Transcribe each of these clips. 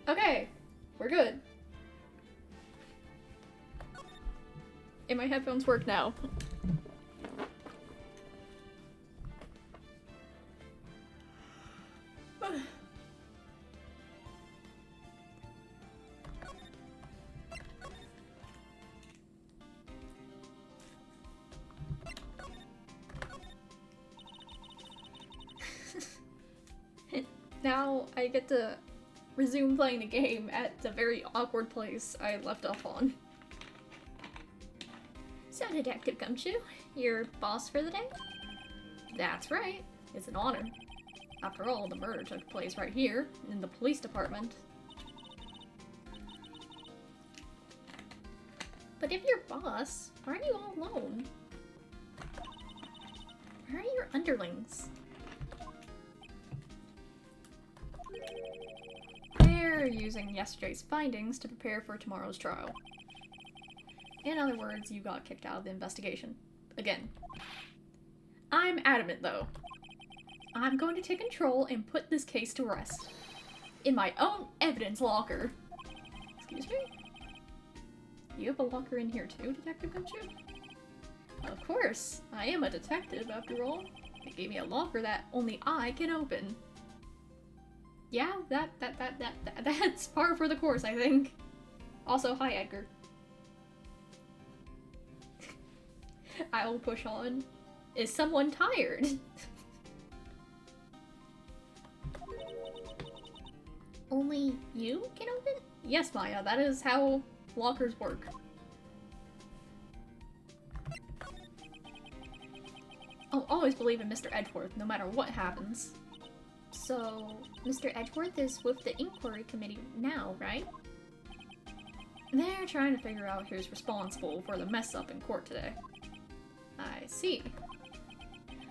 Okay, we're good. And my headphones work now. Now I get to resume playing the game at the very awkward place I left off on. So, Detective Gumshoe, your boss for the day? That's right, it's an honor. After all, the murder took place right here, in the police department. But if you're boss, aren't you all alone? Where are your underlings? They're using yesterday's findings to prepare for tomorrow's trial. In other words, you got kicked out of the investigation. Again. I'm adamant, though. I'm going to take control and put this case to rest. In my own evidence locker. Excuse me? You have a locker in here too, Detective Gumshoe? Of course. I am a detective, after all. They gave me a locker that only I can open. Yeah, that's par for the course, I think. Also, hi, Edgar. I will push on. Is someone tired? Only you can open? Yes, Maya, that is how lockers work. I'll always believe in Mr. Edgeworth, no matter what happens. So, Mr. Edgeworth is with the inquiry committee now, right? They're trying to figure out who's responsible for the mess up in court today. I see.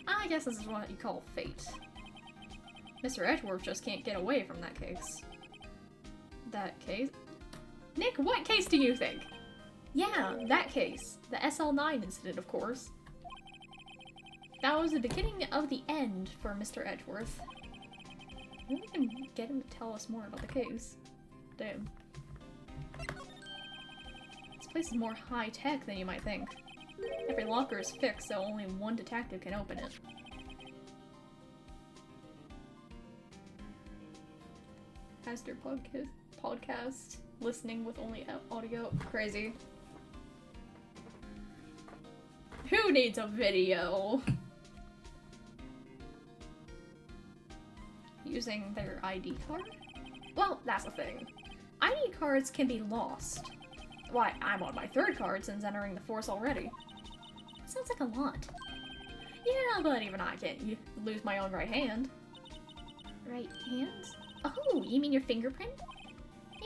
I guess this is what you call fate. Mr. Edgeworth just can't get away from that case. That case? Nick, what case do you think? Yeah, that case. The SL9 incident, of course. That was the beginning of the end for Mr. Edgeworth. Maybe we can get him to tell us more about the case. Damn. This place is more high-tech than you might think. Every locker is fixed, so only one detective can open it. Pastor podcast, listening with only audio. Crazy. Who needs a video? Using their ID card? Well, that's the thing. ID cards can be lost. Why, I'm on my third card since entering the force already. Sounds like a lot. Yeah, but even I can't lose my own right hand. Right hand? Oh, you mean your fingerprint?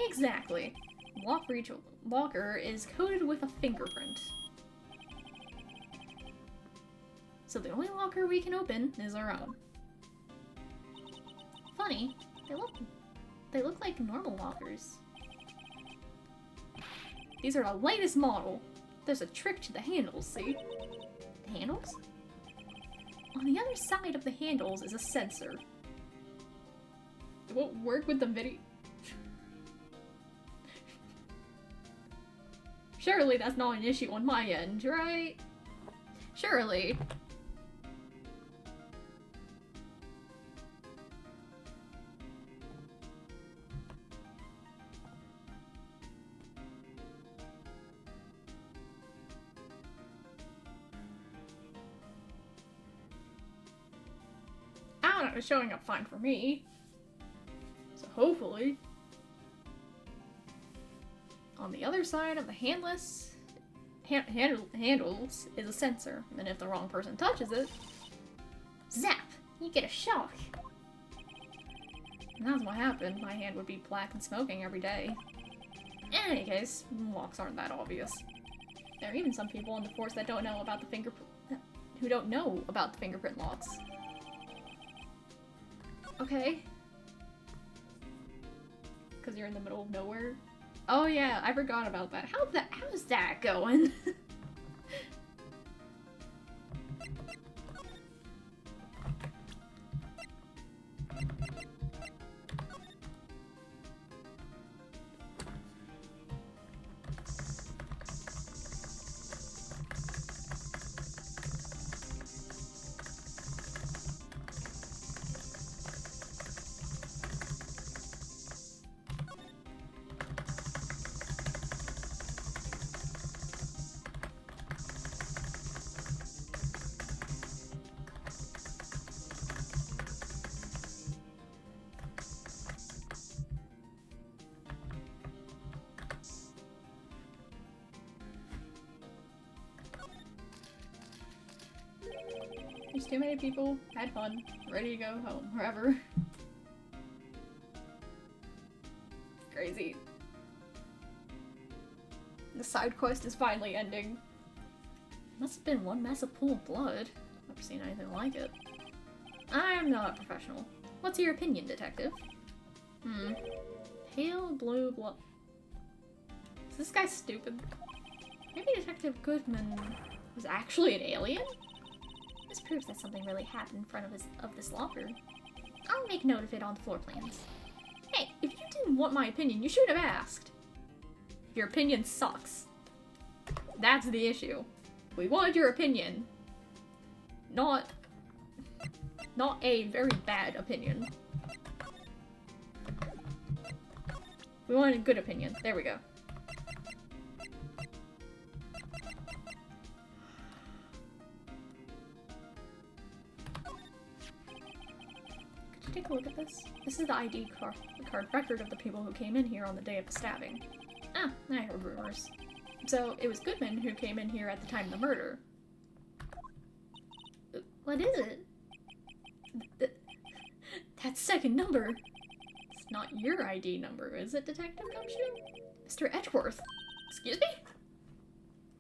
Exactly. Lock for each locker is coded with a fingerprint. So the only locker we can open is our own. Funny, they look like normal lockers. These are the latest model. There's a trick to the handles, see? The handles? On the other side of the handles is a sensor. It won't work with the video. Surely that's not an issue on my end, right? Surely. I don't know, it's showing up fine for me. So hopefully. On the other side of the handles is a sensor, and if the wrong person touches it, zap! You get a shock. And that's what happened. My hand would be black and smoking every day. In any case, locks aren't that obvious. There are even some people in the force that don't know about the fingerprint locks. Okay. you're in the middle of nowhere. Oh yeah, I forgot about that. How's that going? There's too many people. Had fun. Ready to go home. Wherever. Crazy. The side quest is finally ending. Must have been one massive pool of blood. Never seen anything like it. I'm not a professional. What's your opinion, detective? Pale blue blood. Is this guy stupid? Maybe Detective Goodman was actually an alien? This proves that something really happened in front of this locker. I'll make note of it on the floor plans. Hey, if you didn't want my opinion, you should have asked. Your opinion sucks. That's the issue. We wanted your opinion. Not a very bad opinion. We wanted a good opinion. There we go. Take a look at this. This is the ID card record of the people who came in here on the day of the stabbing. Ah, I heard rumors. So, it was Goodman who came in here at the time of the murder. What is it? That second number. It's not your ID number, is it, Detective Gumshoe? Mr. Edgeworth. Excuse me?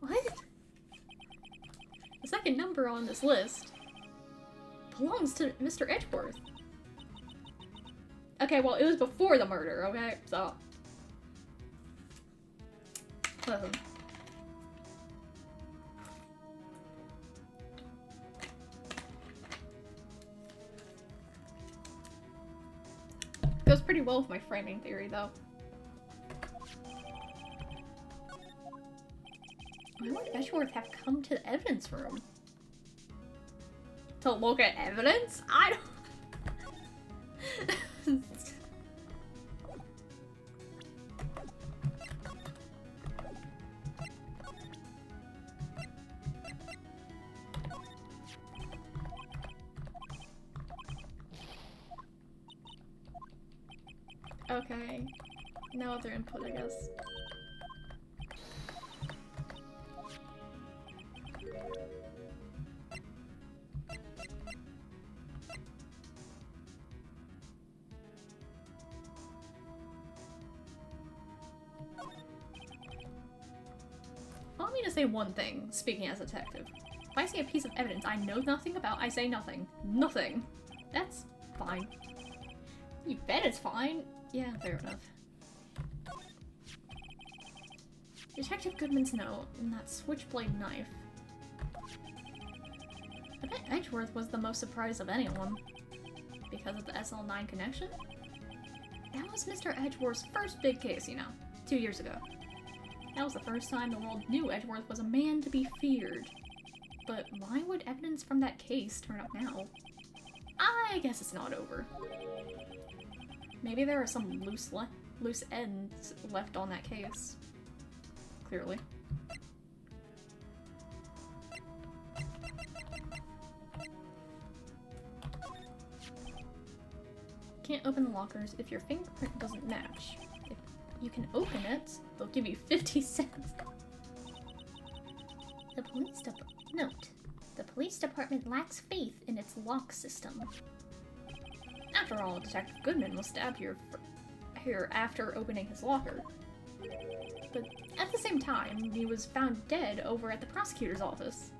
What? The second number on this list belongs to Mr. Edgeworth. Okay, well, it was before the murder, okay? So. Listen. Goes pretty well with my framing theory, though. Why would Edgeworth have come to the evidence room? To look at evidence? I don't... Okay. No other input, I guess. Allow me to say one thing, speaking as a detective. If I see a piece of evidence I know nothing about, I say nothing. Nothing. That's fine. You bet it's fine. Yeah, fair enough. Detective Goodman's note and that switchblade knife. I bet Edgeworth was the most surprised of anyone. Because of the SL9 connection? That was Mr. Edgeworth's first big case, you know, 2 years ago. That was the first time the world knew Edgeworth was a man to be feared. But why would evidence from that case turn up now? I guess it's not over. Maybe there are some loose ends left on that case. Clearly. Can't open the lockers if your fingerprint doesn't match. If you can open it, they'll give you 50 cents. Note: the police department lacks faith in its lock system. After all, Detective Goodman was stabbed here after opening his locker. But at the same time, he was found dead over at the prosecutor's office.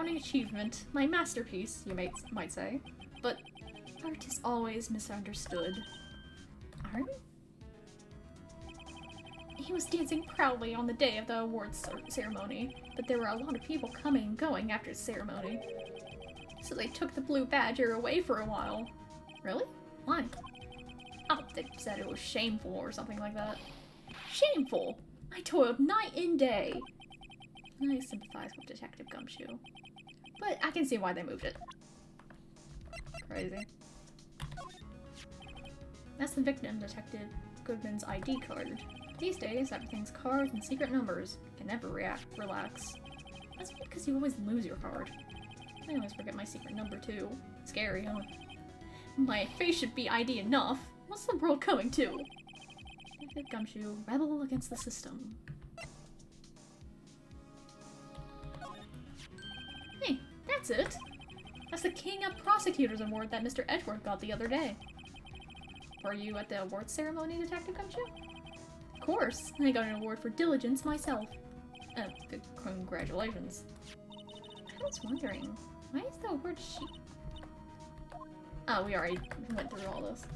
crowning achievement, my masterpiece, you might say. But art is always misunderstood. Art? He was dancing proudly on the day of the awards ceremony, but there were a lot of people coming and going after the ceremony. So they took the blue badger away for a while. Really? Why? Oh, they said it was shameful or something like that. Shameful? I toiled night and day. I sympathize with Detective Gumshoe. But I can see why they moved it. Crazy. That's the victim, Detective Goodman's ID card. These days, everything's cards and secret numbers. You can never relax. That's because you always lose your card. I always forget my secret number too. Scary, huh? My face should be ID enough. What's the world coming to? Detective Gumshoe, rebel against the system. Hey, that's it! That's the King of Prosecutors award that Mr. Edgeworth got the other day. Were you at the awards ceremony, Detective Gumshoe? Of course! I got an award for diligence myself. Congratulations. I was wondering, why is the award sheet? Oh, we already went through all this.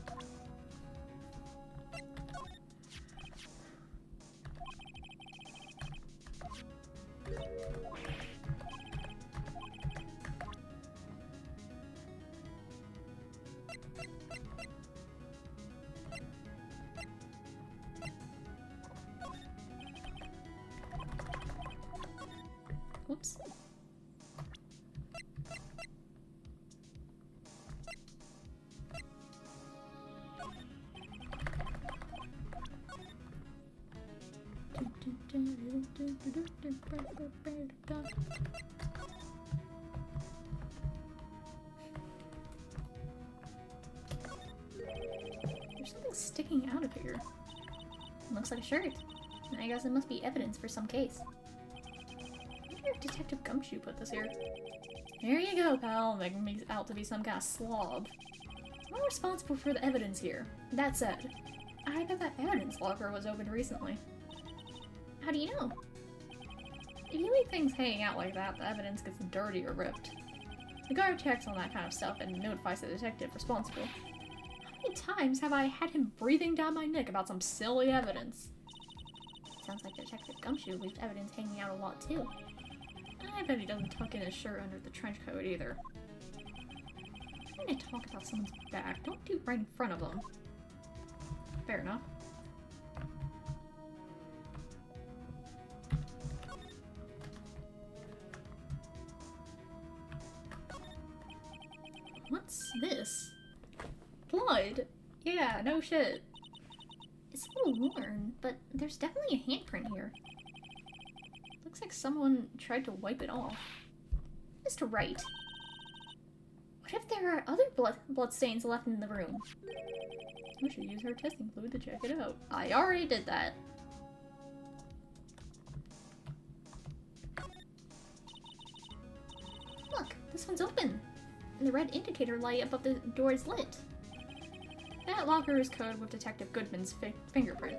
Whoops. There's something sticking out of here. It looks like a shirt. I guess it must be evidence for some case. I wonder if Detective Gumshoe put this here. There you go, pal, making me out to be some kind of slob. I'm responsible for the evidence here. That said, I bet that evidence locker was opened recently. How do you know? If you leave things hanging out like that, the evidence gets dirty or ripped. The guard checks on that kind of stuff and notifies the detective responsible. How many times have I had him breathing down my neck about some silly evidence? Sounds like Detective Gumshoe leaves evidence hanging out a lot too. I bet he doesn't tuck in his shirt under the trench coat either. Trying to talk about someone's back, don't do it right in front of them. Fair enough. What's this? Blood? Yeah, no shit. It's a little worn, but there's definitely a handprint here. Looks like someone tried to wipe it off. Mr. Wright. What if there are other blood stains left in the room? We should use our testing fluid to check it out. I already did that. Look, this one's open. And the red indicator light above the door is lit. That locker is coded with Detective Goodman's fingerprint.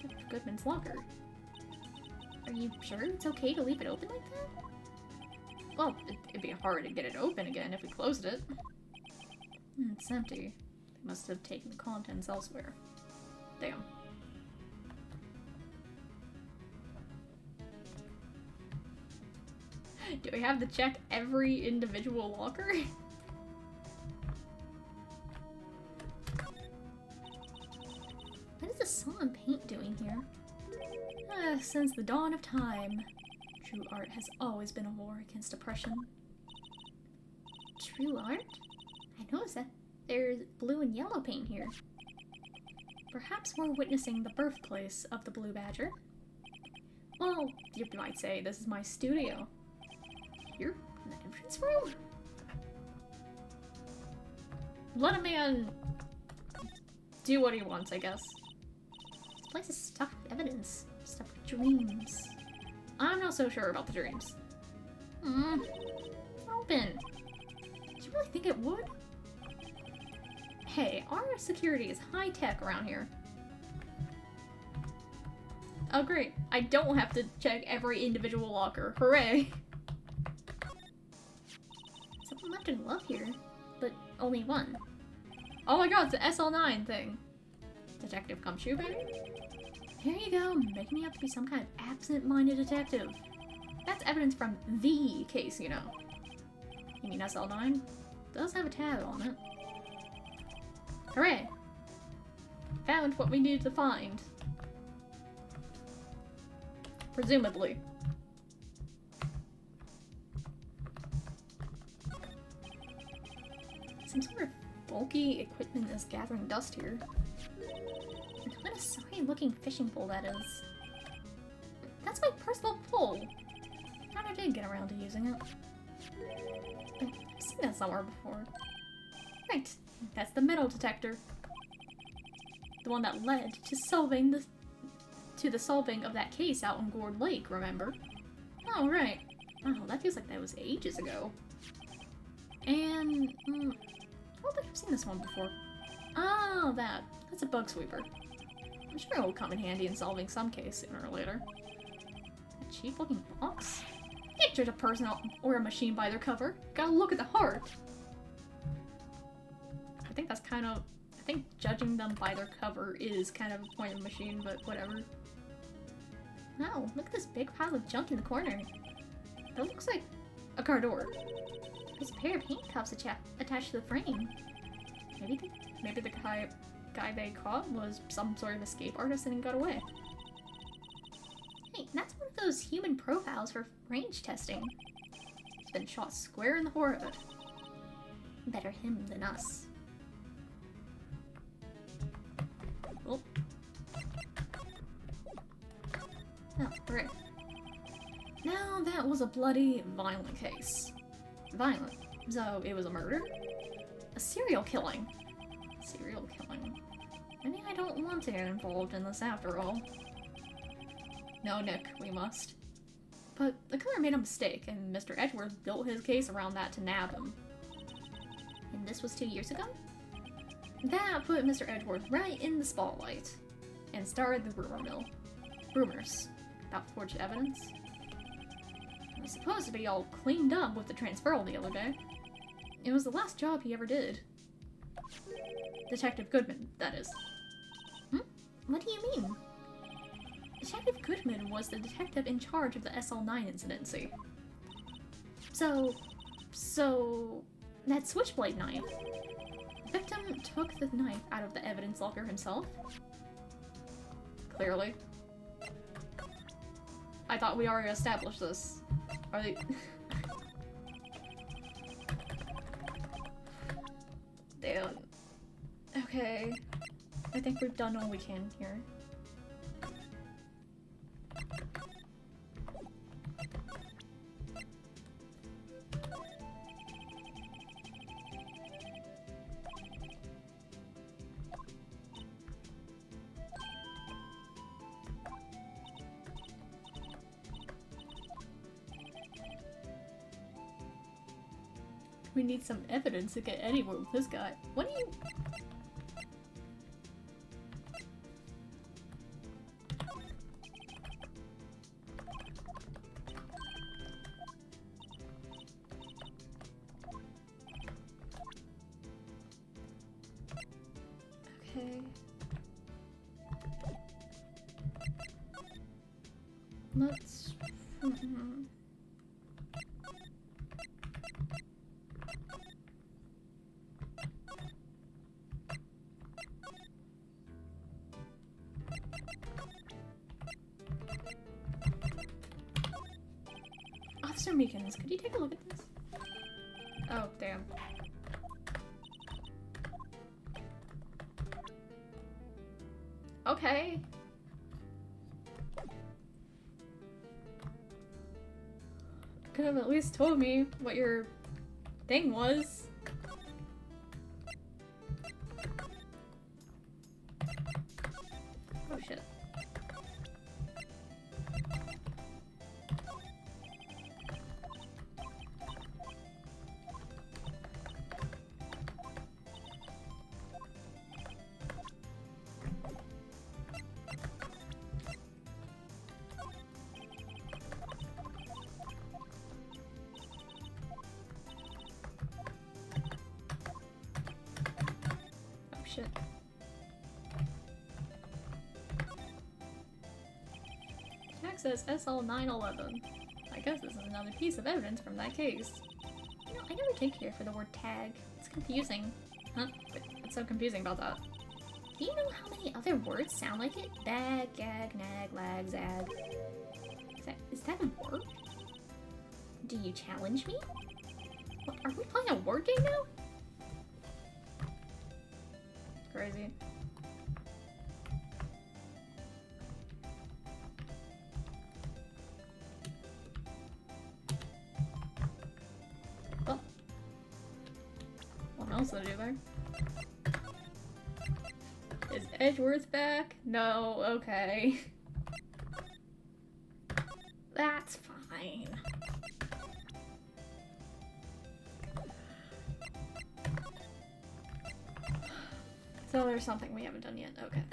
Detective Goodman's locker. Are you sure it's okay to leave it open like that? Well, it'd be hard to get it open again if we closed it. It's empty. They must have taken the contents elsewhere. Damn. Do we have to check every individual locker? What is the saw and paint doing here? Since the dawn of time, true art has always been a war against oppression. True art? I noticed that there's blue and yellow paint here. Perhaps we're witnessing the birthplace of the Blue Badger. Well, you might say this is my studio. Here? In the entrance room? Let a man do what he wants, I guess. This place is stuffed with evidence. Stuffed with dreams. I'm not so sure about the dreams. Open. Did you really think it would? Hey, our security is high-tech around here. Oh great, I don't have to check every individual locker. Hooray! accepting love here, but only one. Oh my god, it's the SL9 thing. Detective come shoe, baby? Here you go, making me out to be some kind of absent-minded detective. That's evidence from the case, you know. You mean SL9? Does have a tag on it. Hooray! Found what we needed to find. Presumably. Some sort of bulky equipment is gathering dust here. And what a sorry-looking fishing pole that is. That's my personal pole! Thought I did get around to using it. I've seen that somewhere before. Right, that's the metal detector. The one that led to solving the solving of that case out on Gourd Lake, remember? Oh, right. Wow, that feels like that was ages ago. And, I don't think I've seen this one before. Oh, that's a bug sweeper. I'm sure it will come in handy in solving some case sooner or later. A cheap-looking box? You can't judge a person or a machine by their cover. Gotta look at the heart. I think that's kind of... I think judging them by their cover is kind of a point of the machine, but whatever. Wow, look at this big pile of junk in the corner. That looks like a car door. There's a pair of handcuffs attached to the frame. Maybe the guy they caught was some sort of escape artist and got away. Hey, that's one of those human profiles for range testing. He's been shot square in the forehead. Better him than us. Oh. Oh, right. Now that was a bloody, violent case. Violent. So it was a murder? A serial killing. Serial killing. Maybe I don't want to get involved in this after all. No, Nick, we must. But the killer made a mistake, and Mr. Edgeworth built his case around that to nab him. And this was 2 years ago? That put Mr. Edgeworth right in the spotlight, and started the rumor mill. Rumors about forged evidence. It was supposed to be all cleaned up with the transferal the other day. It was the last job he ever did. Detective Goodman, that is. What do you mean? Detective Goodman was the detective in charge of the SL9 incidency. So... that switchblade knife. The victim took the knife out of the evidence locker himself? Clearly. I thought we already established this. Are they... Damn. Okay. I think we've done all we can here. We need some evidence to get anywhere with this guy. What do you... Okay. Let's... Officer Meekins, could you take a look at this? Oh, damn. Okay. Could have at least told me what your thing was. Oh shit. access SL911. I guess this is another piece of evidence from that case. You know, I never take care for the word tag. It's confusing. Huh? What's so confusing about that? Do you know how many other words sound like it? Bag, gag, nag, lag, zag. Is that a word? Do you challenge me? What, are we playing a word game now? Crazy. Oh. What else did I do there? Is Edgeworth back? No, okay. That's fine. So there's something we haven't done yet. Okay.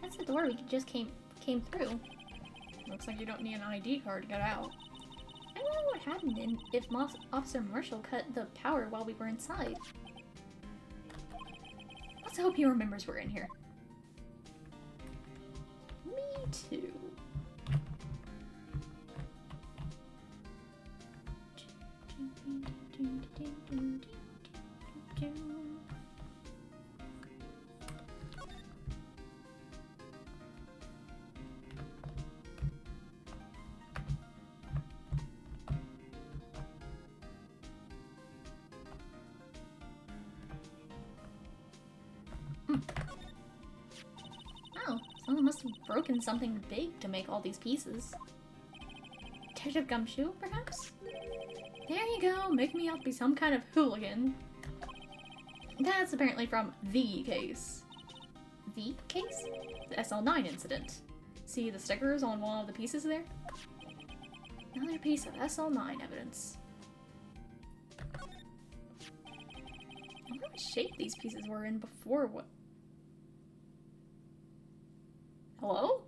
That's the door we just came through. Looks like you don't need an ID card to get out. I wonder what happened if Officer Marshall cut the power while we were inside. Let's hope he remembers we're in here. Me too. Oh, someone must have broken something big to make all these pieces. Detective Gumshoe, perhaps? There you go, make me out to be some kind of hooligan. That's apparently from the case. The case? The SL9 incident. See the stickers on one of the pieces there? Another piece of SL9 evidence. I wonder what shape these pieces were in before what? Hello?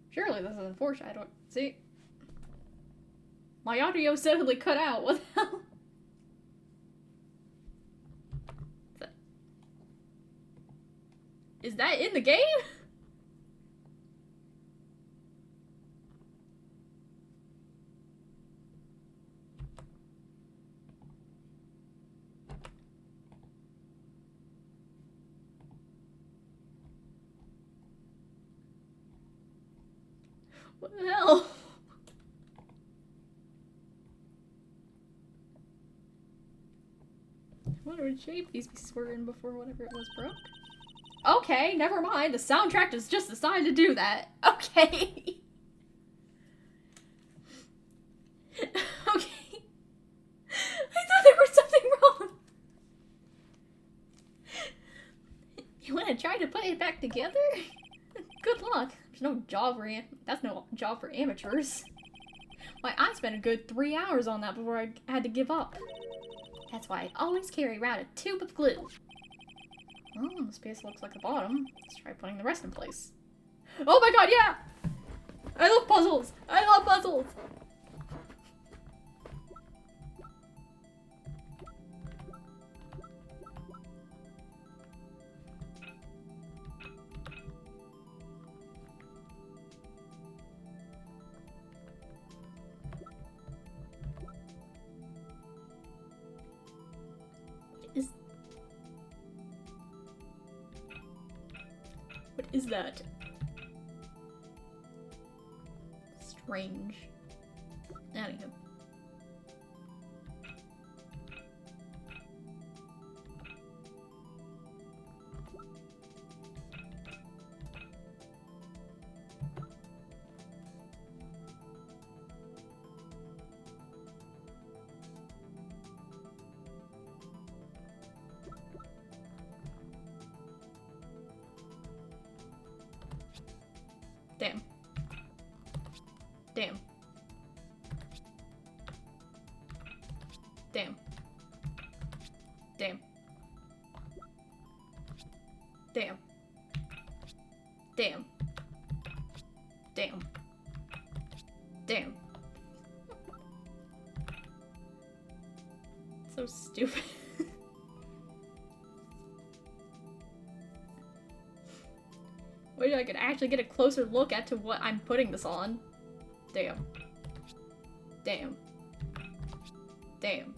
Surely this isn't foreshadowing. See? My audio suddenly cut out. What the hell? Is that in the game? What the hell? I wonder what shape these pieces were in before whatever it was broke. Okay, never mind. The soundtrack has just decided to do that. Okay. Okay. I thought there was something wrong. You want to try to put it back together? Good luck. There's no job for that's no job for amateurs. Why, I spent a good 3 hours on that before I had to give up. That's why I always carry around a tube of glue. Oh, this piece looks like the bottom. Let's try putting the rest in place. Oh my god, yeah! I love puzzles! I love puzzles! What is that? Strange. Anywho. Damn. Damn. Damn. Damn. Damn. Damn. Damn. Damn. So stupid. Wait, I could actually get a closer look at to what I'm putting this on. Damn. Damn. Damn.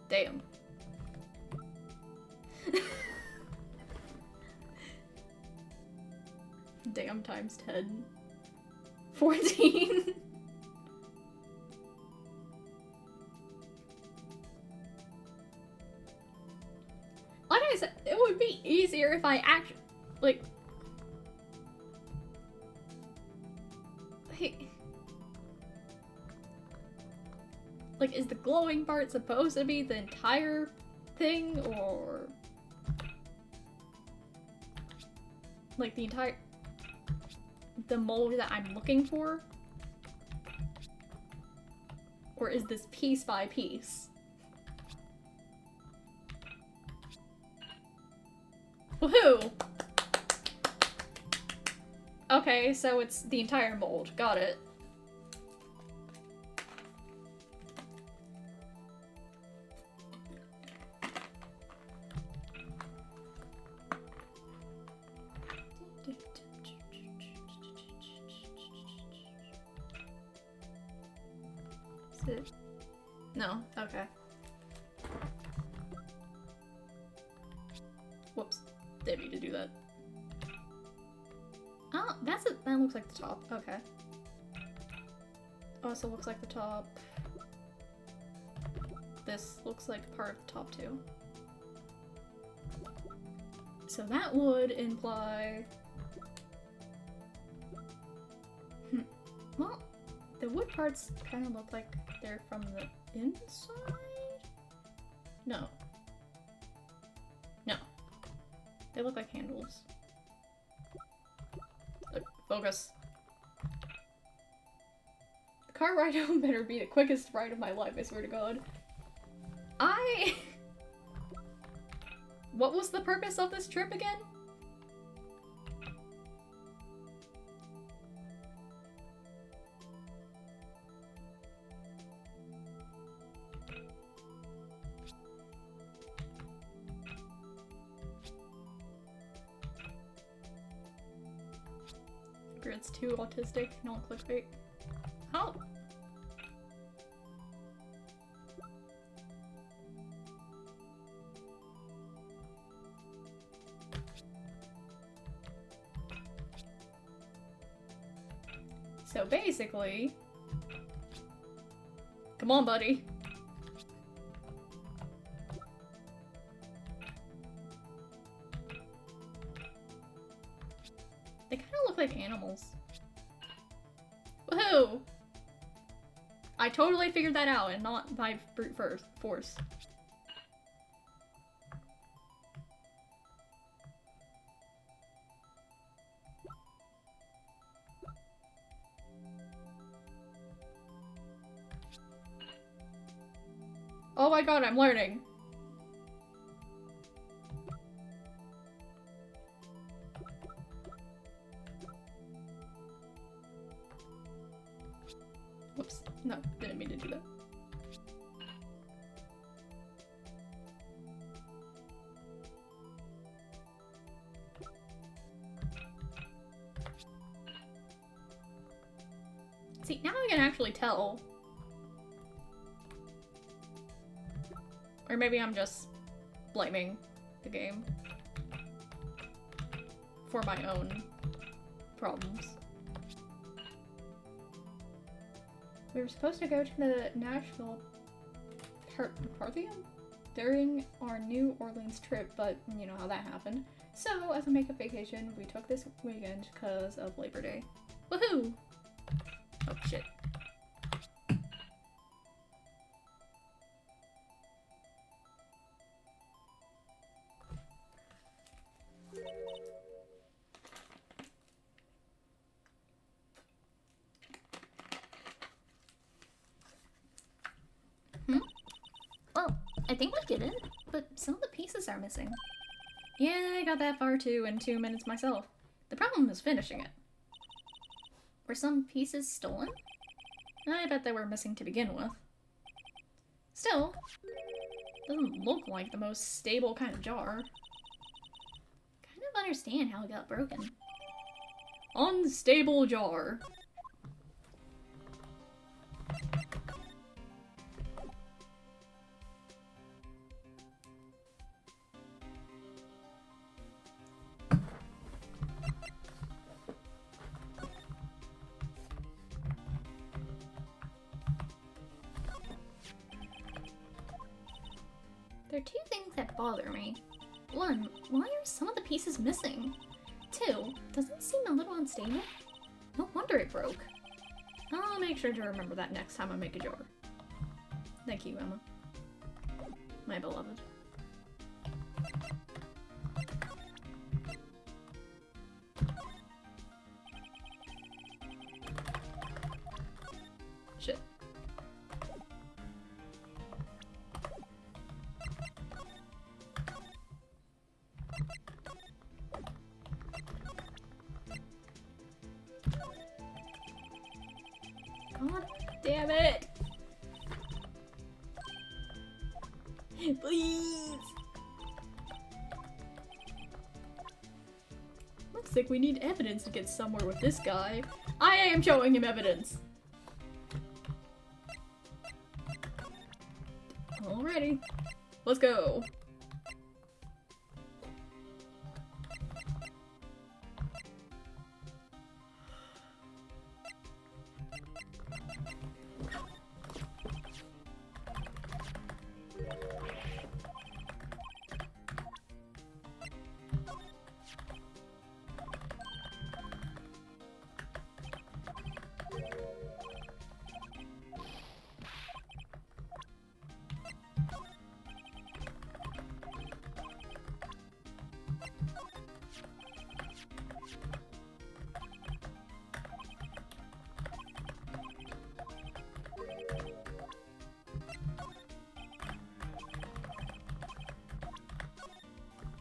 Damn. Damn times 10. 14. Like I said, it would be easier if I actually, like, is the glowing part supposed to be the entire thing, or like the mold that I'm looking for? Or is this piece by piece? Woohoo! Okay, so it's the entire mold. Got it. No? Okay. Whoops. Didn't mean to do that. Oh, that looks like the top. Okay. Also looks like the top. This looks like part of the top too. So that would imply... Well, the wood parts kind of look like they're from the inside? No. No. They look like handles. Look, focus. The car ride home better be the quickest ride of my life, I swear to God. What was the purpose of this trip again? It's too autistic, not clickbait. How? So basically... Come on, buddy. They kind of look like animals. Woohoo! I totally figured that out, and not by brute force. Oh my god, I'm learning! Whoops. No, didn't mean to do that. See, now I can actually tell. Or maybe I'm just blaming the game for my own problems. We were supposed to go to the Nashville Parthian during our New Orleans trip, but you know how that happened. So, as a makeup vacation, we took this weekend because of Labor Day. Woohoo! Oh shit. Well, I think we get it, but some of the pieces are missing. Yeah, I got that far too in 2 minutes myself. The problem is finishing it. Were some pieces stolen? I bet they were missing to begin with. Still, doesn't look like the most stable kind of jar. Kind of understand how it got broken. Unstable jar. There are two things that bother me. One, why are some of the pieces missing? Two, doesn't it seem a little unstable? No wonder it broke. I'll make sure to remember that next time I make a jar. Thank you, Emma. My beloved. Shit. God damn it! Please! Looks like we need evidence to get somewhere with this guy. I am showing him evidence! Alrighty. Let's go!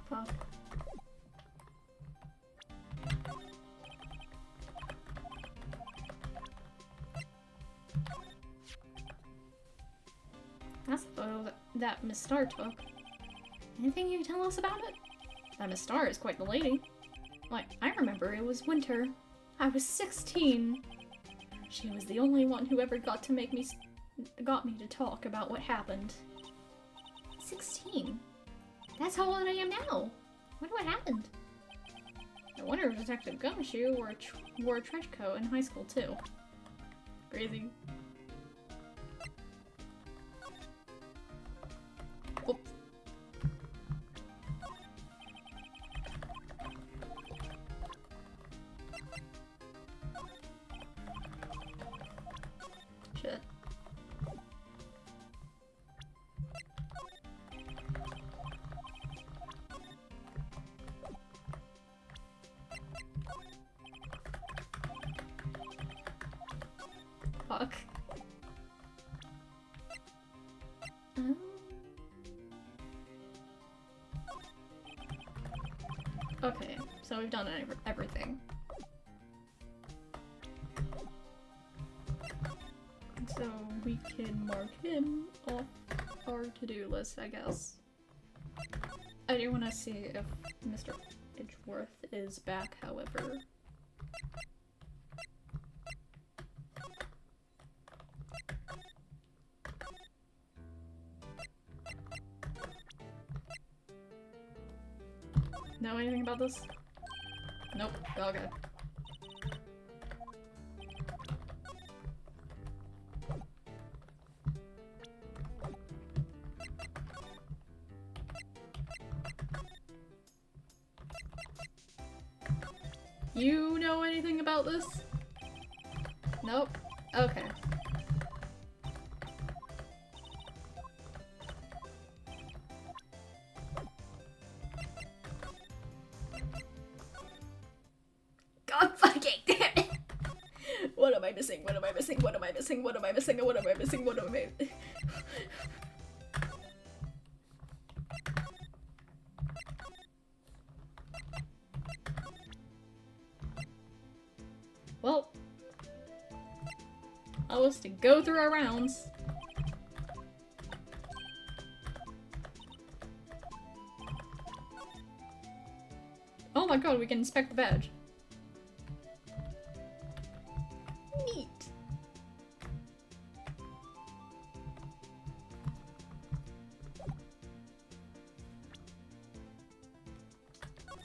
Fuck. That's the photo that Miss Star took. Anything you can tell us about it? That Miss Star is quite the lady. Like, I remember it was winter. I was 16. She was the only one who ever got me to talk about what happened. 16? That's how old I am now. Wonder what happened. I wonder if Detective Gumshoe wore a trench coat in high school too. Crazy. Oops. Shit. Fuck. Okay, so we've done everything. So we can mark him off our to-do list, I guess. I do want to see if Mr. Edgeworth is back, however. Know anything about this? Nope. Okay. You know anything about this? Nope. Okay. God fucking damn it! What am I missing? What am I missing? What am I missing? What am I missing? What am I missing? What am I missing? Well, allow us to go through our rounds. Oh my god, we can inspect the badge. Neat.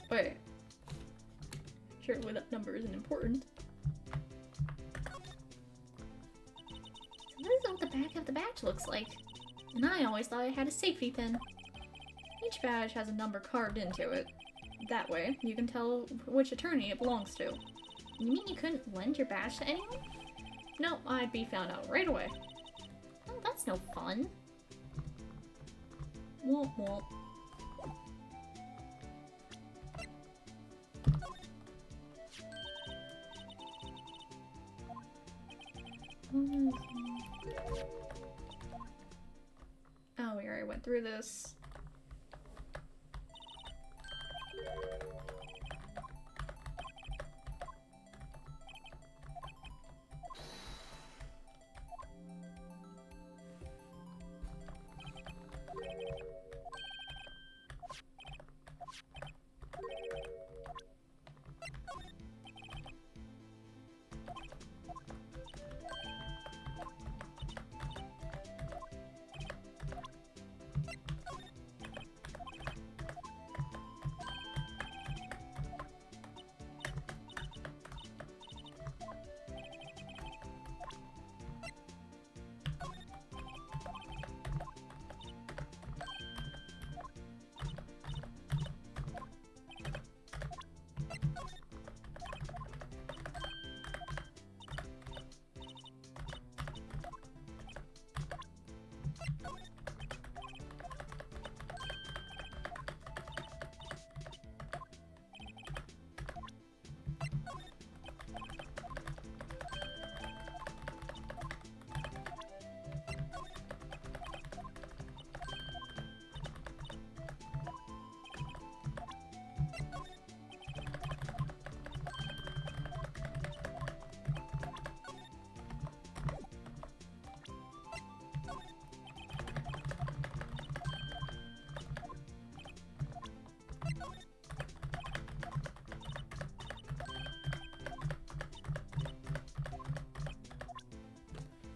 Wait. Surely that number isn't important. So this is what the back of the badge looks like. And I always thought it had a safety pin. Each badge has a number carved into it. That way, you can tell which attorney it belongs to. You mean you couldn't lend your badge to anyone? No, I'd be found out right away. Oh, that's no fun. Womp womp. Oh, we already went through this.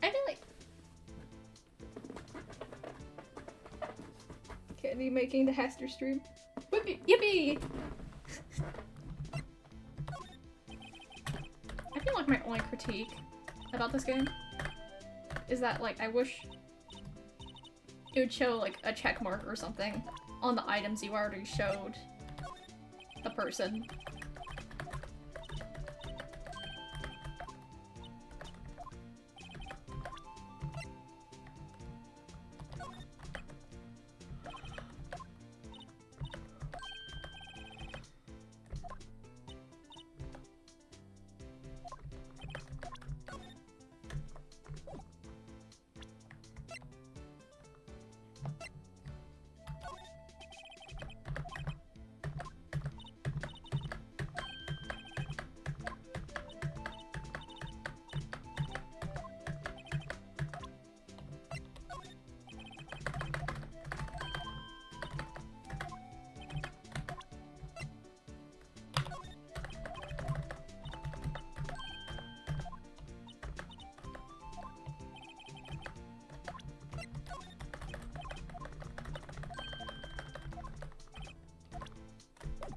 I feel like Candy making the Haster stream. Whippy, yippee! I feel like my only critique about this game is that, like, I wish it would show, like, a check mark or something on the items you already showed the person.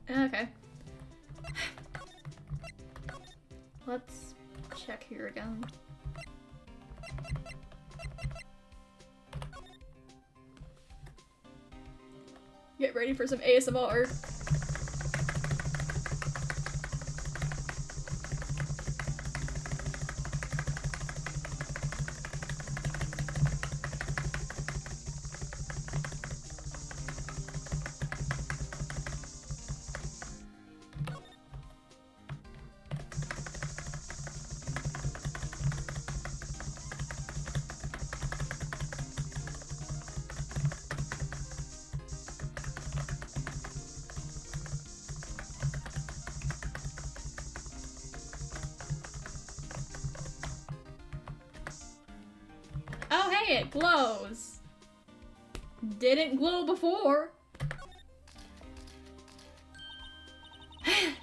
Okay. Let's check here again. Get ready for some ASMR. Hey, it glows! Didn't glow before! I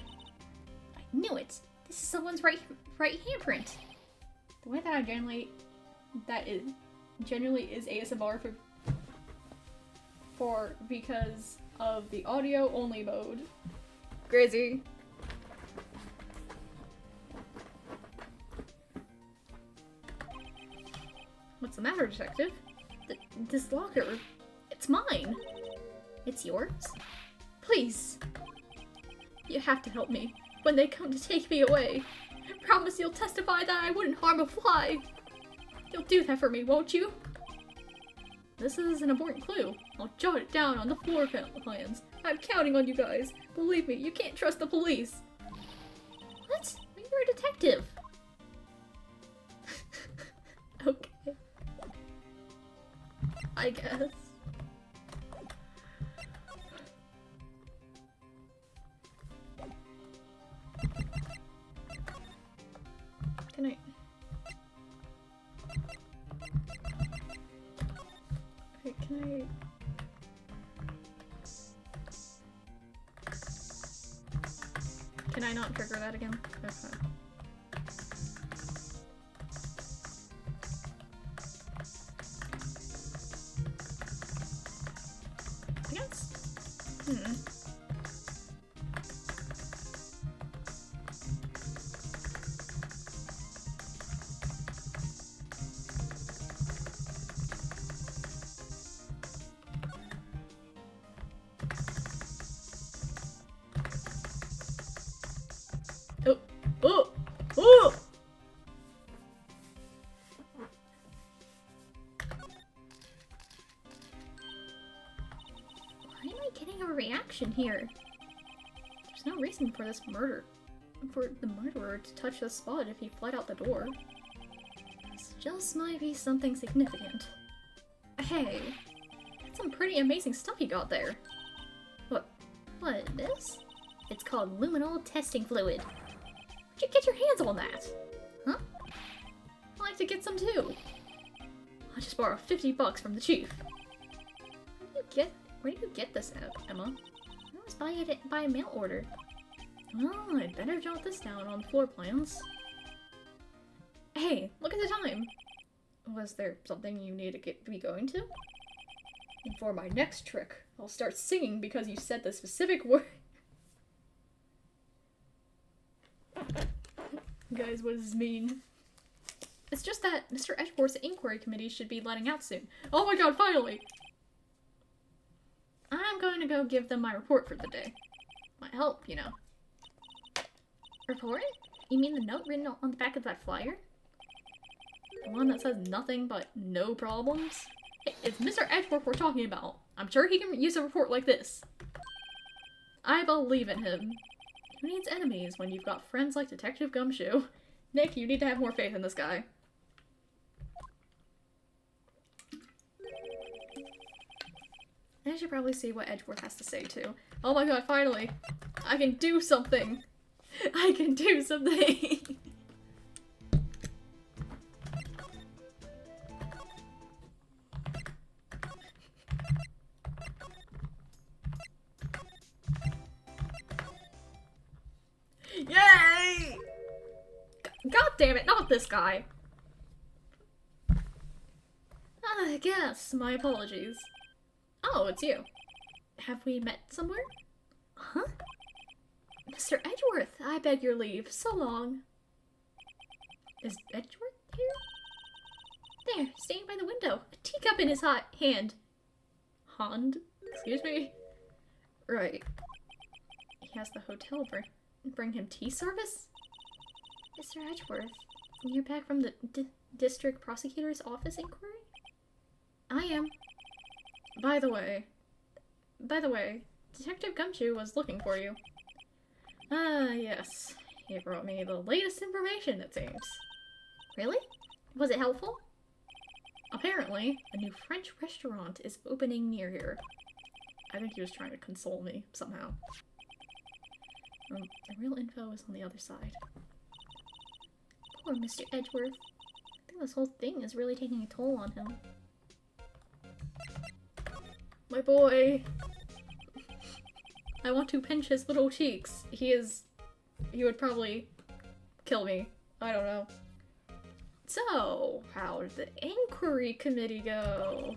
knew it! This is someone's right handprint! The way that I generally is ASMR for because of the audio only mode. Crazy. What's the matter, detective? This locker, it's mine. It's yours? Please. You have to help me when they come to take me away. Promise you'll testify that I wouldn't harm a fly. You'll do that for me, won't you? This is an important clue. I'll jot it down on the floor plans. I'm counting on you guys. Believe me, you can't trust the police. What? You're a detective. Okay. I guess. Can I... Wait, can I... Can I not trigger that again? Okay. I guess? Oh! Oh! Oh! Why am I getting a reaction here? There's no reason for this murder. For the murderer to touch the spot if he fled out the door. This just might be something significant. Hey, that's some pretty amazing stuff you got there. What is this? It's called luminol testing fluid. Where'd you get your hands on that? Huh? I'd like to get some too. I'll just borrow 50 bucks from the chief. Where do you get this, Emma? I was buying it by mail order. Oh, I'd better jot this down on floor plans. Hey, look at the time! Was there something you need to be going to? And for my next trick, I'll start singing because you said the specific word. Guys, what does this mean? It's just that Mr. Edgeworth's inquiry committee should be letting out soon. Oh my god, finally! I'm going to go give them my report for the day. Might help, you know. Report? You mean the note written on the back of that flyer? The one that says nothing but no problems? Hey, it's Mr. Edgeworth we're talking about. I'm sure he can use a report like this. I believe in him. Who needs enemies when you've got friends like Detective Gumshoe? Nick, you need to have more faith in this guy. I should probably see what Edgeworth has to say too. Oh my god, finally! I can do something! I can do something! Yay! God damn it, not this guy! I guess, my apologies. Oh, it's you. Have we met somewhere? Huh? Mr. Edgeworth, I beg your leave. So long. Is Edgeworth here? There, standing by the window, a teacup in his hand. Hand? Excuse me? Right. He has the hotel bring him tea service? Mr. Edgeworth, you're back from the district prosecutor's office inquiry? I am. By the way, Detective Gumshoe was looking for you. Yes. He brought me the latest information, it seems. Really? Was it helpful? Apparently, a new French restaurant is opening near here. I think he was trying to console me, somehow. The real info is on the other side. Poor Mr. Edgeworth. I think this whole thing is really taking a toll on him. My boy. I want to pinch his little cheeks. He would probably kill me. I don't know. So, how did the inquiry committee go?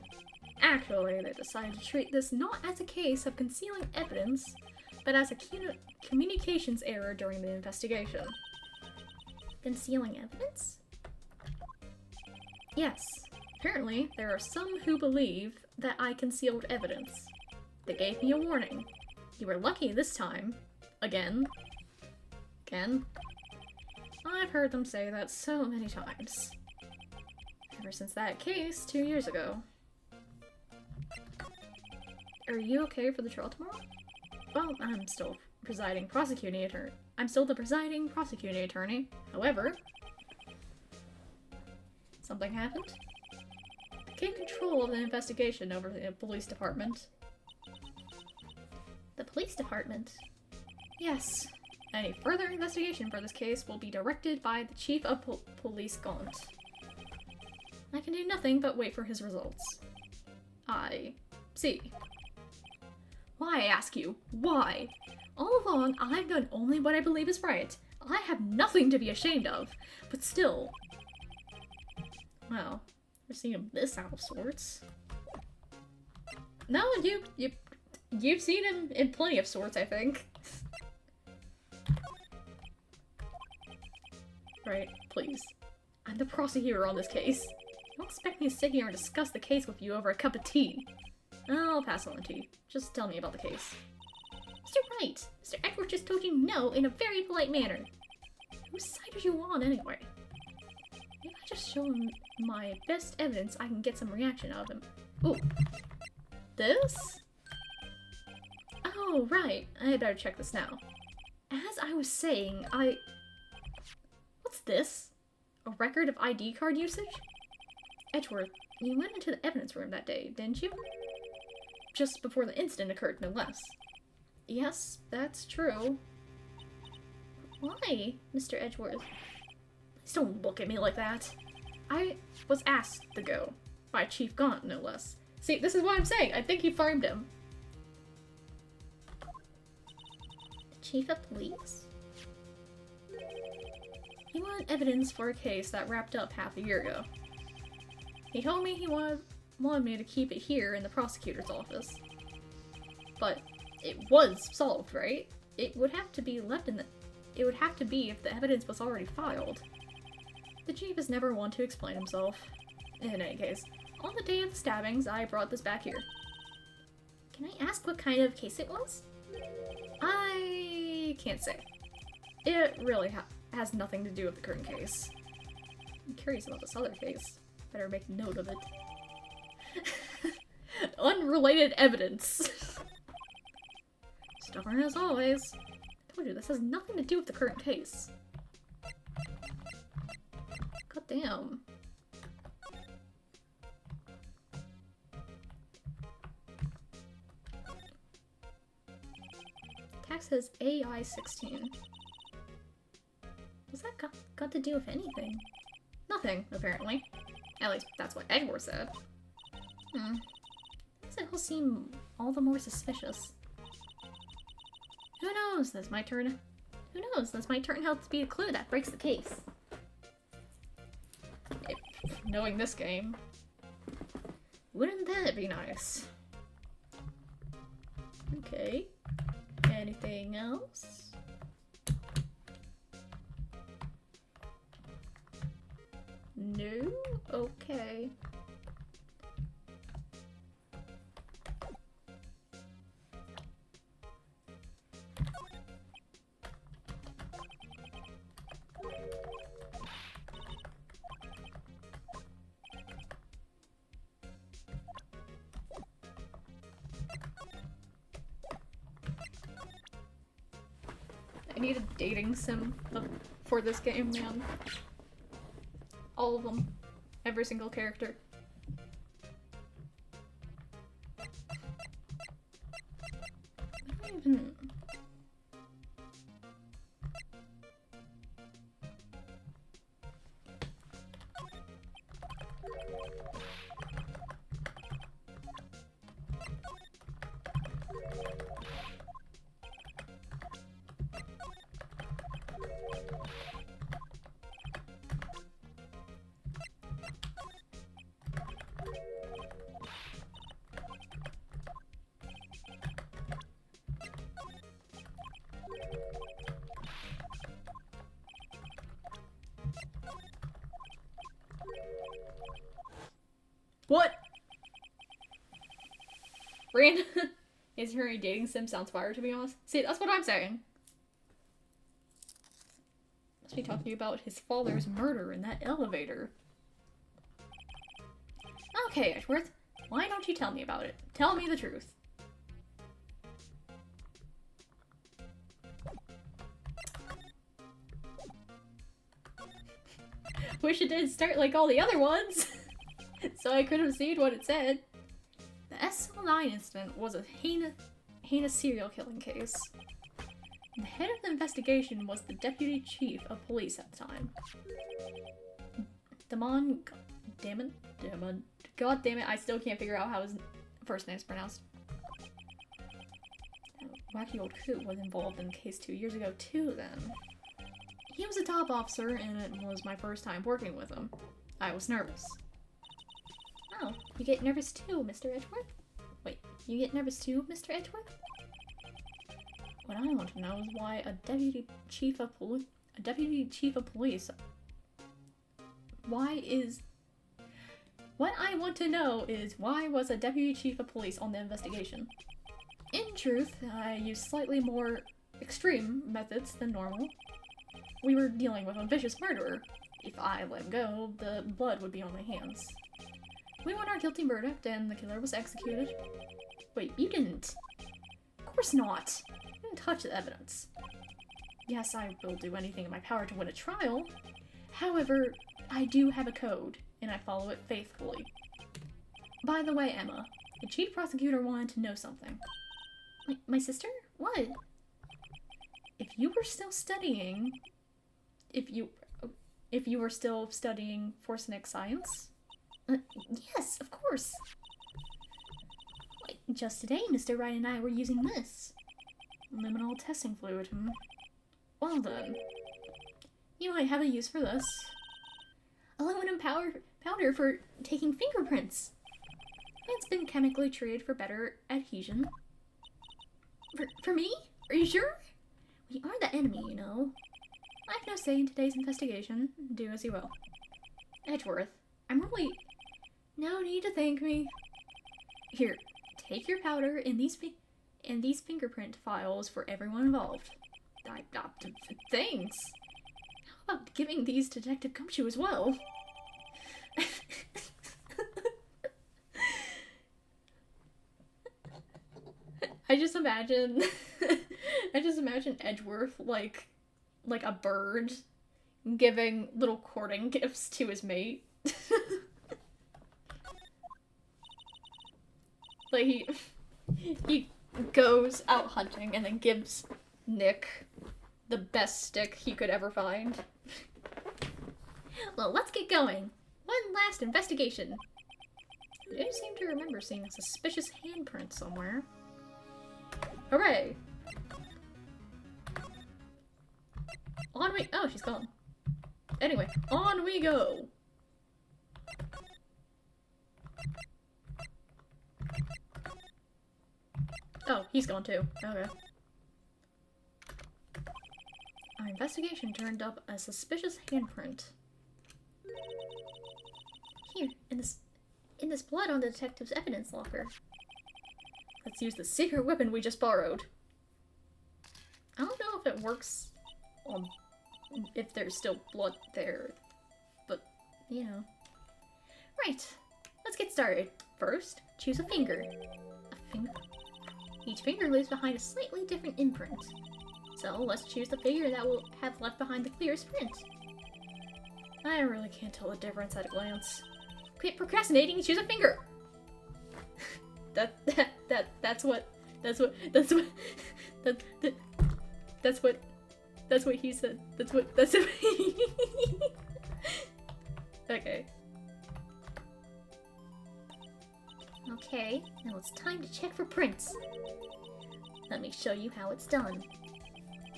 Actually, they decided to treat this not as a case of concealing evidence, but as a communications error during the investigation. Concealing evidence? Yes. Apparently, there are some who believe that I concealed evidence. They gave me a warning. You were lucky this time. Again. I've heard them say that so many times. Ever since that case 2 years ago. Are you okay for the trial tomorrow? Well, I'm still the presiding prosecuting attorney. However, something happened. They gained control of the investigation over the police department. The police department? Yes. Any further investigation for this case will be directed by the Chief of Police Gaunt. I can do nothing but wait for his results. I see. Why, I ask you? Why? All along, I've done only what I believe is right. I have nothing to be ashamed of. But still... Well, we're seeing him this out of sorts. No, you've seen him in plenty of sorts, I think. Right, please. I'm the prosecutor on this case. Don't expect me to sit here and discuss the case with you over a cup of tea. I'll pass on the tea. Just tell me about the case. Mr. Wright, Mr. Edward just told you no in a very polite manner. Whose side are you on, anyway? If I just show him my best evidence, I can get some reaction out of him. Ooh. This? Oh, right. I better check this now. As I was saying, What's this? A record of ID card usage? Edgeworth, you went into the evidence room that day, didn't you? Just before the incident occurred, no less. Yes, that's true. Why, Mr. Edgeworth? Please don't look at me like that. I was asked to go. By Chief Gaunt, no less. See, this is what I'm saying. I think he farmed him. The Chief of Police? He wanted evidence for a case that wrapped up half a year ago. He told me he wanted me to keep it here in the prosecutor's office. But it was solved, right? It would have to be left in the... It would have to be if the evidence was already filed. The chief is never one to explain himself. In any case, on the day of the stabbings, I brought this back here. Can I ask what kind of case it was? I can't say. It really has nothing to do with the current case. I'm curious about this other case. Better make note of it. Unrelated evidence. Stubborn as always. I told you, this has nothing to do with the current case. God damn. Tax says AI 16. What's that got to do with anything? Nothing, apparently. At least that's what Edward said. It will seem all the more suspicious. Who knows? This might turn out to be a clue that breaks the case. Knowing this game. Wouldn't that be nice? Okay. Anything else? No? Okay. I need a dating sim for this game, man. All of them. Every single character. I don't even... What? Rand is her a dating sim sounds fire, to be honest. See, that's what I'm saying. Must be talking about his father's murder in that elevator. Okay, Edgeworth. Why don't you tell me about it? Tell me the truth. Wish it didn't start like all the other ones, so I could have seen what it said. The SL9 incident was a heinous serial killing case. The head of the investigation was the deputy chief of police at the time. God damn it, I still can't figure out how his first name is pronounced. Wacky old coot was involved in the case 2 years ago too, then. He was a top officer, and it was my first time working with him. I was nervous. Oh, you get nervous too, Mr. Edgeworth? Wait, you get nervous too, Mr. Edgeworth? What I want to know is why a deputy chief of police. What I want to know is why was a deputy chief of police on the investigation? In truth, I used slightly more extreme methods than normal. We were dealing with a vicious murderer. If I let him go, the blood would be on my hands. We won our guilty verdict and the killer was executed. Wait, you didn't? Of course not. You didn't touch the evidence. Yes, I will do anything in my power to win a trial. However, I do have a code, and I follow it faithfully. By the way, Emma, the chief prosecutor wanted to know something. My sister? What? If you were still studying... If you were still studying Forsenic science? Yes, of course. Wait, just today, Mr. Wright and I were using this. Liminal testing fluid, Well then. You might have a use for this. Aluminum powder for taking fingerprints. It's been chemically treated for better adhesion. For me? Are you sure? We are the enemy, you know. I have no say in today's investigation. Do as you will. Edgeworth, I'm really... No need to thank me. Here, take your powder and these fingerprint files for everyone involved. Thanks. How about giving these to Detective Gumshoe as well? I just imagine Edgeworth like a bird giving little courting gifts to his mate. Like he goes out hunting and then gives Nick the best stick he could ever find. Well, let's get going. One last investigation. I do seem to remember seeing a suspicious handprint somewhere. Hooray! On we- oh, she's gone. Anyway, on we go! Oh, he's gone too. Okay. Our investigation turned up a suspicious handprint. Here, in this blood on the detective's evidence locker. Let's use the secret weapon we just borrowed. I don't know if it works on if there's still blood there, but you know. Right, let's get started. First, choose a finger. A finger. Each finger leaves behind a slightly different imprint. So let's choose the figure that will have left behind the clearest print. I really can't tell the difference at a glance. Quit procrastinating and choose a finger. That's what he said. That's what Okay. Okay, now it's time to check for prints. Let me show you how it's done.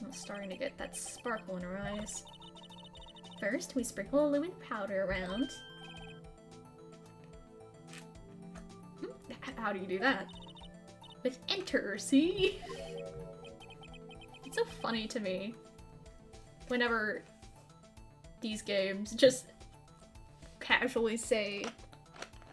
I'm starting to get that sparkle in her eyes. First, we sprinkle aluminum powder around. How do you do that? With enter, see? It's so funny to me whenever these games just casually say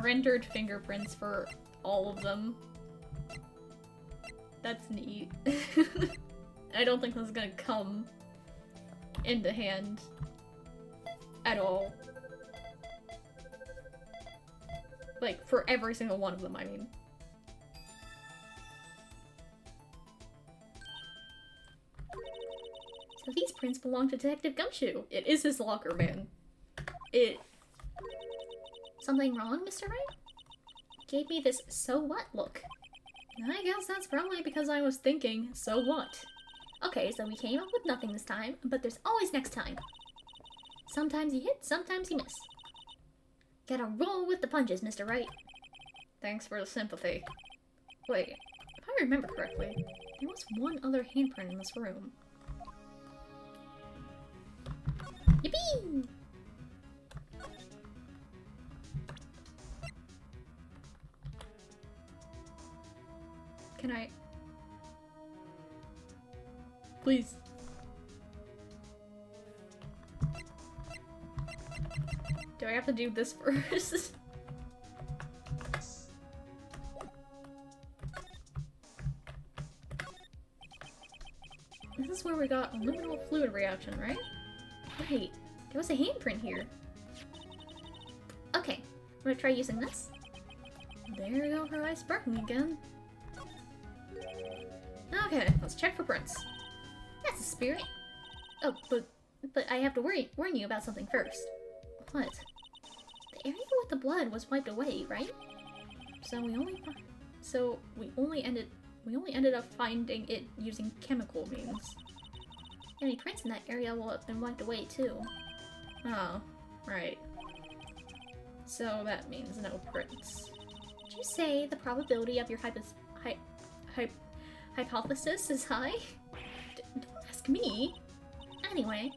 Rendered fingerprints for all of them. That's neat. I don't think this is gonna come into hand at all. Like, for every single one of them, I mean. So these prints belong to Detective Gumshoe. It is his locker, man. Something wrong, Mr. Wright? Gave me this so what look. I guess that's probably because I was thinking, so what? Okay, so we came up with nothing this time, but there's always next time. Sometimes you hit, sometimes you miss. Gotta roll with the punches, Mr. Wright. Thanks for the sympathy. Wait, if I remember correctly, there was one other handprint in this room. Yippee! Can I... Please. Do I have to do this first? This is where we got liminal fluid reaction, right? Wait, there was a handprint here. Okay, I'm gonna try using this. There we go, her eyes sparking again. Okay, let's check for prints. That's the spirit. Oh, but I have to warn you about something first. What? The area with the blood was wiped away, right? So we only ended up finding it using chemical means. Any prints in that area will have been wiped away too. Oh, right. So that means no prints. Did you say the probability of your hypothesis is high? Don't ask me. Anyway,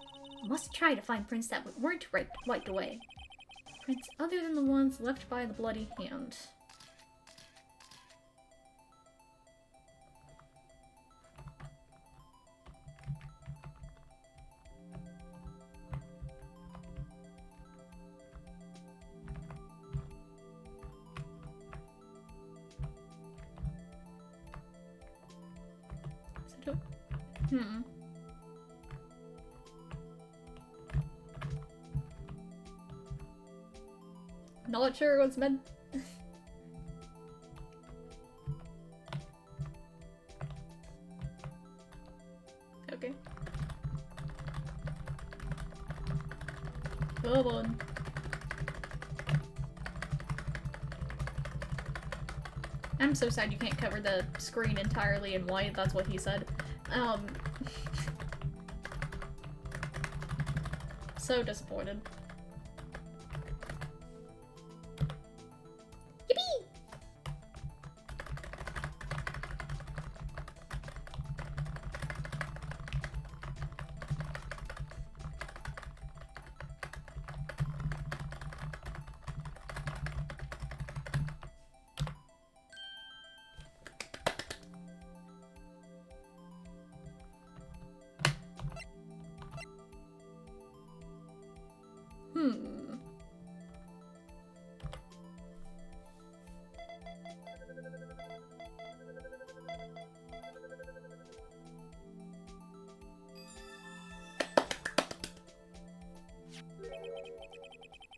I must try to find prints that weren't wiped away. Prints other than the ones left by the bloody hand. Not sure what's meant. Okay. Come on. I'm so sad you can't cover the screen entirely in white, that's what he said. So disappointed. Yippee!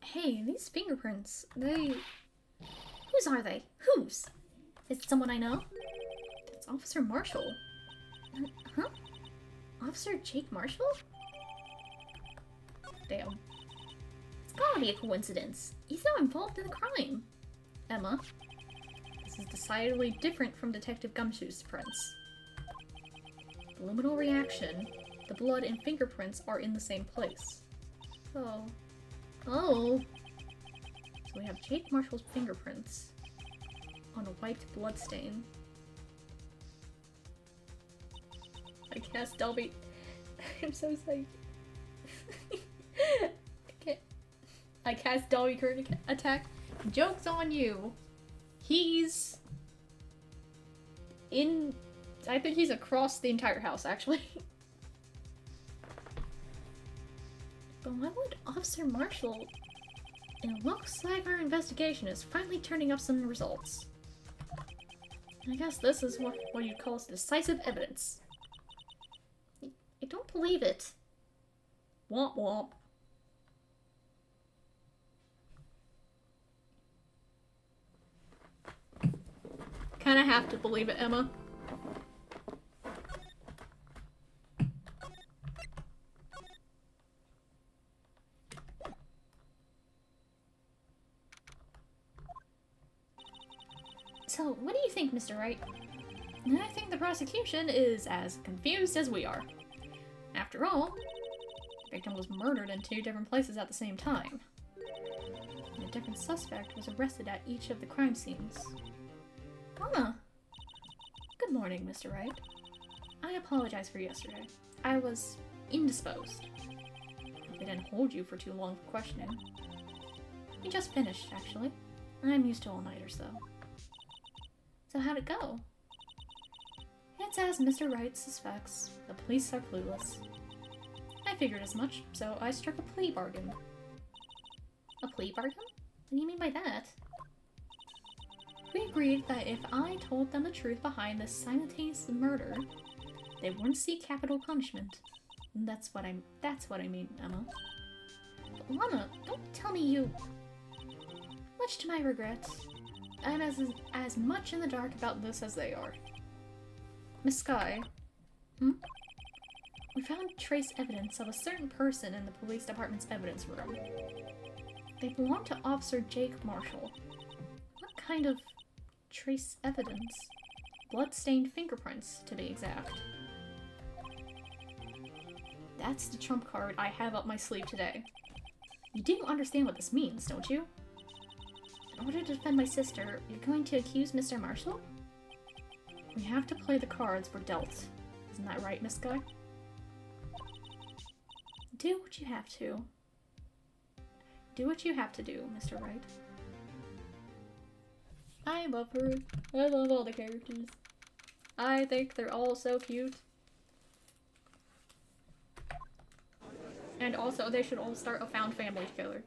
Hey, these fingerprints, whose are they? Whose? Is it someone I know? It's Officer Marshall. Huh? Officer Jake Marshall? Damn. It's gotta be a coincidence. He's not involved in the crime. Emma. This is decidedly different from Detective Gumshoe's prints. The liminal reaction, the blood and fingerprints are in the same place. Oh. Oh! So we have Jake Marshall's fingerprints on a wiped bloodstain. I cast Delby. I'm so psyched. I cast Delby Current Attack. Joke's on you. He's in. I think he's across the entire house, actually. But why would Officer Marshall It looks like our investigation is finally turning up some results. I guess this is what you'd call decisive evidence. I don't believe it. Womp womp. Kinda have to believe it, Emma. So, what do you think, Mr. Wright? I think the prosecution is as confused as we are. After all, the victim was murdered in 2 different places at the same time. And a different suspect was arrested at each of the crime scenes. Good morning, Mr. Wright. I apologize for yesterday. I was indisposed. I didn't hold you for too long for questioning. We just finished, actually. I'm used to all-nighters, though. So how'd it go? It's as Mr. Wright suspects. The police are clueless. I figured as much, so I struck a plea bargain. A plea bargain? What do you mean by that? We agreed that if I told them the truth behind this simultaneous murder, they wouldn't see capital punishment. That's what I mean, Emma. But Lana, don't tell me you... Much to my regret, I'm as much in the dark about this as they are. Miss Skye. We found trace evidence of a certain person in the police department's evidence room. They belong to Officer Jake Marshall. What kind of trace evidence? Blood-stained fingerprints, to be exact. That's the trump card I have up my sleeve today. You do understand what this means, don't you? In order to defend my sister, you're going to accuse Mr. Marshall? We have to play the cards we're dealt. Isn't that right, Miss Guy? Do what you have to. Do what you have to do, Mr. Wright. I love her. I love all the characters. I think they're all so cute. And also, they should all start a found family together.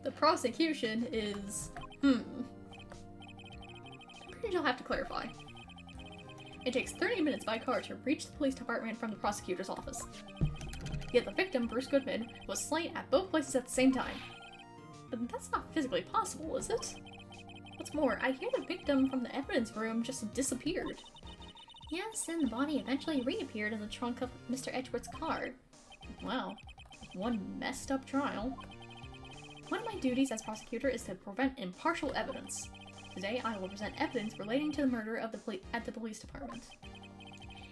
The prosecution is... I'm pretty sure I'll have to clarify. It takes 30 minutes by car to reach the police department from the prosecutor's office. Yet the victim, Bruce Goodman, was slain at both places at the same time. But that's not physically possible, is it? What's more, I hear the victim from the evidence room just disappeared. Yes, and the body eventually reappeared in the trunk of Mr. Edgeworth's car. Wow. One messed up trial. One of my duties as prosecutor is to prevent impartial evidence. Today, I will present evidence relating to the murder of at the police department.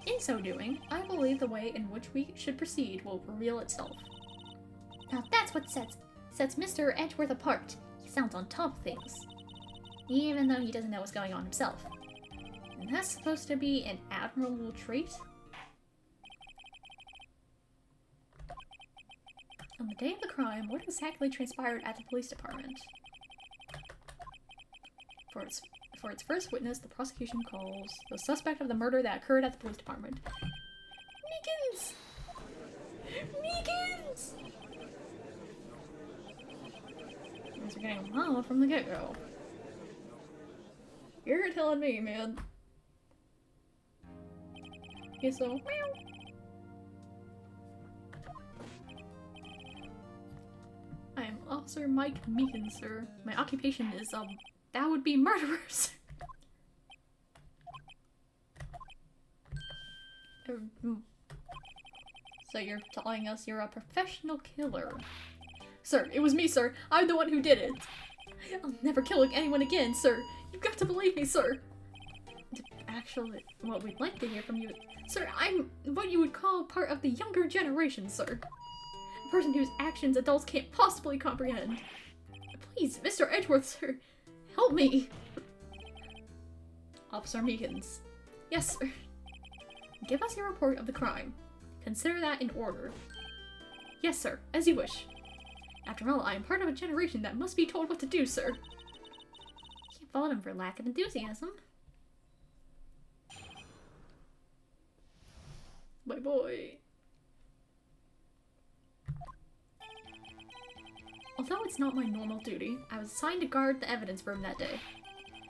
In so doing, I believe the way in which we should proceed will reveal itself. Now that's what sets Mr. Edgeworth apart. He sounds on top of things. Even though he doesn't know what's going on himself. And that's supposed to be an admirable trait? On the day of the crime, what exactly transpired at the police department? For its first witness, the prosecution calls the suspect of the murder that occurred at the police department. Meekins! Meekins! Things are getting loud from the get-go. You're telling me, man. Okay, so... I am Officer Mike Meekins, sir. My occupation is, that would be murderers! So you're telling us you're a professional killer? Sir, it was me, sir. I'm the one who did it. I'll never kill anyone again, sir. You've got to believe me, sir. Actually, what we'd like to hear from you... Sir, I'm what you would call part of the younger generation, sir. A person whose actions adults can't possibly comprehend. Please, Mr. Edgeworth, sir. Help me! Officer Meekins. Yes, sir. Give us your report of the crime. Consider that in order. Yes, sir. As you wish. After all, I am part of a generation that must be told what to do, sir. Can't fault him for lack of enthusiasm. My boy. Although it's not my normal duty, I was assigned to guard the evidence room that day.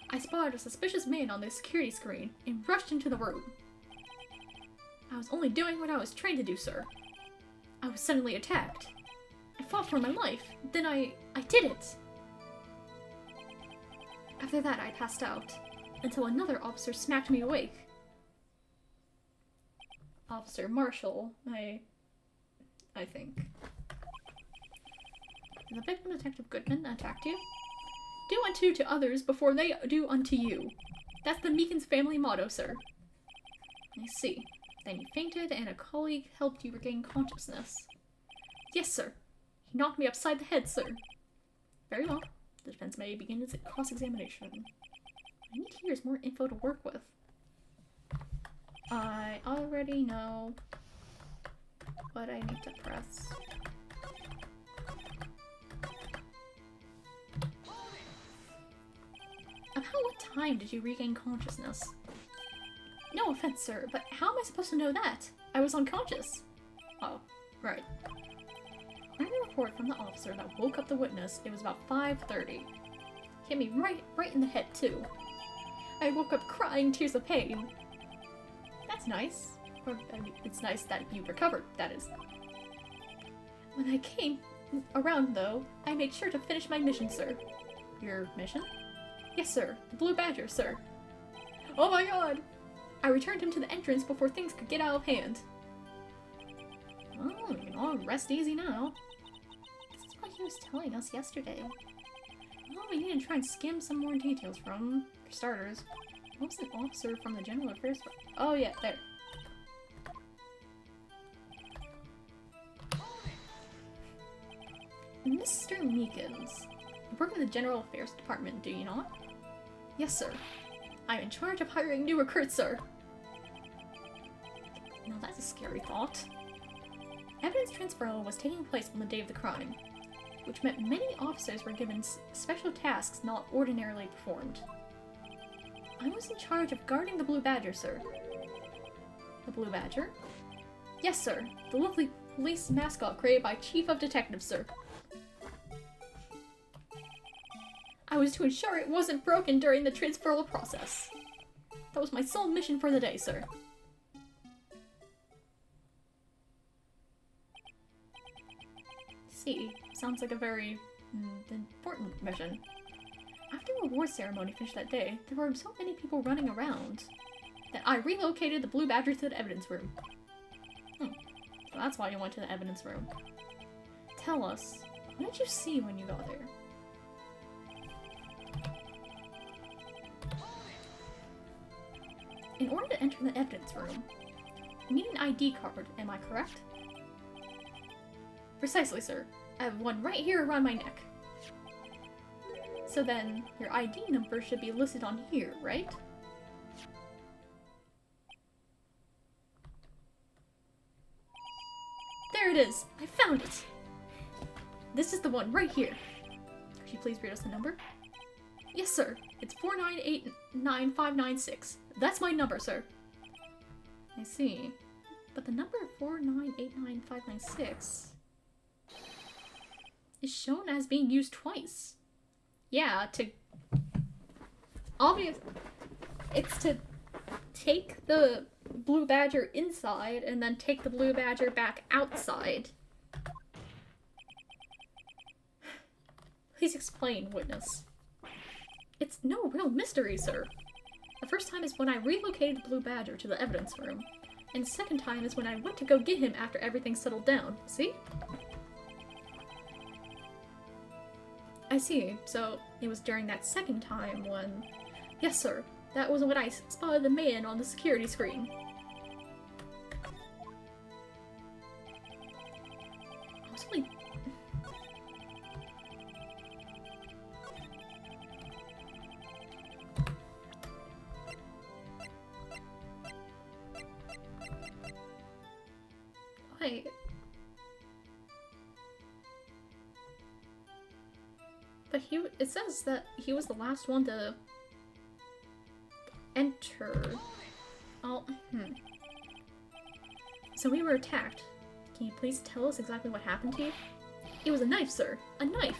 I spotted a suspicious man on the security screen and rushed into the room. I was only doing what I was trained to do, sir. I was suddenly attacked. I fought for my life. Then I did it! After that, I passed out, until another officer smacked me awake. Officer Marshall, I think. The victim, Detective Goodman, attacked you? Do unto to others before they do unto you. That's the Meekins family motto, sir. I see. Then you fainted, and a colleague helped you regain consciousness. Yes, sir. He knocked me upside the head, sir. Very well. The defense may begin its cross-examination. I need here's more info to work with. I already know what I need to press. About what time did you regain consciousness? No offense, sir, but how am I supposed to know that? I was unconscious. Oh, right. When I report from the officer that woke up the witness, it was about 5:30. Hit me right in the head, too. I woke up crying tears of pain. That's nice. Or, I mean, it's nice that you recovered, that is. When I came around, though, I made sure to finish my mission, sir. Your mission? Yes, sir. The Blue Badger, sir. Oh my god! I returned him to the entrance before things could get out of hand. Oh, you can all rest easy now. This is what he was telling us yesterday. Well, we need to try and skim some more details from, for starters. What was an officer from the General Affairs? Oh yeah, there. Mr. Meekins. You work in the General Affairs Department, do you not? Yes, sir. I'm in charge of hiring new recruits, sir. Now that's a scary thought. Evidence transfer was taking place on the day of the crime, which meant many officers were given special tasks not ordinarily performed. I was in charge of guarding the Blue Badger, sir. The Blue Badger? Yes, sir. The lovely police mascot created by Chief of Detectives, sir. I was to ensure it wasn't broken during the transferal process. That was my sole mission for the day, sir. See, sounds like a very important mission. After a award ceremony finished that day, there were so many people running around that I relocated the Blue Badger to the evidence room. So that's why you went to the evidence room. Tell us, what did you see when you got there? In order to enter the evidence room, you need an ID card, am I correct? Precisely, sir. I have one right here around my neck. So then, your ID number should be listed on here, right? There it is! I found it! This is the one right here. Could you please read us the number? Yes, sir. It's 4989596. That's my number, sir. I see. But the number 4989596 is shown as being used twice. Yeah, it's to take the Blue Badger inside and then take the Blue Badger back outside. Please explain, witness. It's no real mystery, sir. The first time is when I relocated the Blue Badger to the evidence room, and the second time is when I went to go get him after everything settled down. See? I see. So, it was during that second time when... Yes, sir. That was when I spotted the man on the security screen. I was only... Wait... But it says that he was the last one to enter. Oh, So we were attacked. Can you please tell us exactly what happened to you? It was a knife, sir. A knife!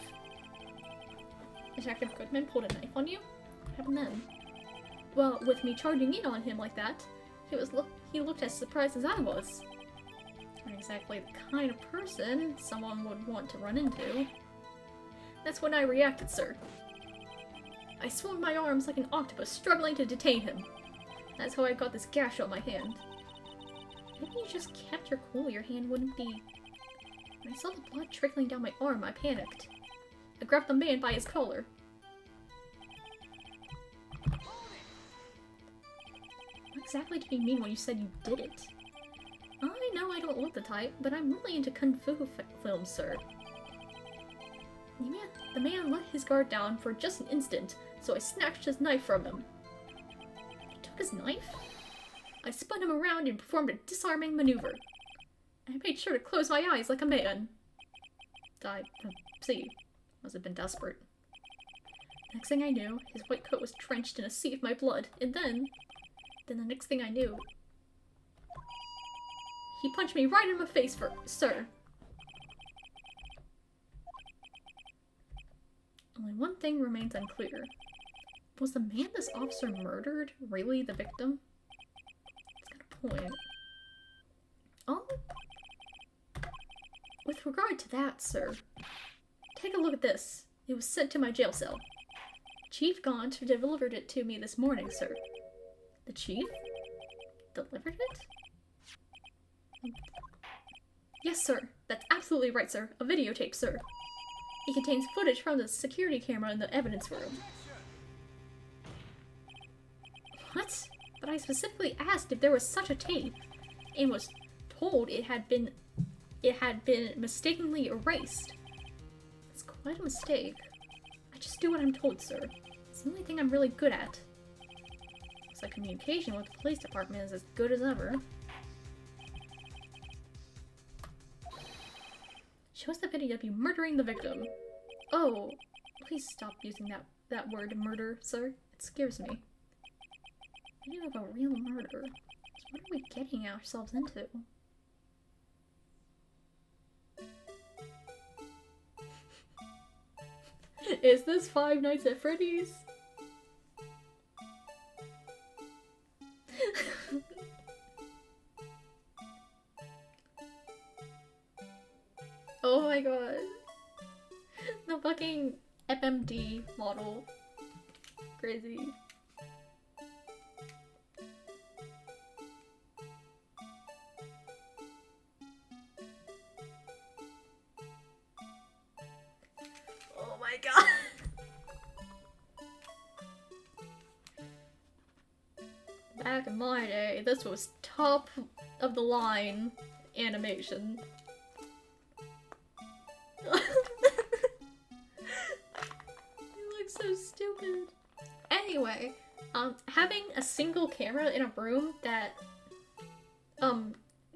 Detective Goodman pulled a knife on you? What happened then? Well, with me charging in on him like that, he looked as surprised as I was. Not exactly the kind of person someone would want to run into. That's when I reacted, sir. I swung my arms like an octopus, struggling to detain him. That's how I got this gash on my hand. Maybe you just kept your cool, your hand wouldn't be... When I saw the blood trickling down my arm, I panicked. I grabbed the man by his collar. What exactly did you mean when you said you did it? I know I don't look the type, but I'm really into kung fu films, sir. The man let his guard down for just an instant, so I snatched his knife from him. He took his knife? I spun him around and performed a disarming maneuver. I made sure to close my eyes like a man. Must have been desperate. Next thing I knew, his white coat was drenched in a sea of my blood, and then the next thing I knew, he punched me right in my face, sir. Only one thing remains unclear. Was the man this officer murdered really the victim? It's got a point. With regard to that, sir, take a look at this. It was sent to my jail cell. Chief Gaunt delivered it to me this morning, sir. The chief? Delivered it? Yes, sir. That's absolutely right, sir. A videotape, sir. It contains footage from the security camera in the evidence room. What? But I specifically asked if there was such a tape, and was told it had been mistakenly erased. It's quite a mistake. I just do what I'm told, sir. It's the only thing I'm really good at. Looks like communication with the police department is as good as ever. Shows the video of you murdering the victim. Oh, please stop using that word, murder, sir. It scares me. Video of a real murder. So what are we getting ourselves into? Is this Five Nights at Freddy's? Oh my god. The fucking FMD model. Crazy. Oh my god. Back in my day, this was top of the line animation. So stupid. Anyway, having a single camera in a room that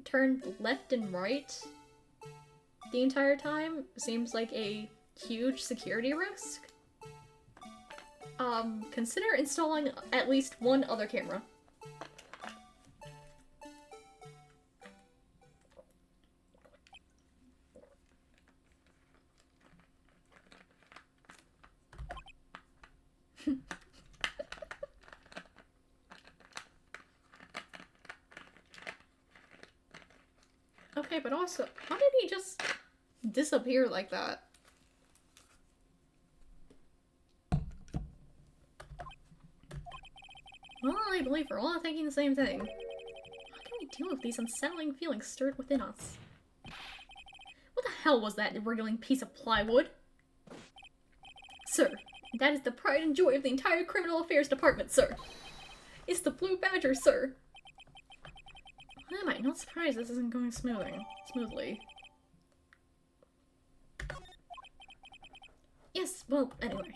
turned left and right the entire time seems like a huge security risk. Consider installing at least one other camera. Okay, but also, how did he just disappear like that? Well, I believe we're all thinking the same thing. How can we deal with these unsettling feelings stirred within us? What the hell was that wriggling piece of plywood? Sir, that is the pride and joy of the entire Criminal Affairs Department, sir. It's the Blue Badger, sir. Why am I not surprised this isn't going smoothly? Yes, well, anyway.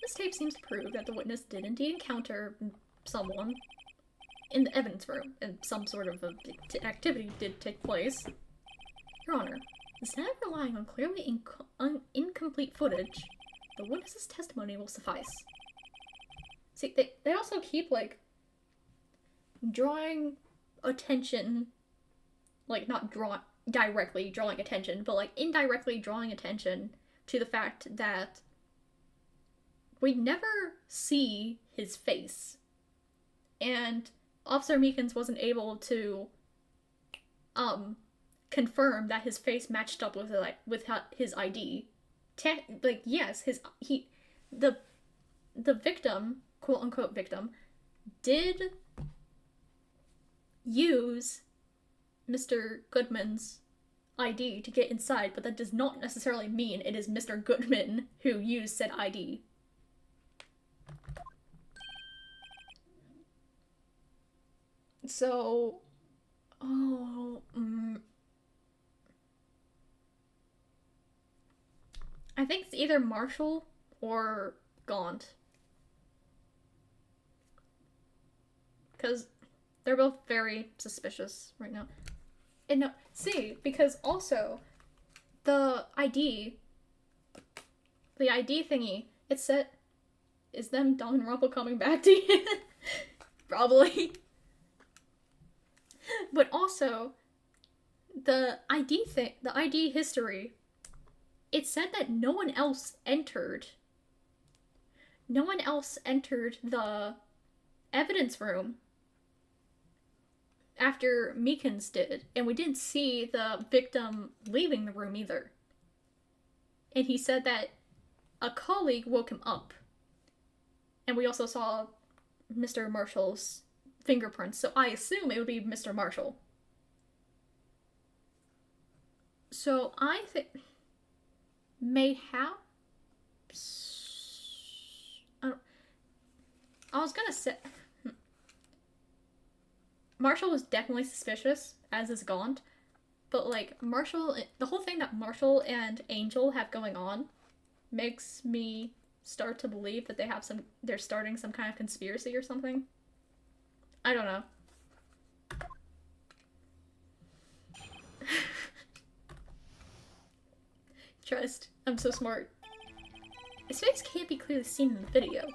This tape seems to prove that the witness did indeed encounter someone in the evidence room, and some sort of activity did take place. Your Honor, instead of relying on clearly incomplete footage, the witness's testimony will suffice. See, they also keep, like, drawing attention like, not directly drawing attention, but, like, indirectly drawing attention to the fact that we never see his face. And Officer Meekins wasn't able to, confirm that his face matched up with his ID. Yes, the victim, quote unquote victim, did use Mr. Goodman's ID to get inside, but that does not necessarily mean it is Mr. Goodman who used said ID. So, I think it's either Marshall or Gaunt. Because they're both very suspicious right now. And no, see, because also, the ID thingy, it said, is them Dalrymple coming back to you? Probably. But also, the ID history, it said that no one else entered the evidence room after Meekins did, and we didn't see the victim leaving the room either. And he said that a colleague woke him up. And we also saw Mr. Marshall's fingerprints, so I assume it would be Mr. Marshall. So I think mayhaps I was gonna say Marshall was definitely suspicious, as is Gaunt, but like the whole thing that Marshall and Angel have going on makes me start to believe that they're starting some kind of conspiracy or something. I don't know. Trust, I'm so smart. His face can't be clearly seen in the video,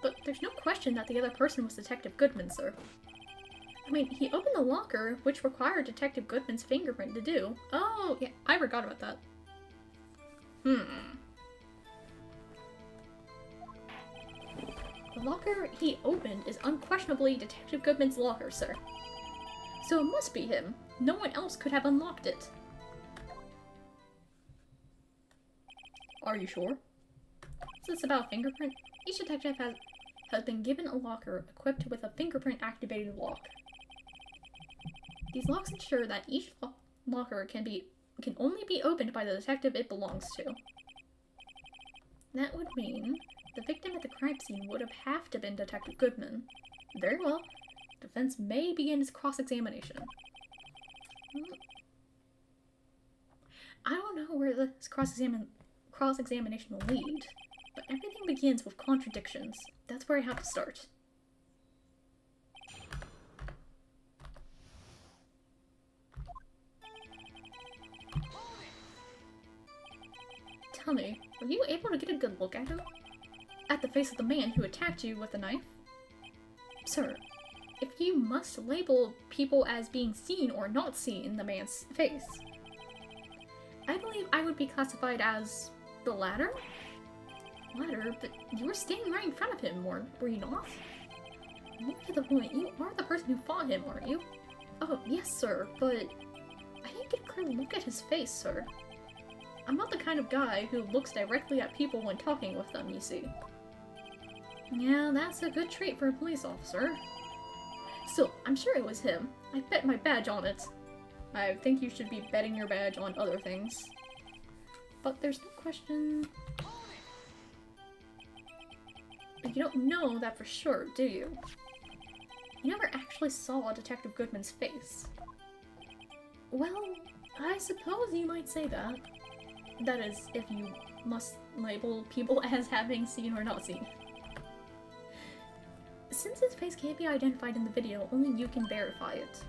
but there's no question that the other person was Detective Goodman, sir. I mean, he opened the locker, which required Detective Goodman's fingerprint to do. Oh, yeah, I forgot about that. The locker he opened is unquestionably Detective Goodman's locker, sir. So it must be him. No one else could have unlocked it. Are you sure? Is this about a fingerprint? Each detective has been given a locker equipped with a fingerprint-activated lock. These locks ensure that each locker can only be opened by the detective it belongs to. That would mean the victim at the crime scene would have to been Detective Goodman. Very well. Defense may begin its cross-examination. I don't know where this cross-examination will lead, but everything begins with contradictions. That's where I have to start. Tell me, were you able to get a good look at him? At the face of the man who attacked you with a knife? Sir, if you must label people as being seen or not seen in the man's face, I believe I would be classified as the latter? Latter? But you were standing right in front of him, were you not? More to the point, you are the person who fought him, aren't you? Oh, yes, sir, but I didn't get a clear look at his face, sir. I'm not the kind of guy who looks directly at people when talking with them, you see. Yeah, that's a good trait for a police officer. Still, I'm sure it was him. I bet my badge on it. I think you should be betting your badge on other things. But there's no question... You don't know that for sure, do you? You never actually saw Detective Goodman's face. Well, I suppose you might say that. That is, if you must label people as having seen or not seen. Since his face can't be identified in the video, only you can verify it.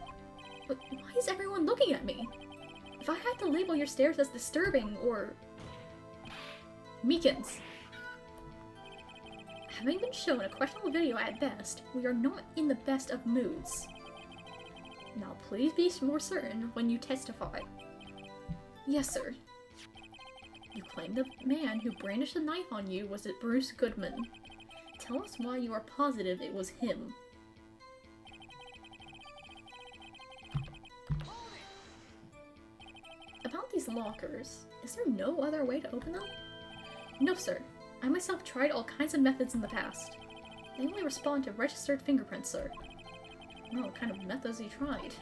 But why is everyone looking at me? If I had to label your stares as disturbing or... Meekins. Having been shown a questionable video at best, we are not in the best of moods. Now please be more certain when you testify. Yes, sir. You claim the man who brandished a knife on you was Bruce Goodman. Tell us why you are positive it was him. About these lockers, is there no other way to open them? No, sir. I myself tried all kinds of methods in the past. They only respond to registered fingerprints, sir. Well, what kind of methods he tried?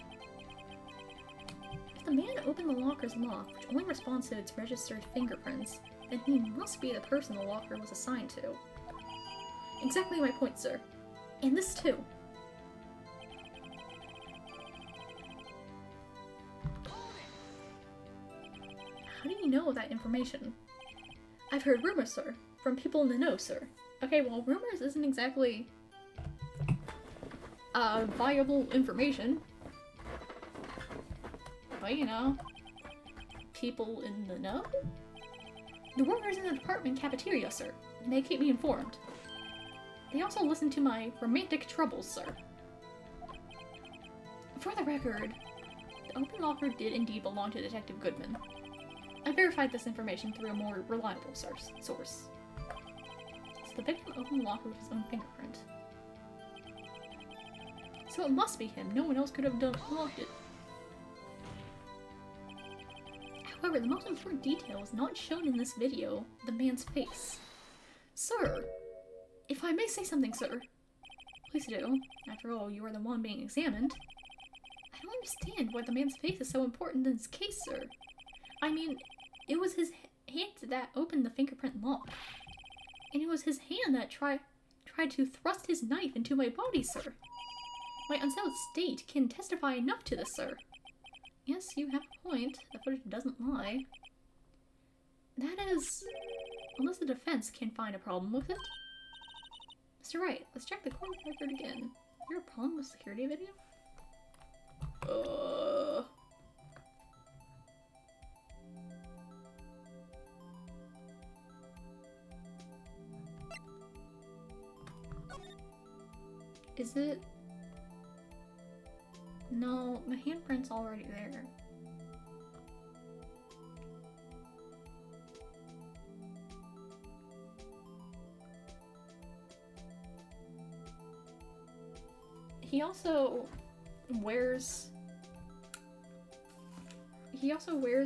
If the man opened the locker's lock, which only responds to its registered fingerprints, then he must be the person the locker was assigned to. Exactly my point, sir. And this too. How do you know that information? I've heard rumors, sir. From people in the know, sir. Okay, well, rumors isn't exactly viable information. But, you know, people in the know? The workers in the department cafeteria, sir. They keep me informed. They also listen to my romantic troubles, sir. For the record, the open locker did indeed belong to Detective Goodman. I verified this information through a more reliable source. So the victim opened the locker with his own fingerprint. So it must be him. No one else could have unlocked it. However, the most important detail is not shown in this video, the man's face. Sir, if I may say something, sir. Please do. After all, you are the one being examined. I don't understand why the man's face is so important in this case, sir. I mean, it was his hand that opened the fingerprint lock. And it was his hand that tried to thrust his knife into my body, sir. My unsettled state can testify enough to this, sir. Yes, you have a point. The footage doesn't lie. That is... unless the defense can find a problem with it. Mr. Wright, let's check the court record again. Is there a problem with security video? Is it? No, the handprint's already there. He also wears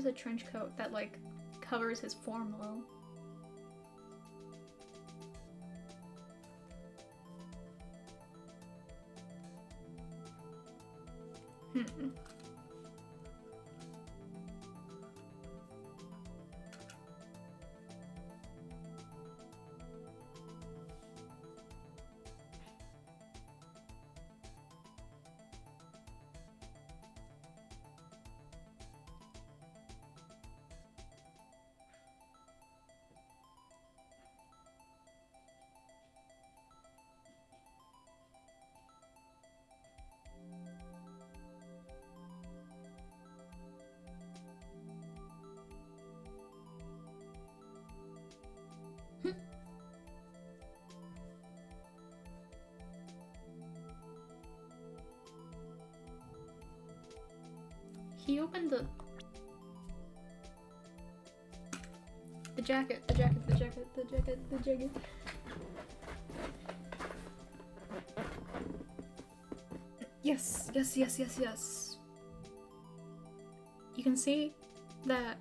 a trench coat that, like, covers his form well. He opened the jacket. Yes. You can see that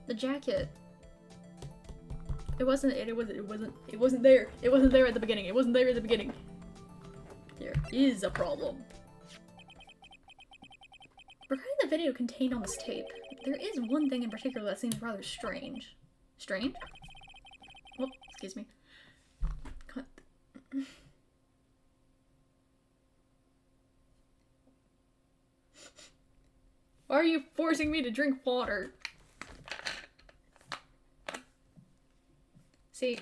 the jacket. It wasn't there. It wasn't there at the beginning. There is a problem. Regarding the video contained on this tape, there is one thing in particular that seems rather strange. Strange? Oh, excuse me. Cut. Why are you forcing me to drink water? See.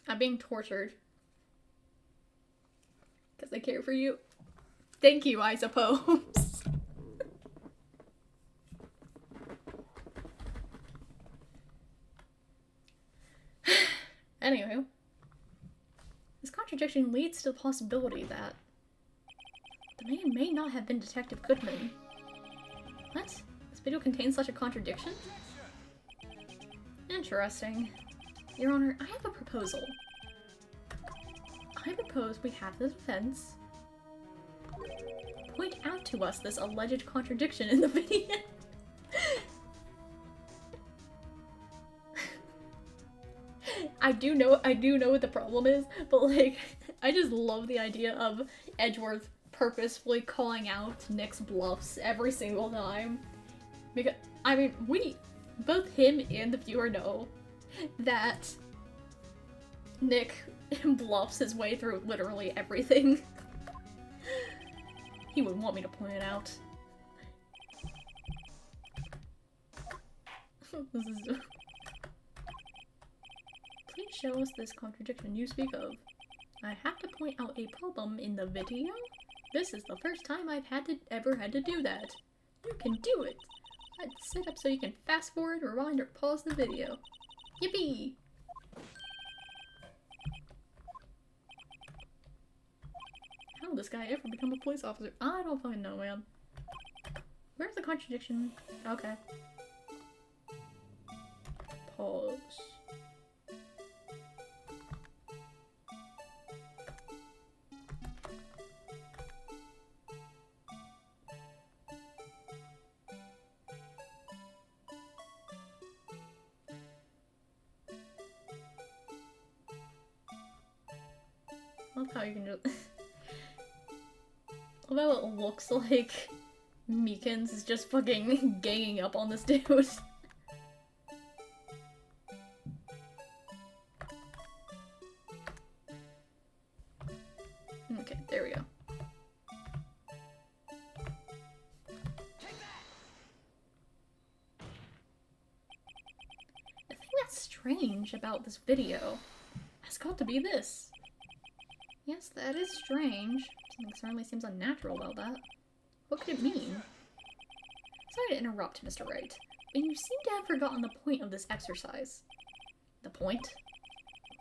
I'm being tortured. Because I care for you. Thank you, I suppose. contradiction leads to the possibility that the man may not have been Detective Goodman. What? This video contains such a contradiction? Interesting. Your Honor, I have a proposal. I propose we have the defense point out to us this alleged contradiction in the video. I do know what the problem is, but like, I just love the idea of Edgeworth purposefully calling out Nick's bluffs every single time. Because, I mean, both him and the viewer know that Nick bluffs his way through literally everything. He would want me to point it out. This is... Please show us this contradiction you speak of. I have to point out a problem in the video? This is the first time I've ever had to do that. You can do it! I'd set up so you can fast forward, rewind, or pause the video. Yippee! How will this guy ever become a police officer? I don't fucking know, man. Where's the contradiction? Okay. Pause. I love how you can just... I love how it looks like Meekins is just fucking ganging up on this dude. Okay, there we go. The thing that's strange about this video has got to be this. Yes, that is strange. Something certainly seems unnatural about that. What could it mean? Sorry to interrupt, Mr. Wright, but you seem to have forgotten the point of this exercise. The point?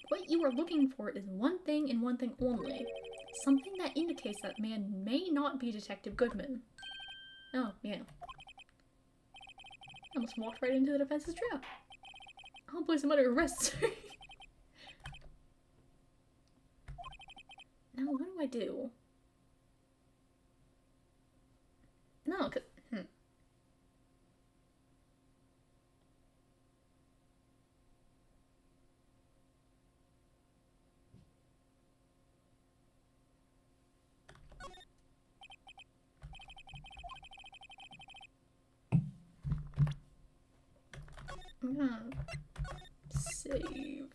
What you are looking for is one thing and one thing only. Something that indicates that man may not be Detective Goodman. Oh, yeah. I almost walked right into the defense's trap. I'll place him under arrest, sir. Now, what do I do? No, I'm gonna save.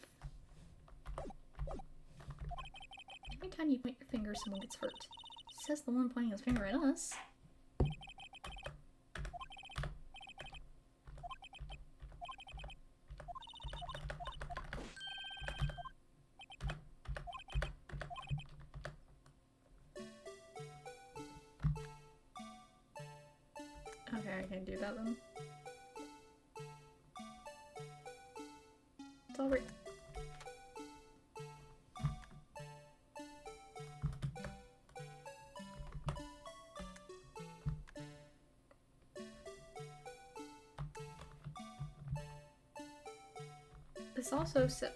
Every time you point your finger, someone gets hurt. Says the one pointing his finger at us. Okay, I can do that then. It's alright. This also says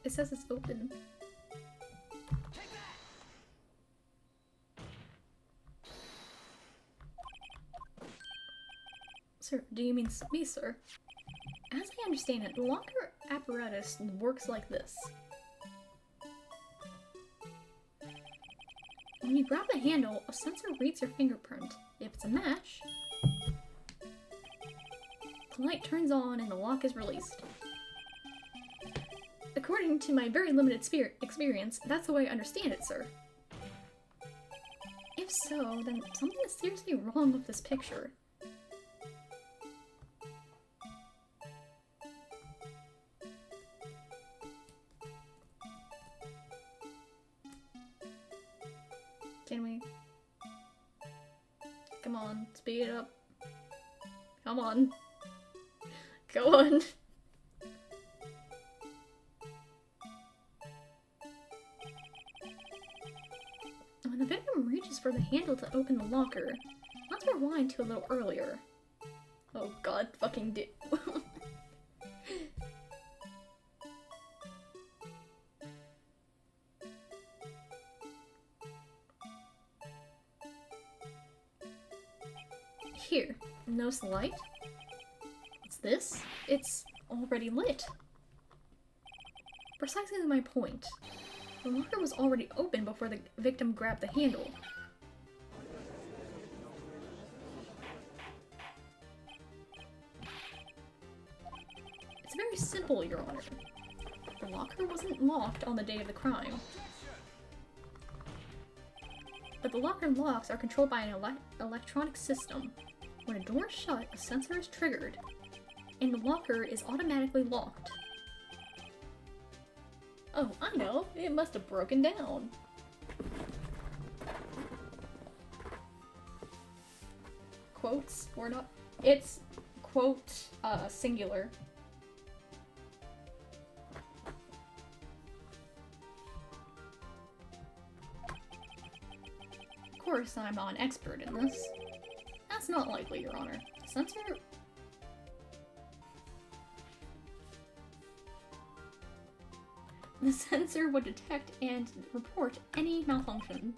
it says it's open. Sir, do you mean me, sir? As I understand it, the locker apparatus works like this. When you grab the handle, a sensor reads your fingerprint. If it's a match, the light turns on and the lock is released. According to my very limited experience, that's the way I understand it, sir. If so, then something is seriously wrong with this picture. Can we? Come on, speed it up. Come on. Go on. When the victim reaches for the handle to open the locker, let's rewind to a little earlier. Oh god, fucking Here, notice the light? What's this? It's already lit. Precisely my point. The locker was already open before the victim grabbed the handle. It's very simple, Your Honor. The locker wasn't locked on the day of the crime. But the locker locks are controlled by an electronic system. When a door is shut, a sensor is triggered, and the locker is automatically locked. Oh, I know! It must have broken down! Quotes, or not. It's, quote, singular. Of course, I'm not an expert in this. That's not likely, Your Honor. The sensor... The sensor would detect and report any malfunction.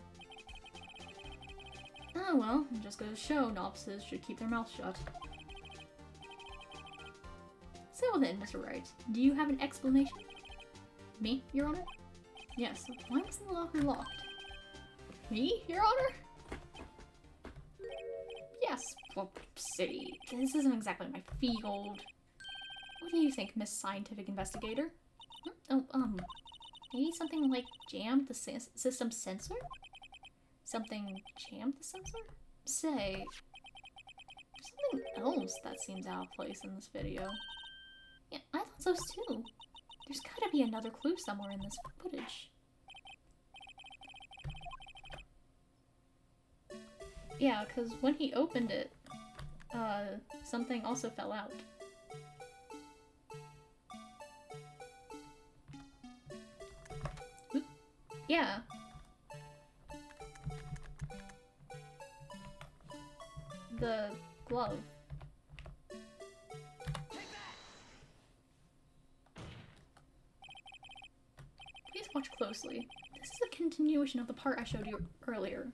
Oh well, it just goes to show novices should keep their mouths shut. So then, Mr. Wright, do you have an explanation? Me, Your Honor? Yes, why was the locker locked? Me, Your Honor? Yes, well, city. This isn't exactly my field. What do you think, Miss Scientific Investigator? Oh, maybe something like jammed the system sensor? Something jammed the sensor? Say, there's something else that seems out of place in this video. Yeah, I thought so too. There's gotta be another clue somewhere in this footage. Yeah, because when he opened it, something also fell out. Oop. Yeah. The glove. Please watch closely. This is a continuation of the part I showed you earlier.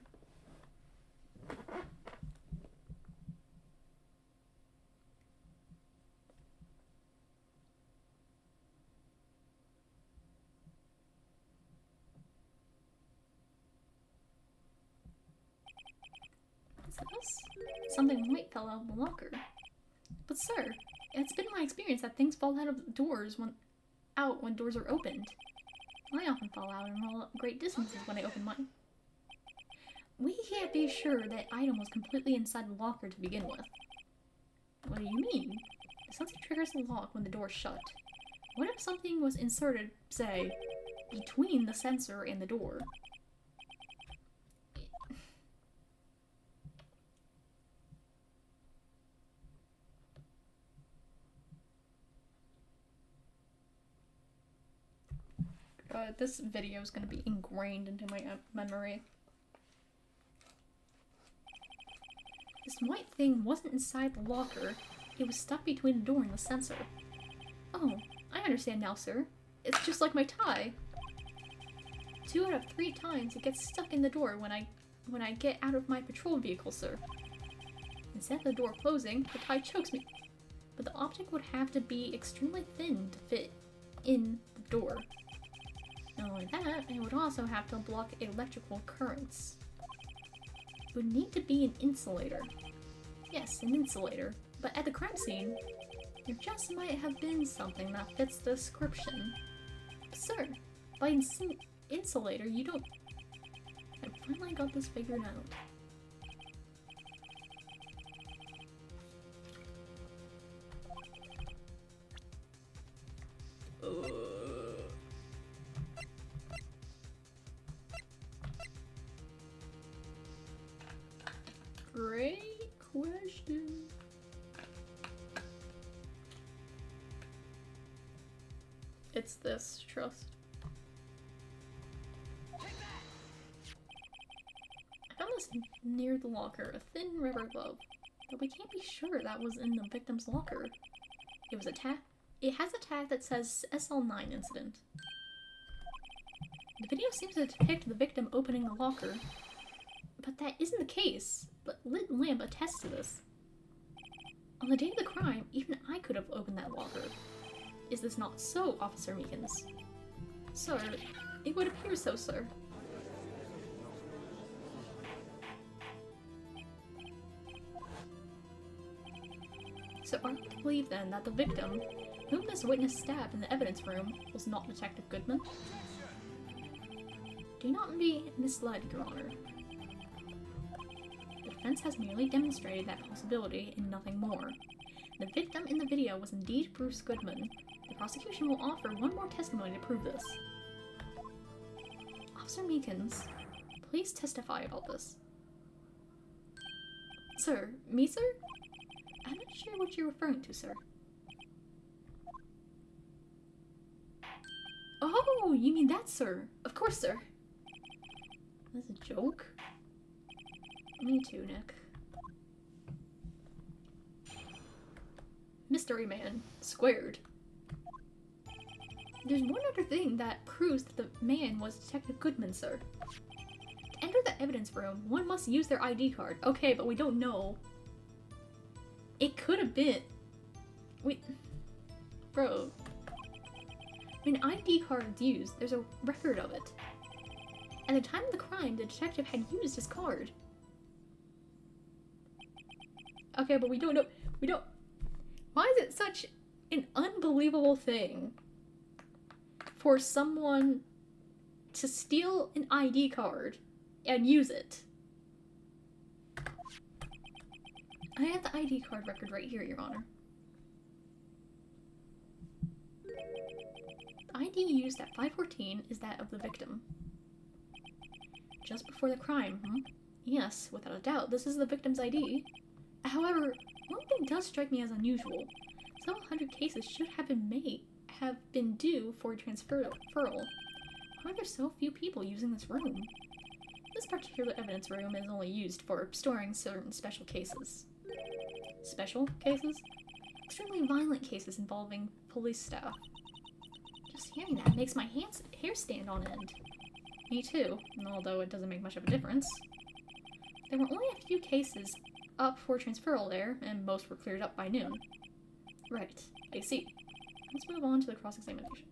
Something white fell out of the locker. But sir, it's been my experience that things fall out of doors when doors are opened. I often fall out and roll great distances when I open mine. We can't be sure that item was completely inside the locker to begin with. What do you mean? The sensor triggers the lock when the door is shut. What if something was inserted, say, between the sensor and the door? This video is going to be ingrained into my memory. This white thing wasn't inside the locker. It was stuck between the door and the sensor. Oh, I understand now, sir. It's just like my tie. 2 out of 3 times it gets stuck in the door when I get out of my patrol vehicle, sir. Instead of the door closing, the tie chokes me. But the object would have to be extremely thin to fit in the door. Not only that, it would also have to block electrical currents. It would need to be an insulator. Yes, an insulator. But at the crime scene, there just might have been something that fits the description. But sir, by insulator, you don't... I finally got this figured out. Great question. It's this, trust. noticed near the locker a thin rubber glove, but we can't be sure that was in the victim's locker. It has a tag that says SL9 incident. The video seems to depict the victim opening the locker, but that isn't the case. But lit lamp attests to this. On the day of the crime, even I could have opened that locker. Is this not so, Officer Meekins? Sir, it would appear so, sir. So are we to believe then that the victim, whom this witness stabbed in the evidence room, was not Detective Goodman? Do not be misled, Your Honor. The defense has merely demonstrated that possibility and nothing more. The victim in the video was indeed Bruce Goodman. The prosecution will offer one more testimony to prove this. Officer Meekins, please testify about this. Sir, me, sir? I'm not sure what you're referring to, sir. Oh, you mean that, sir? Of course, sir. That's a joke? Me too, Nick. Mystery Man, squared. There's one other thing that proves that the man was Detective Goodman, sir. To enter the evidence room, one must use their ID card. Okay, but we don't know. It could have been... Bro. When an ID card is used, there's a record of it. At the time of the crime, the detective had used his card. Okay, but we don't know... Why is it such an unbelievable thing for someone to steal an ID card and use it? I have the ID card record right here, Your Honor. The ID used at 514 is that of the victim. Just before the crime, Yes, without a doubt, this is the victim's ID. However, one thing does strike me as unusual. Several hundred cases should have been due for transferal. Why are there so few people using this room? This particular evidence room is only used for storing certain special cases. Special cases? Extremely violent cases involving police staff. Just hearing that makes my hair stand on end. Me too, although it doesn't make much of a difference. There were only a few cases up for transferal there, and most were cleared up by noon. Right, I see. Let's move on to the cross-examination.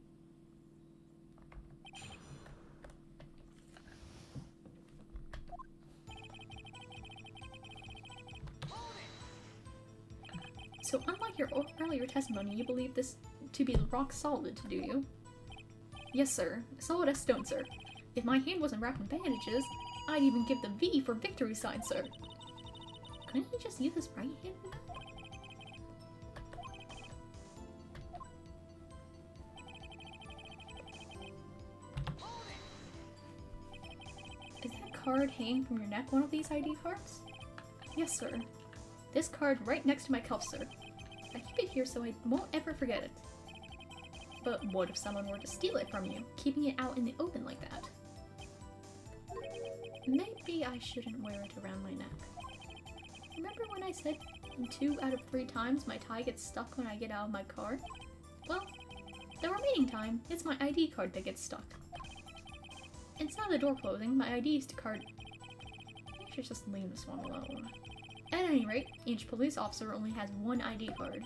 So unlike your earlier testimony, you believe this to be rock solid, do you? Yes, sir. Solid as stone, sir. If my hand wasn't wrapped in bandages, I'd even give the V for victory sign, sir. Couldn't he just use his right hand for that? Is that card hanging from your neck one of these ID cards? Yes, sir. This card right next to my cuff, sir. I keep it here so I won't ever forget it. But what if someone were to steal it from you, keeping it out in the open like that? Maybe I shouldn't wear it around my neck. Remember when I said 2 out of 3 times my tie gets stuck when I get out of my car? Well, the remaining time, it's my ID card that gets stuck. Instead of the door closing, my ID card... I should just leave this one alone. At any rate, each police officer only has one ID card.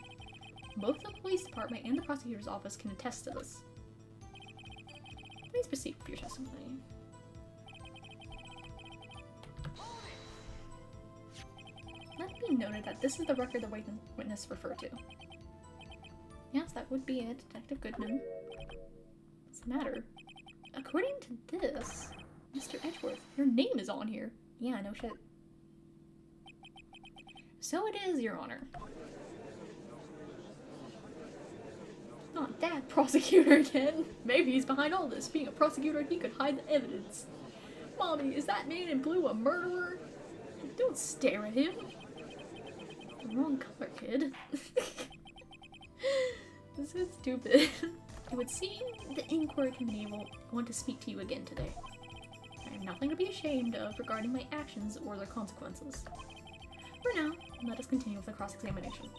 Both the police department and the prosecutor's office can attest to this. Please proceed with your testimony. Let it be noted that this is the record the witness referred to. Yes, that would be it, Detective Goodman. What's the matter? According to this, Mr. Edgeworth, your name is on here. Yeah, no shit. So it is, Your Honor. Not that prosecutor again. Maybe he's behind all this. Being a prosecutor, he could hide the evidence. Mommy, is that man in blue a murderer? Don't stare at him. The wrong color, kid. This is stupid. It would seem the inquiry committee will want to speak to you again today. I have nothing to be ashamed of regarding my actions or their consequences. For now, let us continue with the cross-examination.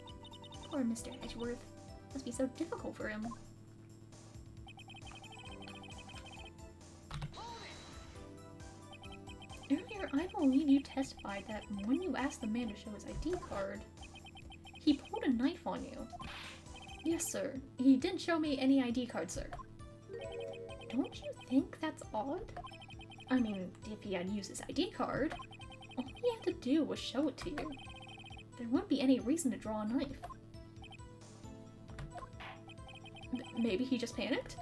Poor Mr. Edgeworth. It must be so difficult for him. Earlier, I believe you testified that when you asked the man to show his ID card, he pulled a knife on you. Yes, sir. He didn't show me any ID card, sir. Don't you think that's odd? I mean, if he had used his ID card, all he had to do was show it to you. There wouldn't be any reason to draw a knife. Maybe he just panicked?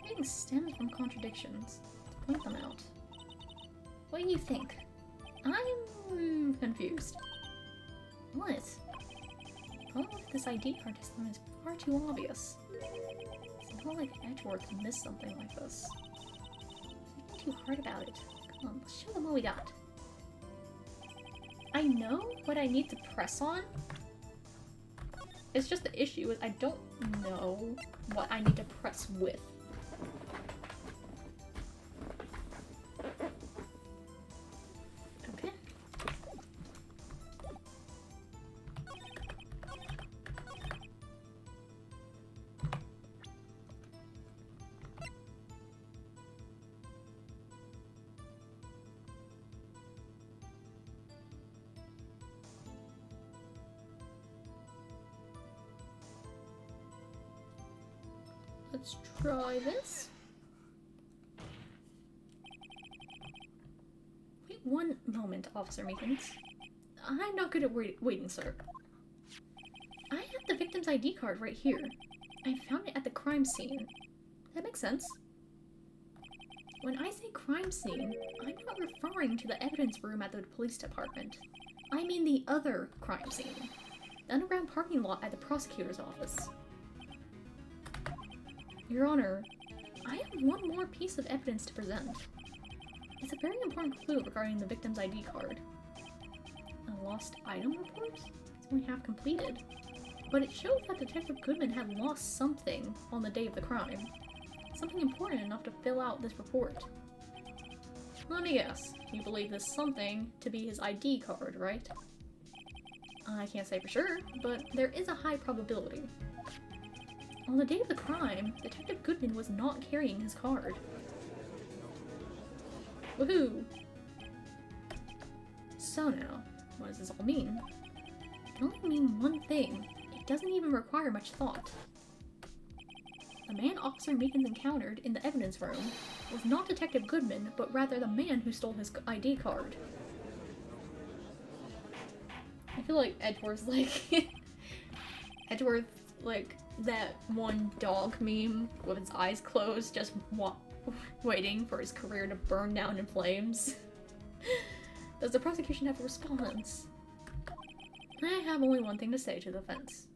Things stem from contradictions. Point them out. What do you think? I'm confused. What? All of this ID card testimony is far too obvious. It's not like Edgeworth can miss something like this. Don't be too hard about it. Come on, let's show them what we got. I know what I need to press on. It's just the issue is I don't know what I need to press with. Okay. Let's try this. Wait one moment, Officer Meekins. I'm not good at waiting, sir. I have the victim's ID card right here. I found it at the crime scene. That makes sense. When I say crime scene, I'm not referring to the evidence room at the police department. I mean the other crime scene. The underground parking lot at the prosecutor's office. Your Honor, I have one more piece of evidence to present. It's a very important clue regarding the victim's ID card. A lost item report? It's only half completed. But it shows that Detective Goodman had lost something on the day of the crime. Something important enough to fill out this report. Let me guess, you believe this something to be his ID card, right? I can't say for sure, but there is a high probability. On the day of the crime, Detective Goodman was not carrying his card. Woohoo! So now, what does this all mean? It can only mean one thing. It doesn't even require much thought. The man Officer Meekins encountered in the evidence room was not Detective Goodman, but rather the man who stole his ID card. I feel like Edgeworth's like... Edgeworth, like, that one dog meme with its eyes closed, just waiting for his career to burn down in flames. Does the prosecution have a response? I have only one thing to say to the defense.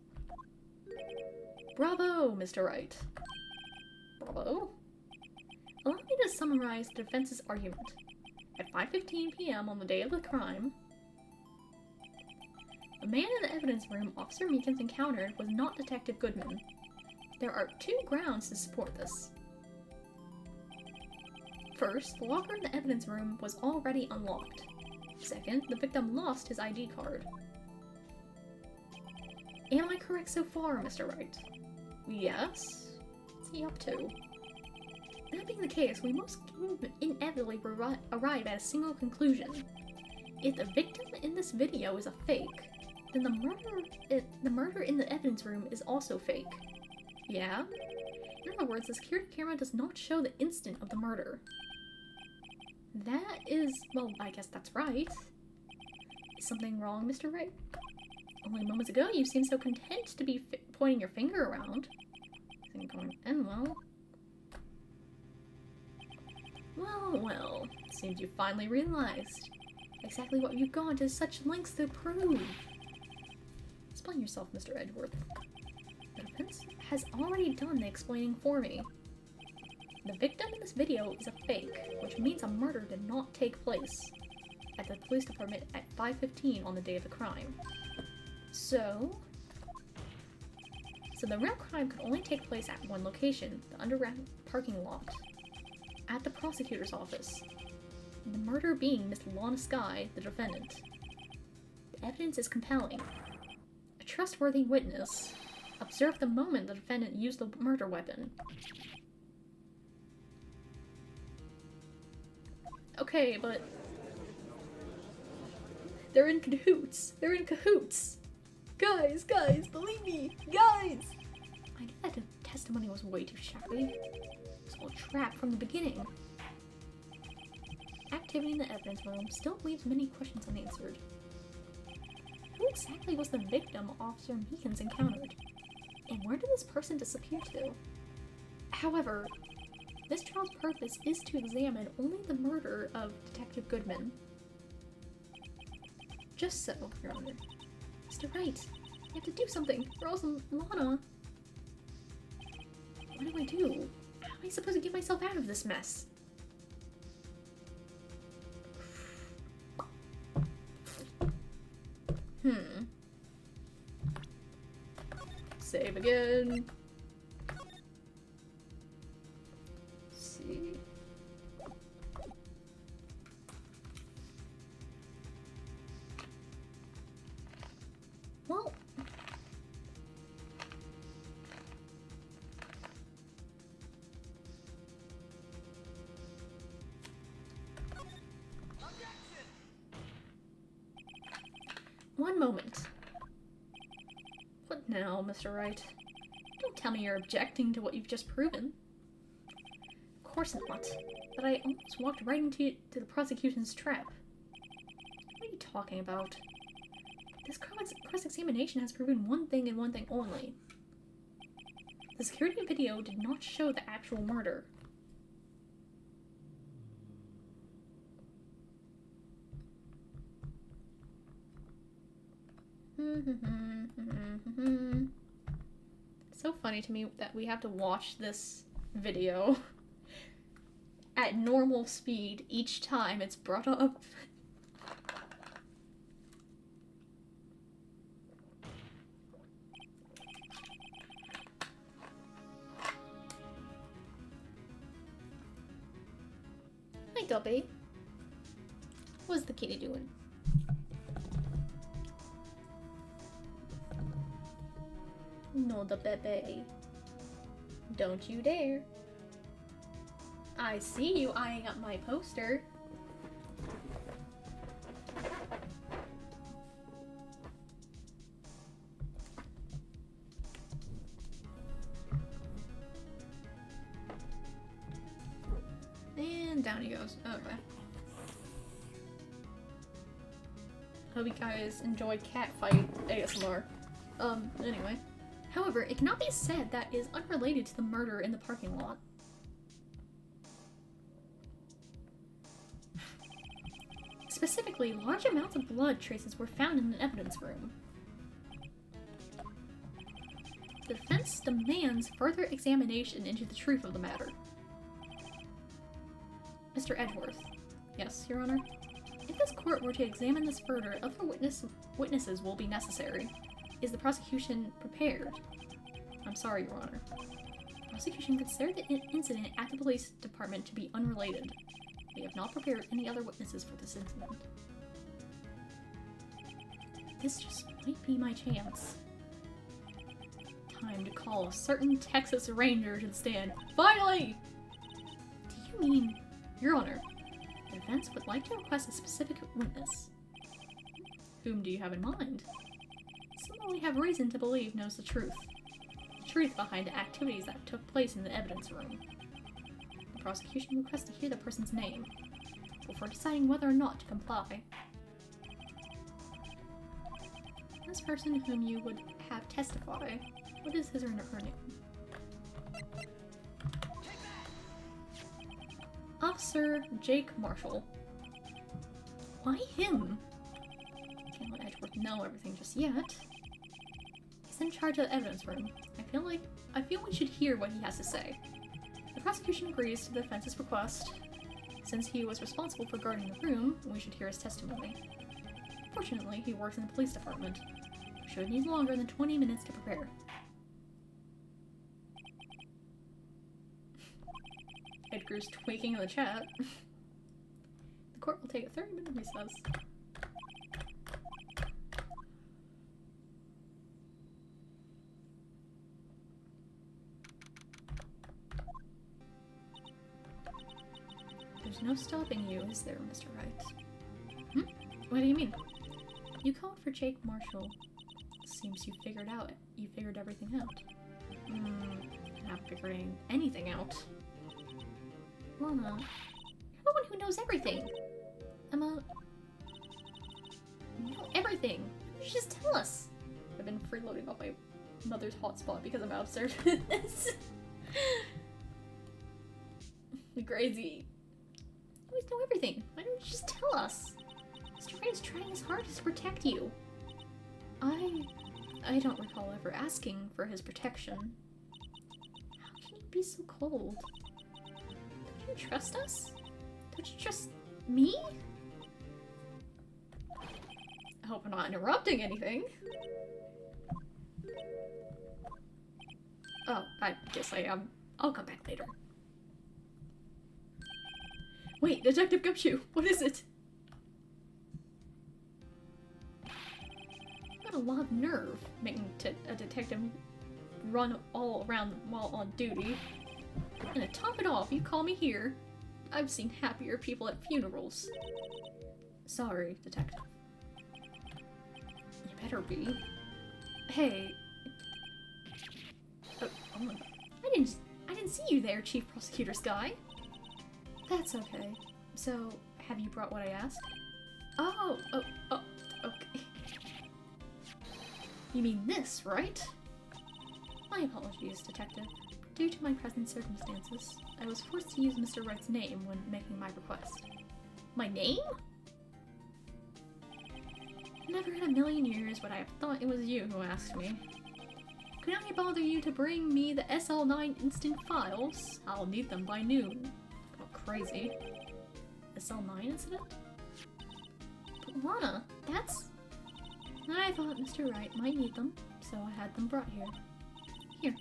Bravo, Mr. Wright. Bravo. Allow me to summarize the defense's argument. At 5:15 p.m. on the day of the crime, the man in the evidence room Officer Meekins encountered was not Detective Goodman. There are two grounds to support this. First, the locker in the evidence room was already unlocked. Second, the victim lost his ID card. Am I correct so far, Mr. Wright? Yes? What's he up to? That being the case, we must inevitably arrive at a single conclusion. If the victim in this video is a fake, then the murder in the evidence room is also fake. Yeah? In other words, the security camera does not show the instant of the murder. That is... well, I guess that's right. Is something wrong, Mr. Wright? Only moments ago, you seemed so content to be pointing your finger around. Well, seems you finally realized exactly what you've gone to such lengths to prove. Explain yourself, Mr. Edgeworth. The defense has already done the explaining for me. The victim in this video is a fake, which means a murder did not take place at the police department at 5:15 on the day of the crime. So the real crime could only take place at one location, the underground parking lot. at the prosecutor's office. The murderer being Miss Lana Skye, the defendant. The evidence is compelling. A trustworthy witness observed the moment the defendant used the murder weapon. Okay, but they're in cahoots. They're in cahoots. Guys, believe me, guys! I knew that the testimony was way too shabby. It was all a trap from the beginning. Activity in the evidence room still leaves many questions unanswered. Who exactly was the victim Officer Meekins encountered? And where did this person disappear to? However, this trial's purpose is to examine only the murder of Detective Goodman. Just so, Your Honor. Mr. Wright, you have to do something, or else Lana... What do? How am I supposed to get myself out of this mess? Save again. Let's see. Well, one moment. What now, Mr. Wright? Don't tell me you're objecting to what you've just proven. Of course not. But I almost walked right into the prosecution's trap. What are you talking about? This cross-examination has proven one thing and one thing only. The security video did not show the actual murder. It's so funny to me that we have to watch this video at normal speed each time it's brought up. Hi, Dobby. What's the kitty doing? No, the bebe. Don't you dare. I see you eyeing up my poster. And down he goes. Okay. Hope you guys enjoy Catfight ASMR. Anyway. However, it cannot be said that is unrelated to the murder in the parking lot. Specifically, large amounts of blood traces were found in the evidence room. The defense demands further examination into the truth of the matter. Mr. Edgeworth. Yes, Your Honor? If this court were to examine this further, other witnesses will be necessary. Is the prosecution prepared? I'm sorry, Your Honor. The prosecution considered the incident at the police department to be unrelated. We have not prepared any other witnesses for this incident. This just might be my chance. Time to call a certain Texas Ranger to the stand. Finally! Do you mean, Your Honor, the defense would like to request a specific witness? Whom do you have in mind? Someone we have reason to believe knows the truth. The truth behind the activities that took place in the evidence room. The prosecution requests to hear the person's name before deciding whether or not to comply. This person whom you would have testify, what is his or her name? Officer Jake Marshall. Why him? Can't let Edgeworth know everything just yet. He's in charge of the evidence room. I feel we should hear what he has to say. The prosecution agrees to the defense's request. Since he was responsible for guarding the room, we should hear his testimony. Fortunately, he works in the police department. We should need longer than 20 minutes to prepare. Edgar's tweaking in the chat. The court will take a 30-minute recess. There's no stopping you, is there, Mr. Wright? Hmm? What do you mean? You called for Jake Marshall. Seems you figured everything out. Not figuring anything out. Lana, you're the one who knows everything. Emma, you know everything. You should just tell us. I've been freeloading off my mother's hotspot because I'm absurd with this. Crazy. You always know everything. Why don't you just tell us? Mr. Wright is trying his hardest to protect you. I don't recall ever asking for his protection. How can you be so cold? Don't you trust us? Don't you trust me? I hope I'm not interrupting anything. Oh, I guess I am. I'll come back later. Wait, Detective Gumshoe, what is it? Got a lot of nerve making a detective run all around while on duty. And to top it off, you call me here. I've seen happier people at funerals. Sorry, detective. You better be. Hey. Oh, I didn't see you there, Chief Prosecutor Sky. That's okay. So, have you brought what I asked? Oh, okay. You mean this, right? My apologies, detective. Due to my present circumstances, I was forced to use Mr. Wright's name when making my request. My name? Never in a million years would I have thought it was you who asked me. Could I bother you to bring me the SL9 instant files? I'll need them by noon. Oh, crazy. SL9 incident? But Lana, that's... I thought Mr. Wright might need them, so I had them brought here. Here,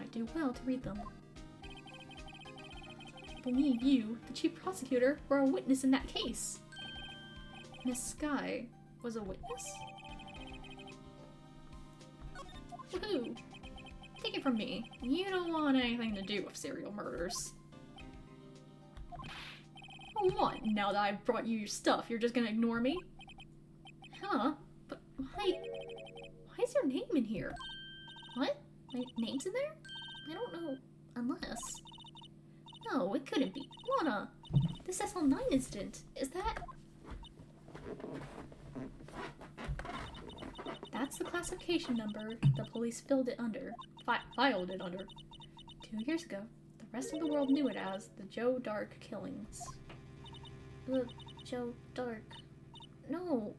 I do well to read them. I believe you, the chief prosecutor, were a witness in that case. Miss Sky was a witness? Woohoo! Take it from me, you don't want anything to do with serial murders. What? Now that I've brought you your stuff, you're just gonna ignore me? Huh? But why is your name in here? What? My name's in there? I don't know, unless... No, it couldn't be. Lana! This SL9 incident, is that... That's the classification number the police filed it under. 2 years ago. The rest of the world knew it as the Joe Dark killings. The Joe Dark... No,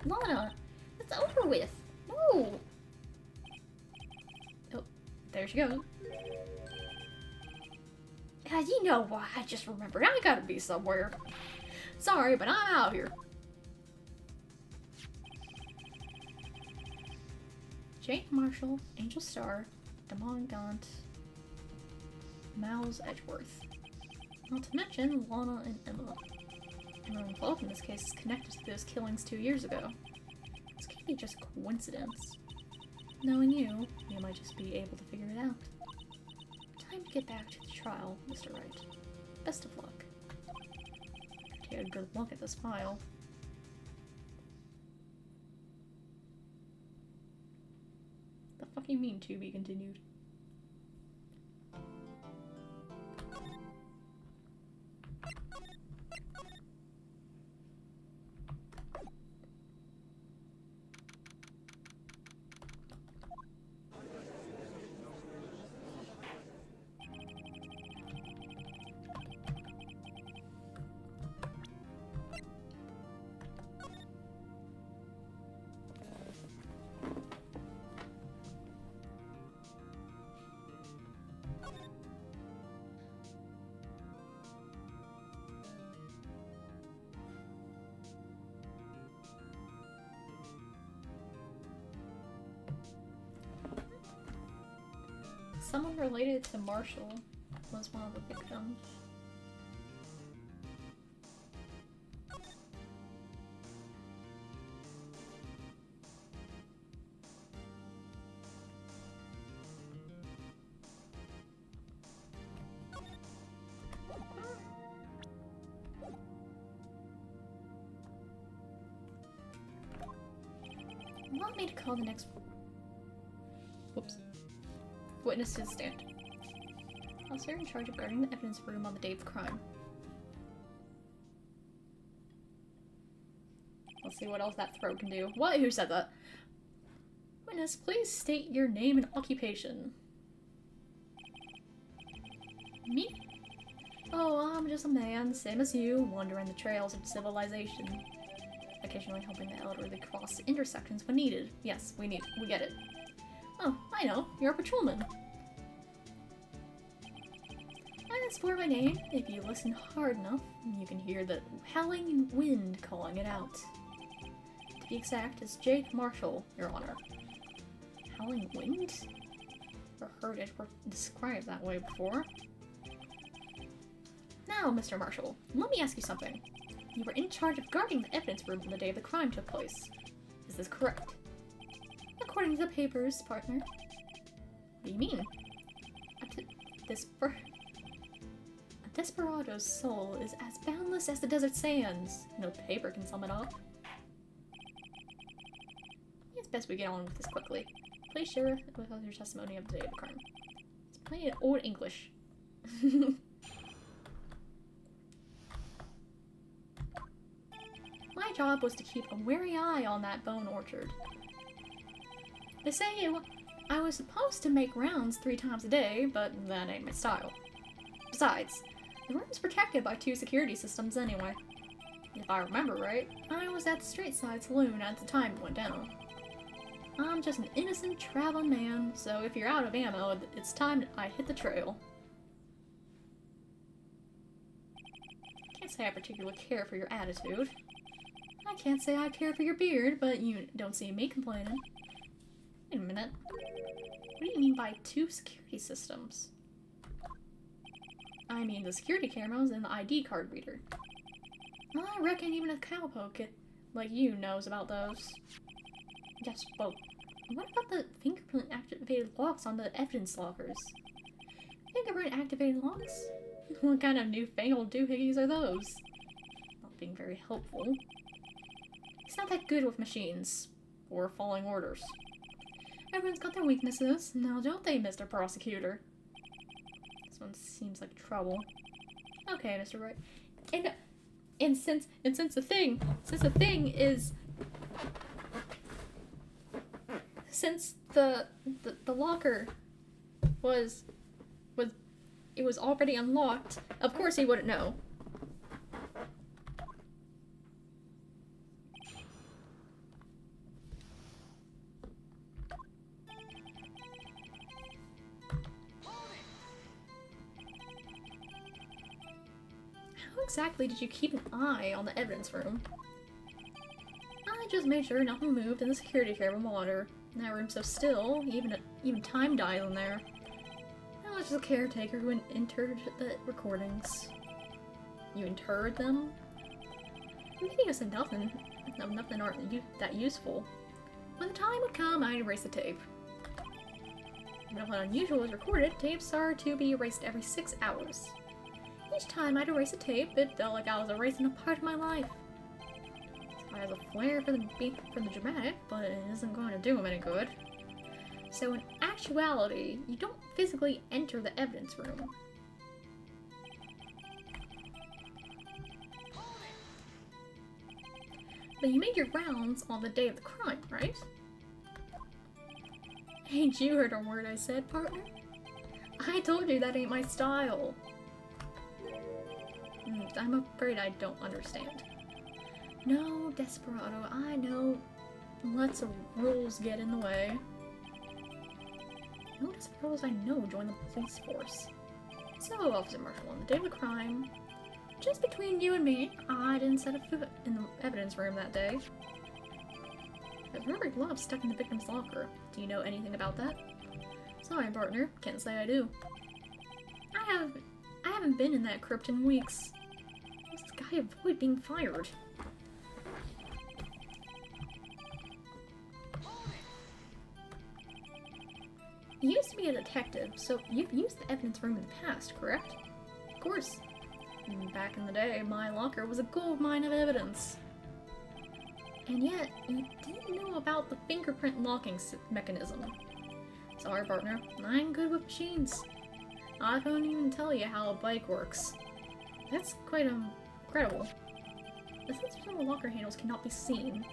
Lana! It's over with! No! Oh, there she goes. You know what? I just remembered. I gotta be somewhere. Sorry, but I'm out here. Jake Marshall, Angel Star, Damon Gaunt, Miles Edgeworth. Not to mention Lana and Emma. Everyone involved in this case is connected to those killings 2 years ago. This can't be just coincidence. Knowing you might just be able to figure it out. Time to get back to the trial, Mr. Wright. Best of luck. Take a good look at this file. The fuck you mean, to be continued? Someone related to Marshall was one of the victims. Allow me to call the next... Whoops. Witness to the stand. Officer in charge of guarding the evidence room on the day of the crime. Let's see what else that throat can do. What? Who said that? Witness, please state your name and occupation. Me? Oh, I'm just a man, same as you, wandering the trails of civilization. Occasionally helping the elderly cross intersections when needed. Yes, we get it. Oh, I know, you're a patrolman. As for my name, if you listen hard enough, you can hear the howling wind calling it out. To be exact, it's Jake Marshall, Your Honor. Howling wind? Never heard it described that way before. Now, Mr. Marshall, let me ask you something. You were in charge of guarding the evidence room on the day the crime took place. Is this correct? According to the papers, partner. What do you mean? A desperado's soul is as boundless as the desert sands. No paper can sum it up. It's best we get on with this quickly. Please share with us your testimony of the day of the crime. It's plain in Old English. My job was to keep a wary eye on that bone orchard. They say I was supposed to make rounds 3 times a day, but that ain't my style. Besides, the room's protected by 2 security systems anyway. If I remember right, I was at the street side saloon at the time it went down. I'm just an innocent traveling man, so if you're out of ammo, it's time I hit the trail. Can't say I particularly care for your attitude. I can't say I care for your beard, but you don't see me complaining. Wait a minute. What do you mean by 2 security systems? I mean the security cameras and the ID card reader. Well, I reckon even a cowpoke like you knows about those. Yes, but what about the fingerprint-activated locks on the evidence lockers? Fingerprint-activated locks? What kind of newfangled doohickeys are those? Not being very helpful. He's not that good with machines. Or following orders. Everyone's got their weaknesses, now don't they, Mr. Prosecutor? This one seems like trouble. Okay, Mr. Wright. And since the thing is... Since the locker was already unlocked, of course he wouldn't know. How exactly did you keep an eye on the evidence room? I just made sure nothing moved in the security camera monitor. That room's so still, even time died in there. I was just a caretaker who entered the recordings. You interred them? Maybe you said nothing aren't that useful. When the time would come, I'd erase the tape. If nothing unusual was recorded, tapes are to be erased every 6 hours. Each time I'd erase a tape, it felt like I was erasing a part of my life. I have a flair for the dramatic, but it isn't going to do him any good. So in actuality, you don't physically enter the evidence room. But you made your rounds on the day of the crime, right? Ain't you heard a word I said, partner? I told you that ain't my style. I'm afraid I don't understand. No, Desperado, I know lots of rules get in the way. No Desperados I know join the police force. So, Officer Marshall, on the day of the crime, just between you and me, I didn't set a foot in the evidence room that day. There's rubber gloves stuck in the victim's locker. Do you know anything about that? Sorry, partner, can't say I do. I haven't been in that crypt in weeks. How does this guy avoid being fired? You used to be a detective, so you've used the evidence room in the past, correct? Of course. Back in the day, my locker was a gold mine of evidence. And yet, you didn't know about the fingerprint locking mechanism. Sorry, partner. I'm good with machines. I couldn't even tell you how a bike works. That's quite incredible. The sensors on the locker handles cannot be seen.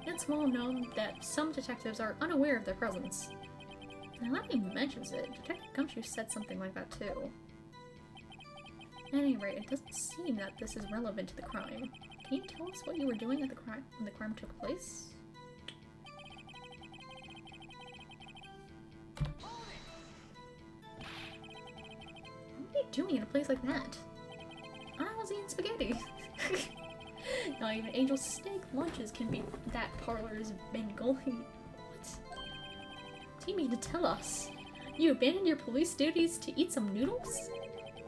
It's well known that some detectives are unaware of their presence. Now that he mentions it, Detective Gumshoe said something like that too. At any rate, it doesn't seem that this is relevant to the crime. Can you tell us what you were doing at when the crime took place? What are you doing in a place like that? I was eating spaghetti. Not even Angel's steak lunches can be that parlor's Bengali. What? Do you mean to tell us? You abandoned your police duties to eat some noodles?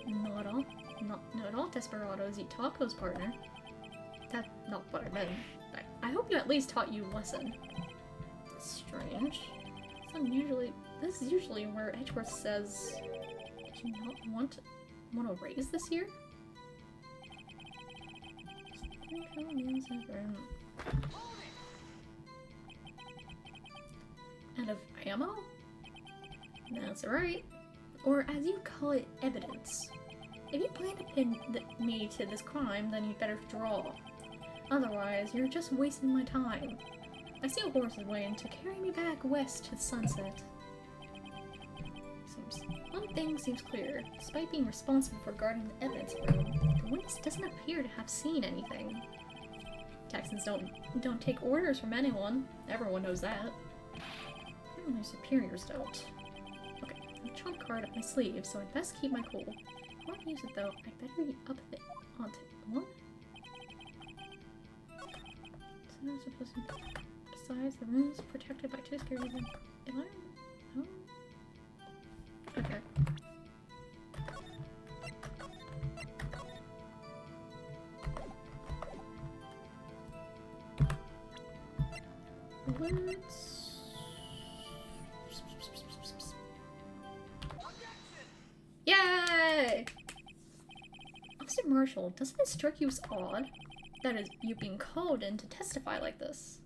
Not all. Not all desperados eat tacos, partner. That's not what I meant. I hope you at least taught you a lesson. Strange. This is usually where Edgeworth says, "Do you not want a raise this year?" Out of ammo? That's right. Or as you call it, evidence. If you plan to pin me to this crime, then you'd better draw. Otherwise, you're just wasting my time. I see a horse is waiting to carry me back west to the sunset. One thing seems clear. Despite being responsible for guarding the evidence room, the witness doesn't appear to have seen anything. Texans don't take orders from anyone. Everyone knows that. Even their superiors don't. Okay, I have a trump card up my sleeve, so I'd best keep my cool. If I want to use it though, I'd better be up it onto one. So now supposed to. Besides, the room is protected by 2 security. Am I? Oh. Okay. Let's... Yay! Officer Marshall, doesn't it strike you as odd? That is, you being called in to testify like this.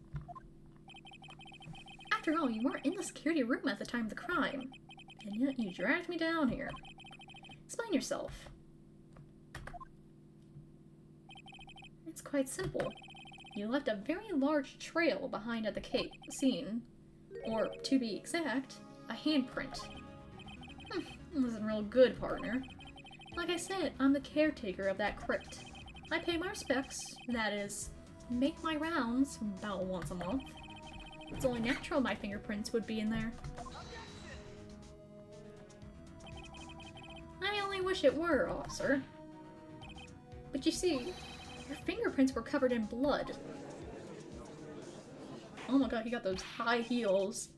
After all, you weren't in the security room at the time of the crime. And yet you dragged me down here. Explain yourself. It's quite simple. You left a very large trail behind at the scene. Or, to be exact, a handprint. Wasn't real good, partner. Like I said, I'm the caretaker of that crypt. I pay my respects, that is, make my rounds about once a month. It's only natural my fingerprints would be in there. I only wish it were, officer. But you see, your fingerprints were covered in blood. Oh my god, he got those high heels.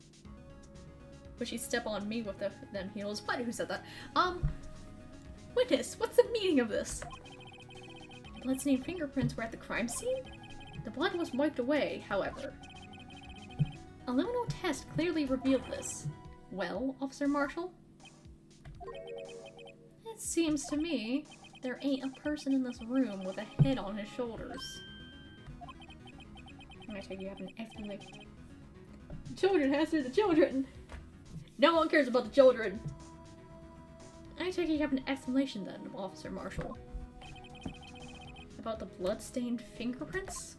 Would she step on me with them heels? What? Who said that? Witness, what's the meaning of this? The blood-stained fingerprints were at the crime scene? The blood was wiped away, however. A liminal test clearly revealed this. Well, Officer Marshall? It seems to me there ain't a person in this room with a head on his shoulders. I'm gonna take you have an explanation. Children, answer the children! No one cares about the children! I take it you have an explanation then, Officer Marshall. About the blood-stained fingerprints?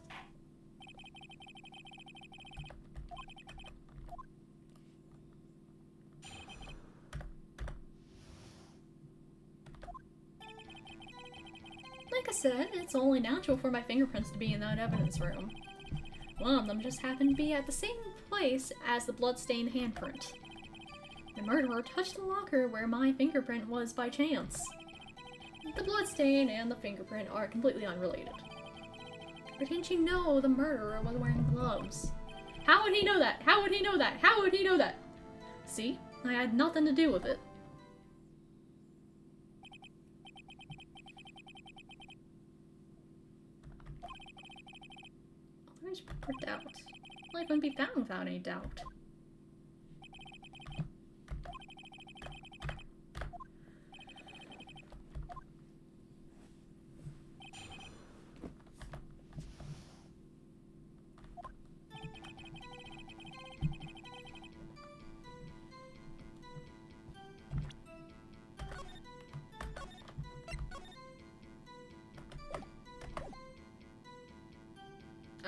Like I said, it's only natural for my fingerprints to be in that evidence room. One of them just happened to be at the same place as the blood-stained handprint. The murderer touched the locker where my fingerprint was by chance. The bloodstain and the fingerprint are completely unrelated. Or didn't you know the murderer was wearing gloves? How would he know that? How would he know that? How would he know that? See? I had nothing to do with it. There's proper doubt. Life wouldn't be found without any doubt.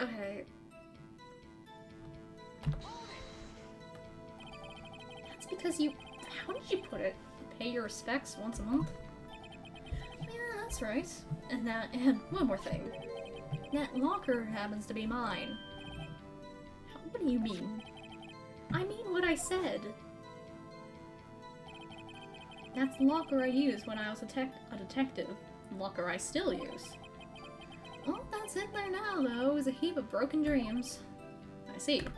Okay. That's because you... How did you put it? Pay your respects once a month? Yeah, that's right. And one more thing. That locker happens to be mine. What do you mean? I mean what I said. That's the locker I used when I was a detective. The locker I still use. All that's in there now, though, is a heap of broken dreams. I see. It'd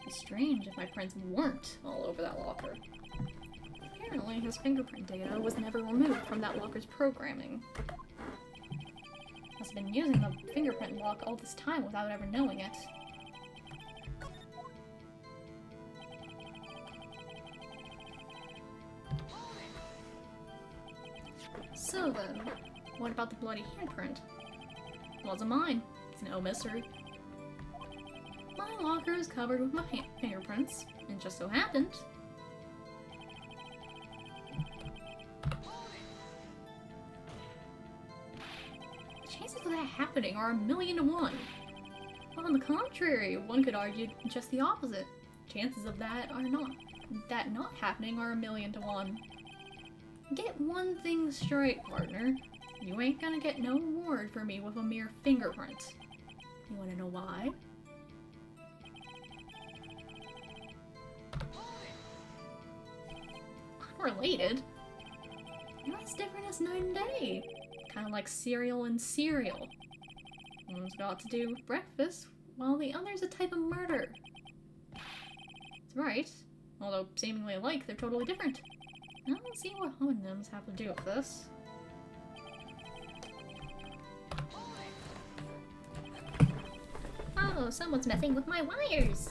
be strange if my prints weren't all over that locker. Apparently, his fingerprint data was never removed from that locker's programming. Must have been using the fingerprint lock all this time without ever knowing it. So then, what about the bloody handprint? Wasn't mine. It's no mystery. My locker is covered with my fingerprints, and just so happened... The chances of that happening are 1,000,000 to 1. On the contrary, one could argue just the opposite. Chances of that not happening are 1,000,000 to 1. Get one thing straight, partner. You ain't gonna get no reward for me with a mere fingerprint. You wanna know why? Unrelated? You're as different as night and day. Kinda like cereal and cereal. One's got to do with breakfast, while the other's a type of murder. That's right. Although seemingly alike, they're totally different. I don't see what homonyms have to do with this. Oh, someone's messing with my wires!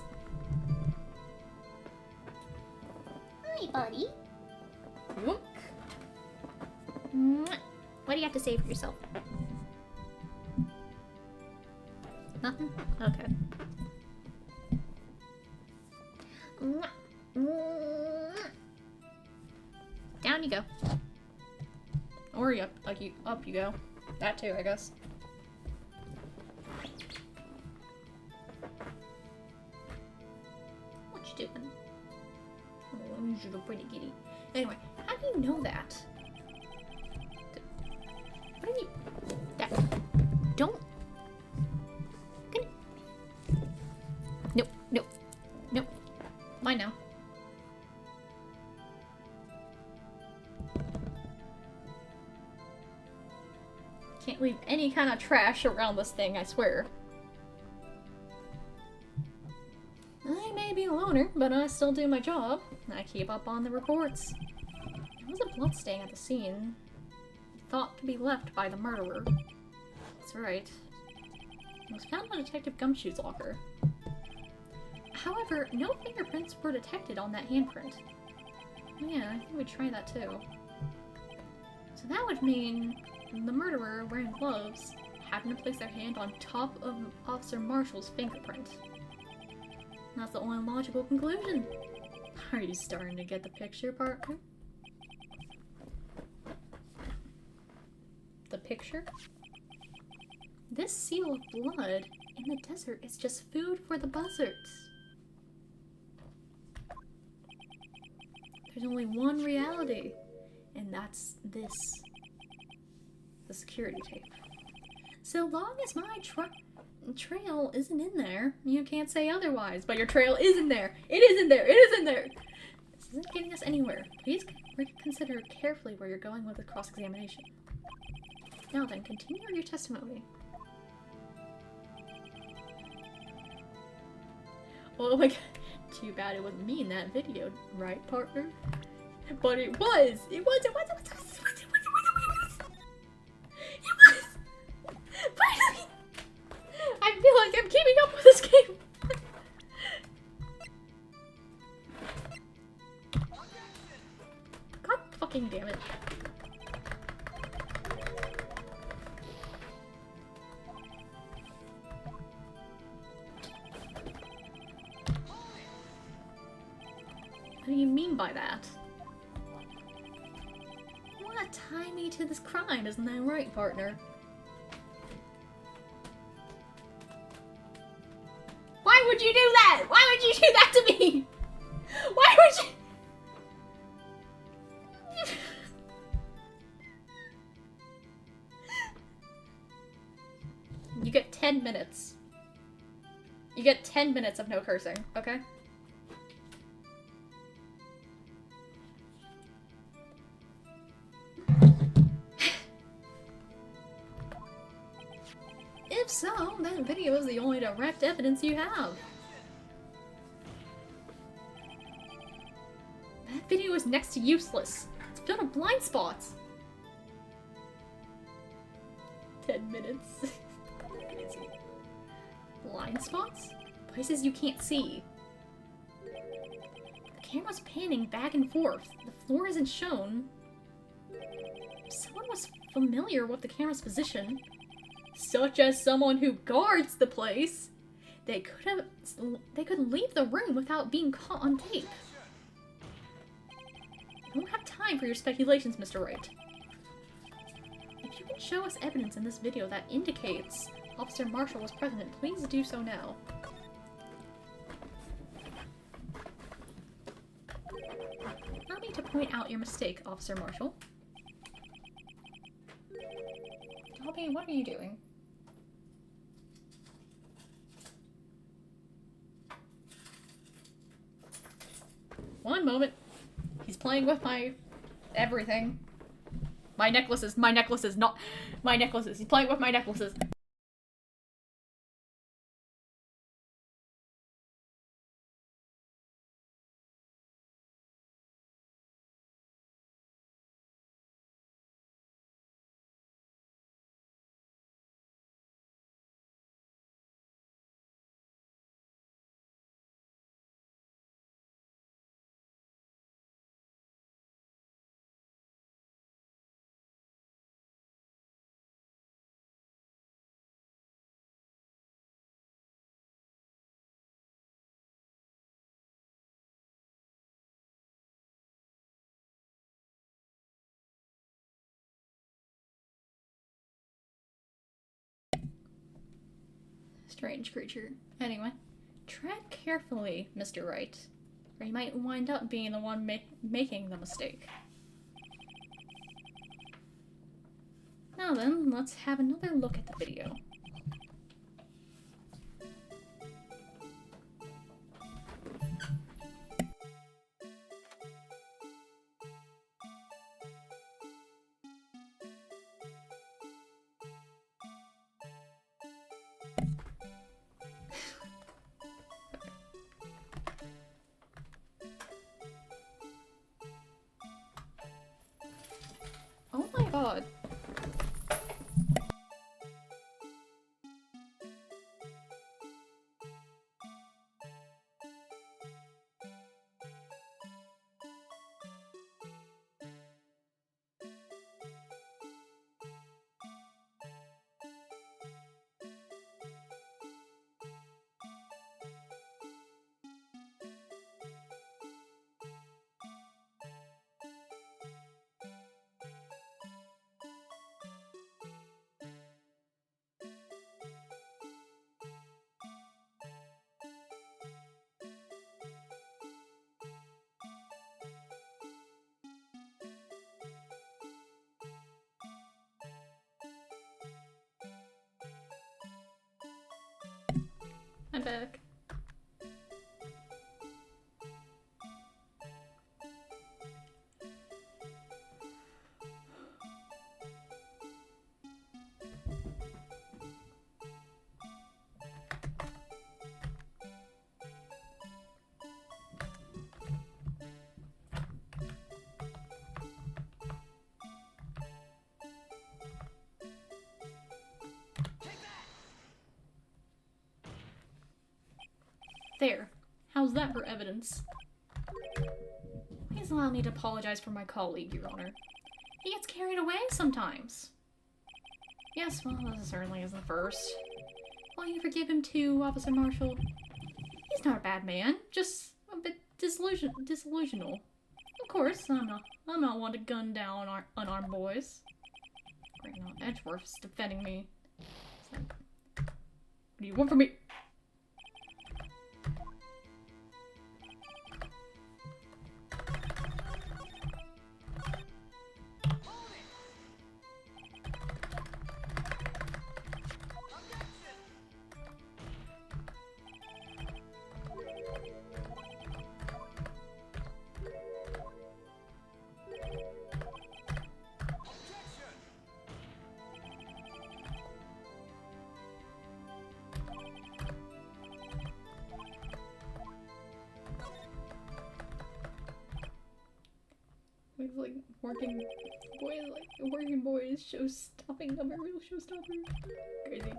Hi, buddy! Look! What do you have to say for yourself? Nothing? Okay. Down you go. Or up you go. That too, I guess. What you doing? Oh, you're a pretty kitty. Anyway, how do you know that? What do you... That... Don't... Nope, nope, nope. Mine now. Can't leave any kind of trash around this thing, I swear. I may be a loner, but I still do my job. I keep up on the reports. There was a bloodstain at the scene, thought to be left by the murderer. That's right. It was found in Detective Gumshoe's locker. However, no fingerprints were detected on that handprint. Yeah, I think we'd try that too. So that would mean the murderer, wearing gloves, happened to place their hand on top of Officer Marshall's fingerprint. That's the only logical conclusion. Are you starting to get the picture, partner? The picture? This seal of blood in the desert is just food for the buzzards. There's only one reality, and that's this. The security tape. So long as my trail isn't in there, you can't say otherwise, but your trail is in there! It is in there! It is in there! This isn't getting us anywhere. Please consider carefully where you're going with the cross-examination. Now then, continue your testimony. Oh my god. Too bad it wasn't me in that video, right, partner? But it was! It was! It was! It was! It was! It was! It was! It was! Finally! I feel like I'm keeping up with this game! God fucking damn it. What do you mean by that? You wanna tie me to this crime, isn't that right, partner? would you do that? Why would you do that to me? Why would you? You get 10 minutes. You get 10 minutes of no cursing, okay? If so, that video is the only direct evidence you have. That video is next to useless. It's filled with blind spots. 10 minutes. Blind spots? Places you can't see. The camera's panning back and forth. The floor isn't shown. If someone was familiar with the camera's position, such as someone who guards the place, they could leave the room without being caught on tape. I don't have time for your speculations, Mr. Wright. If you can show us evidence in this video that indicates Officer Marshall was present, please do so now. Allow me to point out your mistake, Officer Marshall. Dobby, what are you doing? One moment. He's playing with my everything. My necklaces, not my necklaces. He's playing with my necklaces. Strange creature. Anyway, tread carefully, Mr. Wright, or you might wind up being the one making the mistake. Now then, let's have another look at the video. Oh my god. I'm back. There. How's that for evidence? Please allow me to apologize for my colleague, Your Honor. He gets carried away sometimes. Yes, well, this certainly isn't the first. Will you forgive him too, Officer Marshall? He's not a bad man, just a bit disillusional. Of course, I'm not one to gun down unarmed boys. Great, now Edgeworth's defending me. What do you want from me? working boys show stopping. I'm a real showstopper. Crazy.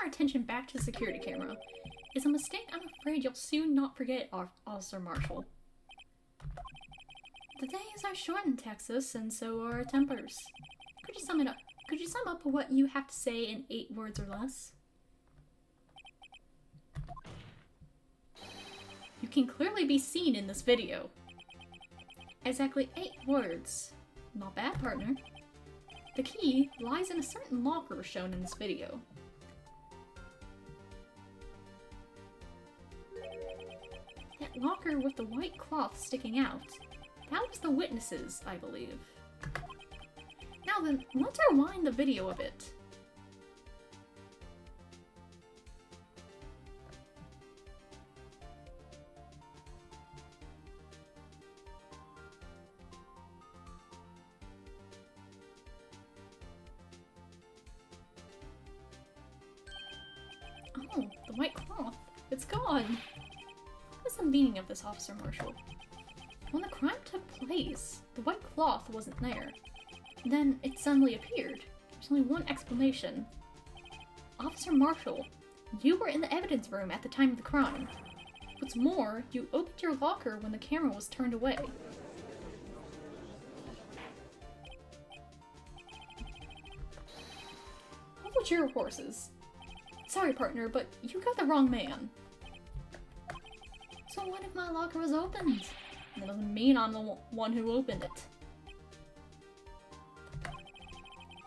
Attention back to the security camera is a mistake I'm afraid you'll soon not forget, Officer Marshall. The days are short in Texas, and so are our tempers. Could you sum it up? Could you sum up what you have to say in 8 words or less? You can clearly be seen in this video. Exactly 8 words. Not bad, partner. The key lies in a certain locker shown in this video. That locker with the white cloth sticking out. That was the witnesses, I believe. Now then, let's rewind the video a bit. Oh, the white cloth. It's gone. What's the meaning of this, Officer Marshall? When the crime took place, the white cloth wasn't there. Then it suddenly appeared. There's only one explanation. Officer Marshall, you were in the evidence room at the time of the crime. What's more, you opened your locker when the camera was turned away. Hold your horses. Sorry, partner, but you got the wrong man. So what if my locker was opened? That doesn't mean I'm the one who opened it.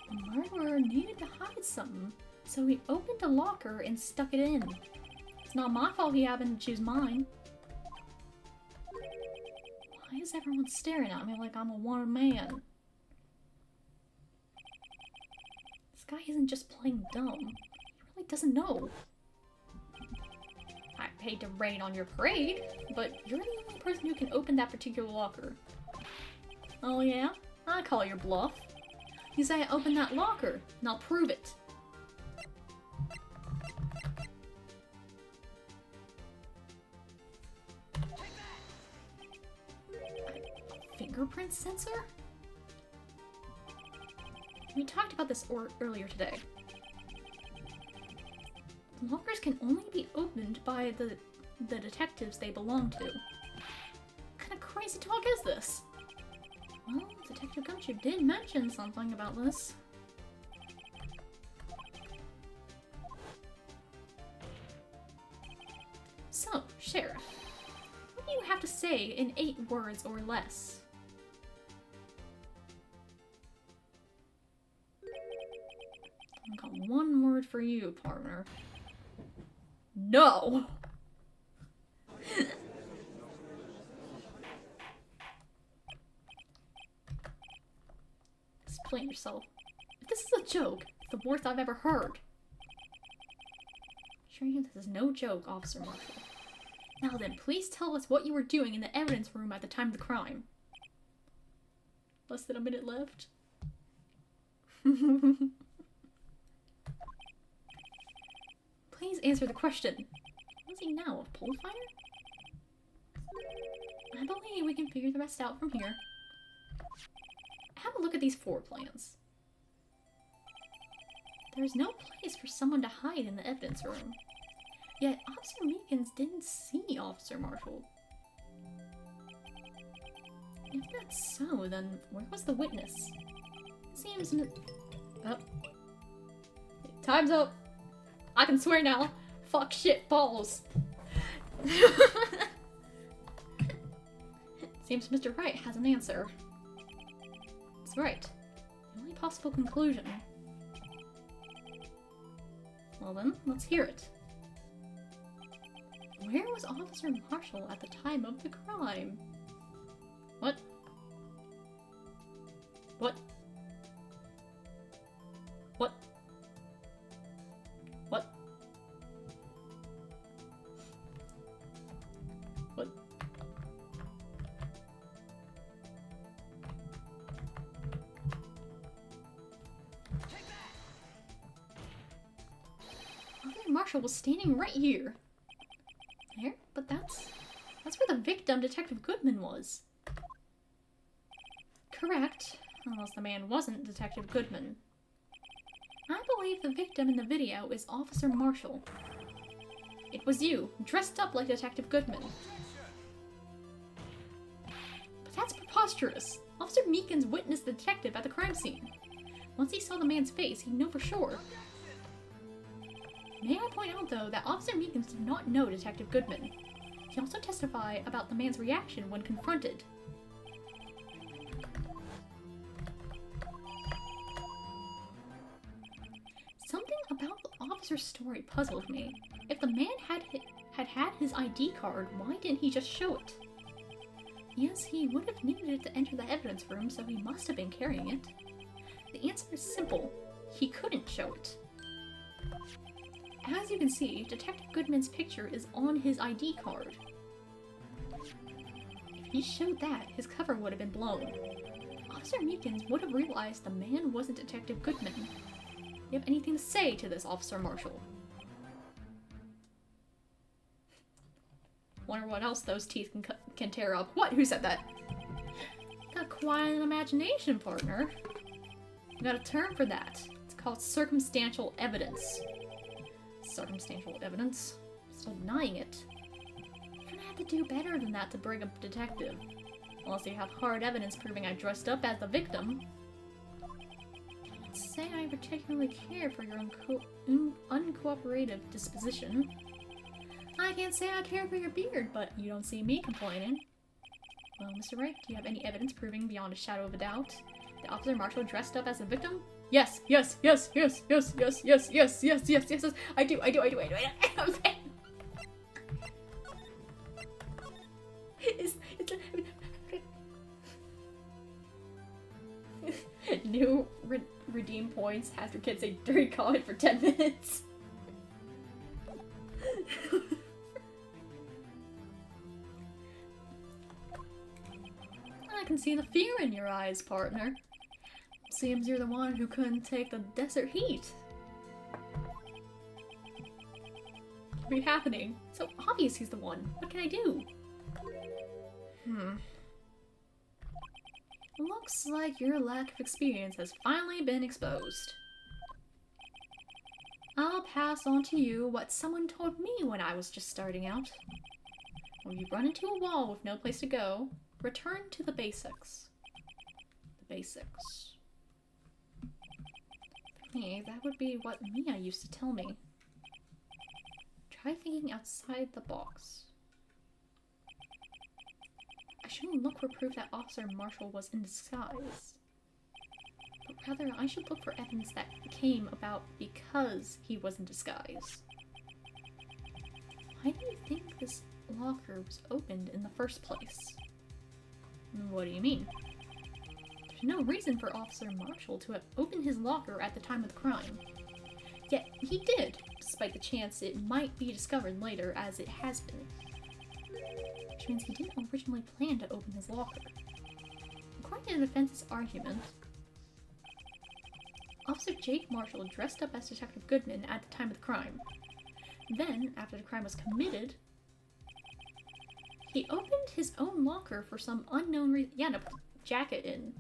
The murderer needed to hide something, so he opened a locker and stuck it in. It's not my fault he happened to choose mine. Why is everyone staring at me like I'm a wanted man? This guy isn't just playing dumb. He really doesn't know. I hate to rain on your parade, but you're the only person who can open that particular locker. Oh yeah? I call your bluff. You say I opened that locker. Now prove it. Fingerprint sensor? We talked about this earlier today. Lockers can only be opened by the detectives they belong to. What kind of crazy talk is this? Well, Detective Gumshoe did mention something about this. So, Sheriff, what do you have to say in 8 words or less? I've got one word for you, partner. No! Explain yourself. If this is a joke, it's the worst I've ever heard. Sure you this is no joke, Officer Marshall. Now then, please tell us what you were doing in the evidence room at the time of the crime. Less than a minute left. Please answer the question. What is he now, a pole fighter? I believe we can figure the rest out from here. Have a look at these 4 plans. There's no place for someone to hide in the evidence room. Yet Officer Meekins didn't see Officer Marshall. If that's so, then where was the witness? It seems oh. Time's up! I can swear now. Fuck, shit, balls. Seems Mr. Wright has an answer. That's right. The only possible conclusion. Well then, let's hear it. Where was Officer Marshall at the time of the crime? What? What? What? What? What? Officer Marshall was standing right here. There? But that's where the victim, Detective Goodman, was. Correct. Unless the man wasn't Detective Goodman. I believe the victim in the video is Officer Marshall. It was you, dressed up like Detective Goodman. But that's preposterous. Officer Meekins witnessed the detective at the crime scene. Once he saw the man's face, he knew for sure. May I point out, though, that Officer Meekins did not know Detective Goodman. He also testified about the man's reaction when confronted. Something about the officer's story puzzled me. If the man had his ID card, why didn't he just show it? Yes, he would have needed it to enter the evidence room, so he must have been carrying it. The answer is simple. He couldn't show it. As you can see, Detective Goodman's picture is on his ID card. If he showed that, his cover would have been blown. Officer Meekins would have realized the man wasn't Detective Goodman. You have anything to say to this, Officer Marshall? Wonder what else those teeth can tear up. What? Who said that? Got quite an imagination, partner. You got a term for that. It's called circumstantial evidence. Circumstantial evidence? Still denying it. You're gonna have to do better than that to bring up a detective. Unless you have hard evidence proving I dressed up as the victim. Can't say I particularly care for your uncooperative disposition. I can't say I care for your beard, but you don't see me complaining. Well, Mr. Wright, do you have any evidence proving beyond a shadow of a doubt that Officer Marshall dressed up as the victim? Yes, yes, yes, yes, yes, yes, yes, yes, yes, yes, yes, yes. I do. New redeem points after kids say dirty comment for 10 minutes. I can see the fear in your eyes, partner. Seems you're the one who couldn't take the desert heat. What be happening? So obvious he's the one. What can I do? Looks like your lack of experience has finally been exposed. I'll pass on to you what someone told me when I was just starting out. When you run into a wall with no place to go, return to the basics. The basics. Hey, that would be what Mia used to tell me. Try thinking outside the box. I shouldn't look for proof that Officer Marshall was in disguise. But rather, I should look for evidence that came about because he was in disguise. Why do you think this locker was opened in the first place? What do you mean? There's no reason for Officer Marshall to have opened his locker at the time of the crime. Yet he did, despite the chance it might be discovered later as it has been. Which means he didn't originally plan to open his locker. According to the defense's argument, Officer Jake Marshall dressed up as Detective Goodman at the time of the crime. Then, after the crime was committed, he opened his own locker for some unknown reason. Yeah, to put the jacket in.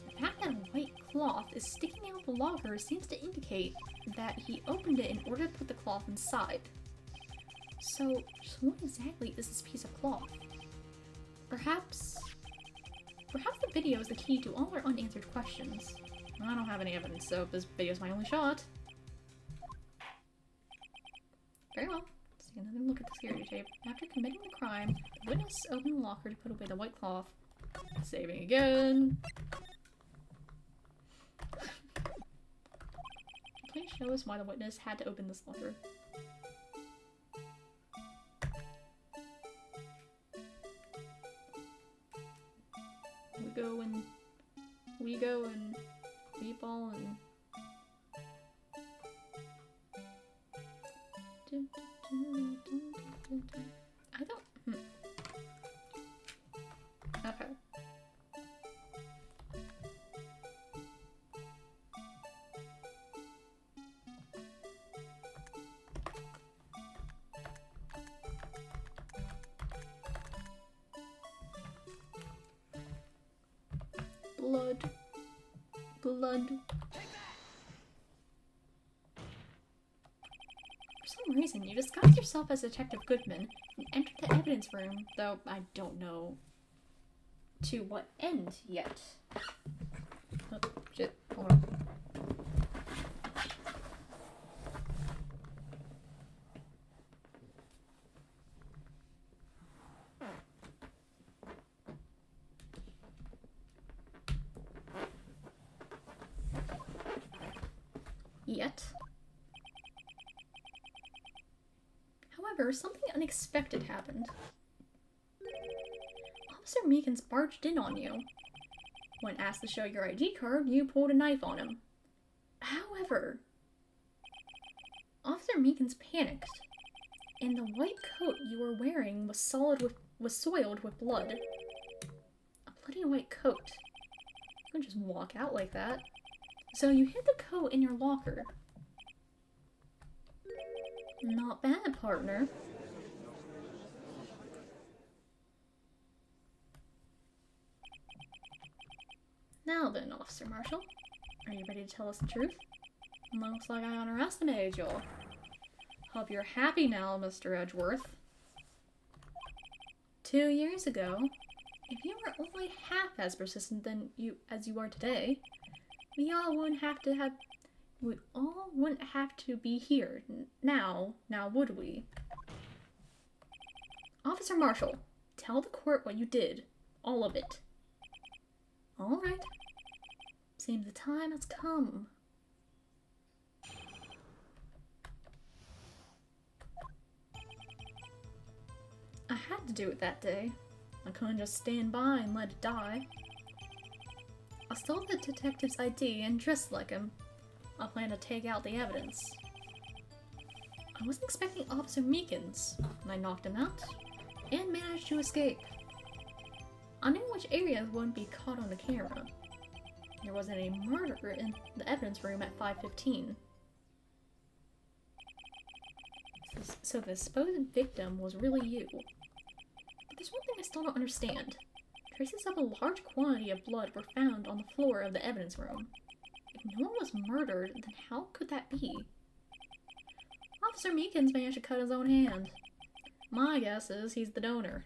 The fact that a white cloth is sticking out the locker seems to indicate that he opened it in order to put the cloth inside. So what exactly is this piece of cloth? Perhaps the video is the key to all our unanswered questions. I don't have any evidence, so this video is my only shot. Very well. Let's take another look at the security tape. After committing the crime, the witness opened the locker to put away the white cloth. Saving again. Please show us why the witness had to open this locker. We go and we ball and I don't Okay. Blood. For some reason, you disguised yourself as Detective Goodman and entered the evidence room, though I don't know to what end yet. Oh, shit. Hold on. Yet. However, something unexpected happened. Officer Meekins barged in on you. When asked to show your ID card, you pulled a knife on him. However, Officer Meekins panicked, and the white coat you were wearing was soiled with blood. A bloody white coat. You couldn't just walk out like that. So you hid the coat in your locker. Not bad, partner. Now then, Officer Marshall, are you ready to tell us the truth? Looks like I underestimated you. Hope you're happy now, Mr. Edgeworth. 2 years ago, if you were only half as persistent as you are today, we all wouldn't have to be here now, would we? Officer Marshall, tell the court what you did. All of it. All right. Seems the time has come. I had to do it that day. I couldn't just stand by and let it die. I stole the detective's ID and dressed like him. I plan to take out the evidence. I wasn't expecting Officer Meekins, and I knocked him out, and managed to escape. I knew which areas wouldn't be caught on the camera. There wasn't a murder in the evidence room at 5:15. So the supposed victim was really you. But there's one thing I still don't understand. Traces of a large quantity of blood were found on the floor of the evidence room. If no one was murdered, then how could that be? Officer Meekins managed to cut his own hand. My guess is he's the donor.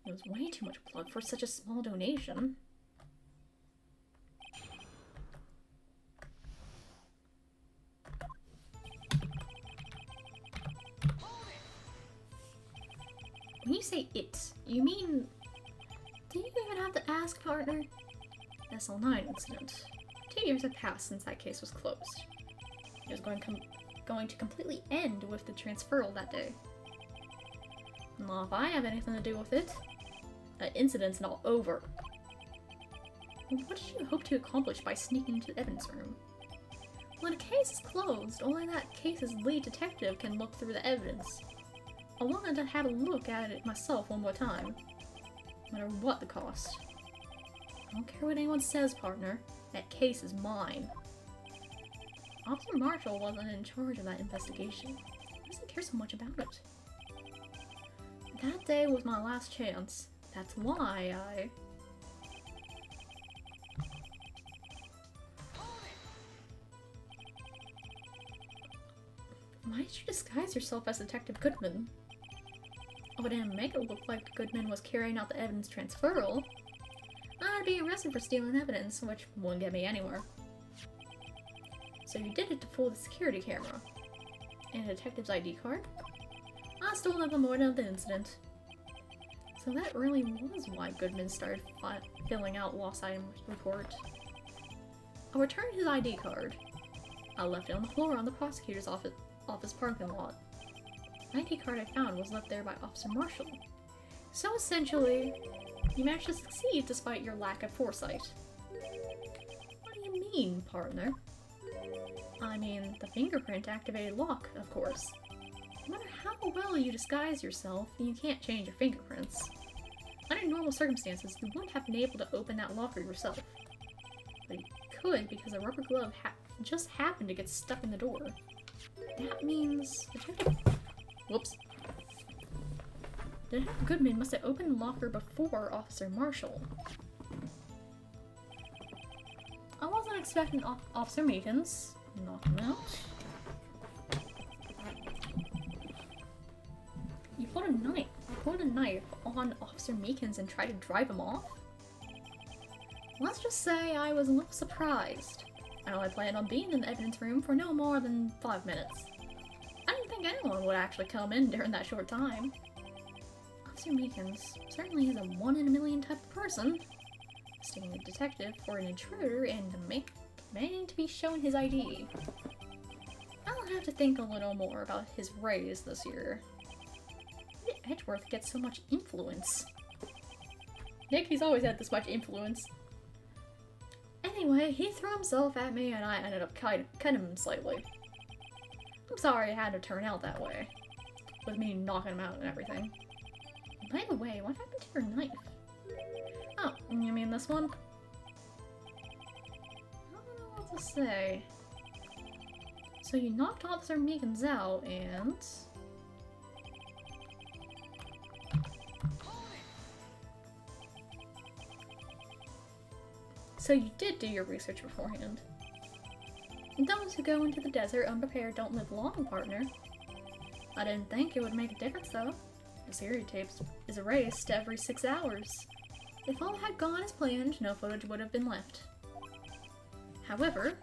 It was way too much blood for such a small donation. When you say it, you mean... Do you even have to ask, partner? SL9 incident. 2 years have passed since that case was closed. It was going to completely end with the transferal that day. Well, if I have anything to do with it, that incident's not over. What did you hope to accomplish by sneaking into the evidence room? When a case is closed, only that case's lead detective can look through the evidence. I wanted to have a look at it myself one more time, no matter what the cost. I don't care what anyone says, partner. That case is mine. Officer Marshall wasn't in charge of that investigation. He doesn't care so much about it. That day was my last chance. That's why Why did you disguise yourself as Detective Goodman? Oh, it didn't make it look like Goodman was carrying out the evidence transferal. I'd be arrested for stealing evidence, which wouldn't get me anywhere. So you did it to fool the security camera. And a detective's ID card? I stole it the morning of the incident. So that really was why Goodman started filling out lost item report. I'll return his ID card. I left it on the floor on the prosecutor's office parking lot. The ID card I found was left there by Officer Marshall. So essentially, you managed to succeed despite your lack of foresight. What do you mean, partner? I mean, the fingerprint activated lock, of course. No matter how well you disguise yourself, you can't change your fingerprints. Under normal circumstances, you wouldn't have been able to open that locker yourself. But you could because a rubber glove just happened to get stuck in the door. That means... Whoops. Detective Goodman must have opened the locker before Officer Marshall. I wasn't expecting Officer Meekins. Knock him out. You pulled a knife on Officer Meekins and tried to drive him off? Let's just say I was a little surprised. I only planned on being in the evidence room for no more than 5 minutes. I didn't think anyone would actually come in during that short time. Officer Meekins certainly is a one-in-a-million type of person. Mistaking a detective for an intruder and demanding to be shown his ID. I'll have to think a little more about his raise this year. Where did Edgeworth get so much influence? Nick, he's always had this much influence. Anyway, he threw himself at me and I ended up cutting him slightly. I'm sorry it had to turn out that way. With me knocking him out and everything. And by the way, what happened to your knife? Oh, you mean this one? I don't know what to say. So you knocked Officer Meekins out and... So you did do your research beforehand. Those who go into the desert unprepared don't live long, partner. I didn't think it would make a difference, though. The series tapes is erased every 6 hours. If all had gone as planned, no footage would have been left. However,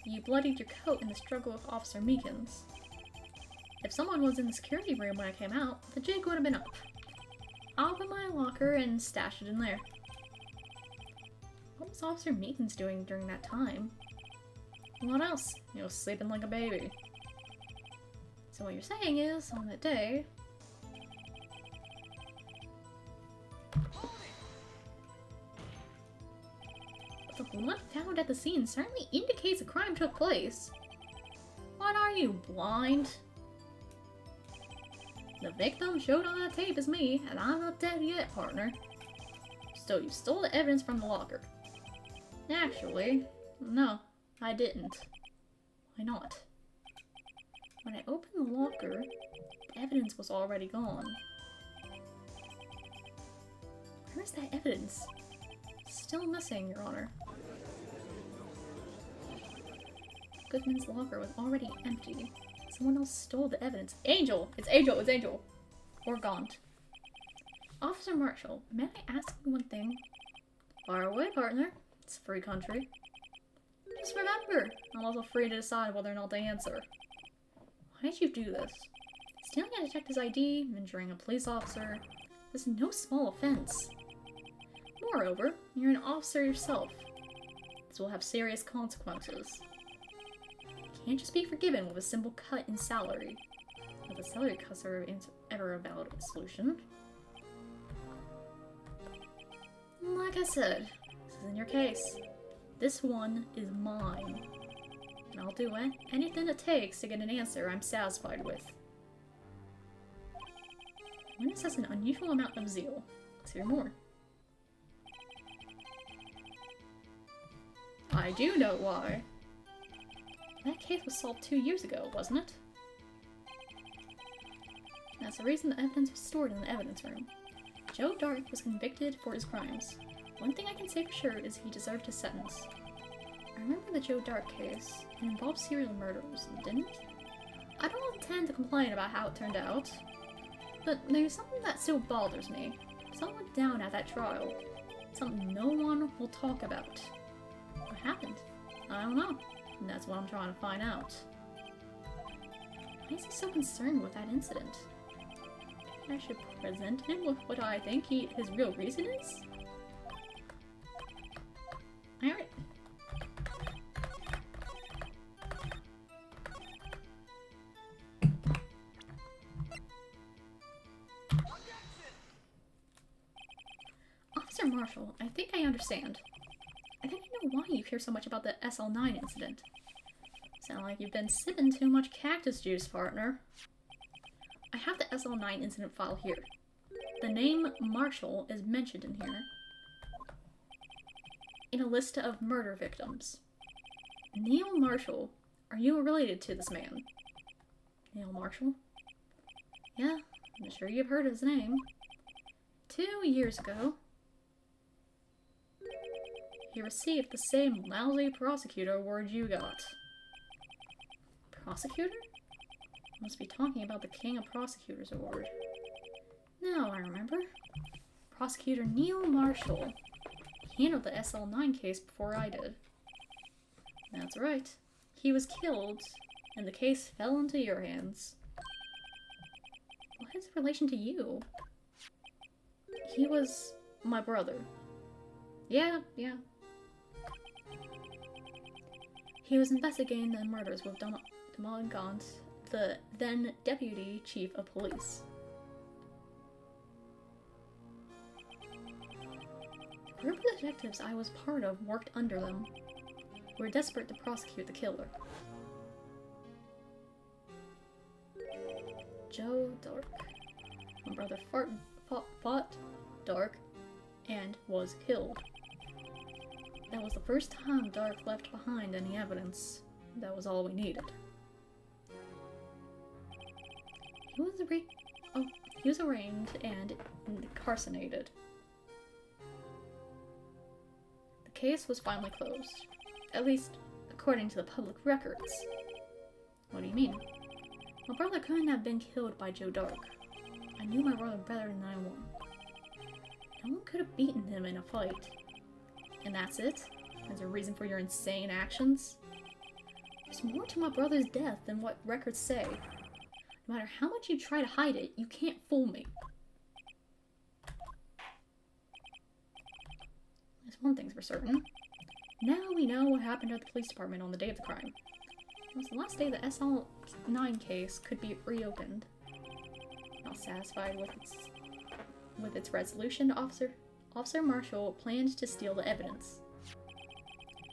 you bloodied your coat in the struggle with Officer Meekins. If someone was in the security room when I came out, the jig would have been up. I'll open my locker and stash it in there. What was Officer Meekins doing during that time? What else? You know, sleeping like a baby. So what you're saying is, on that day... The blood found at the scene certainly indicates a crime took place. What are you, blind? The victim showed on that tape is me, and I'm not dead yet, partner. So you stole the evidence from the locker. Actually, no, I didn't. Why not? When I opened the locker, the evidence was already gone. Where's that evidence? Still missing, Your Honor. Goodman's locker was already empty. Someone else stole the evidence. Angel! It's Angel! It's Angel! Or Gaunt. Officer Marshall, may I ask you one thing? Fire away, partner. It's a free country. Just remember, I'm also free to decide whether or not to answer. Why did you do this? Stealing a detective's ID, injuring a police officer, is no small offense. Moreover, you're an officer yourself. This will have serious consequences. You can't just be forgiven with a simple cut in salary. If the salary cuts are ever a valid solution. Like I said, this isn't your case. This one is mine. And I'll do anything it takes to get an answer I'm satisfied with. Witness has an unusual amount of zeal. Let's hear more. I do know why. That case was solved 2 years ago, wasn't it? That's the reason the evidence was stored in the evidence room. Joe Dark was convicted for his crimes. One thing I can say for sure is he deserved his sentence. I remember the Joe Dark case. It involved serial murders, didn't it? I don't intend to complain about how it turned out. But there's something that still bothers me. Something went down at that trial. Something no one will talk about. What happened? I don't know. And that's what I'm trying to find out. Why is he so concerned with that incident? I should present him with what I think his real reason is? Alright. Officer Marshall, I think I understand. I think I know why you care so much about the SL9 incident. Sound like you've been sipping too much cactus juice, partner. I have the SL9 incident file here. The name Marshall is mentioned in here. In a list of murder victims. Neil Marshall. Are you related to this man? Neil Marshall? Yeah, I'm sure you've heard his name. 2 years ago, he received the same lousy prosecutor award you got. Prosecutor? Must be talking about the King of Prosecutors award. Now I remember. Prosecutor Neil Marshall. He handled the SL9 case before I did. That's right. He was killed, and the case fell into your hands. What is his relation to you? He was my brother. Yeah. He was investigating the murders with Damon Gaunt, the then Deputy Chief of Police. The group of detectives I was part of worked under them. We were desperate to prosecute the killer. Joe Dark. My brother fought Dark and was killed. That was the first time Dark left behind any evidence. That was all we needed. He was arraigned and incarcerated. The case was finally closed. At least, according to the public records. What do you mean? My brother couldn't have been killed by Joe Dark. I knew my brother better than anyone. No one could have beaten him in a fight. And that's it? There's a reason for your insane actions? There's more to my brother's death than what records say. No matter how much you try to hide it, you can't fool me. There's one thing's for certain. Now we know what happened at the police department on the day of the crime. It was the last day the SL9 case could be reopened. Not satisfied with its resolution, Officer Marshall planned to steal the evidence.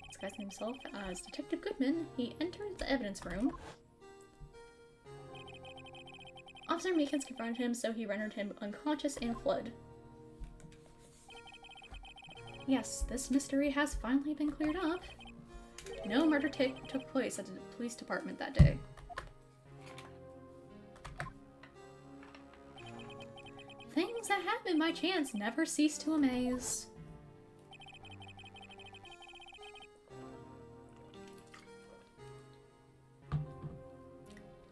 Disguising himself as Detective Goodman, he entered the evidence room. Officer Meekins confronted him, so he rendered him unconscious and fled. Yes, this mystery has finally been cleared up. No murder took place at the police department that day. Things that happen by chance never cease to amaze.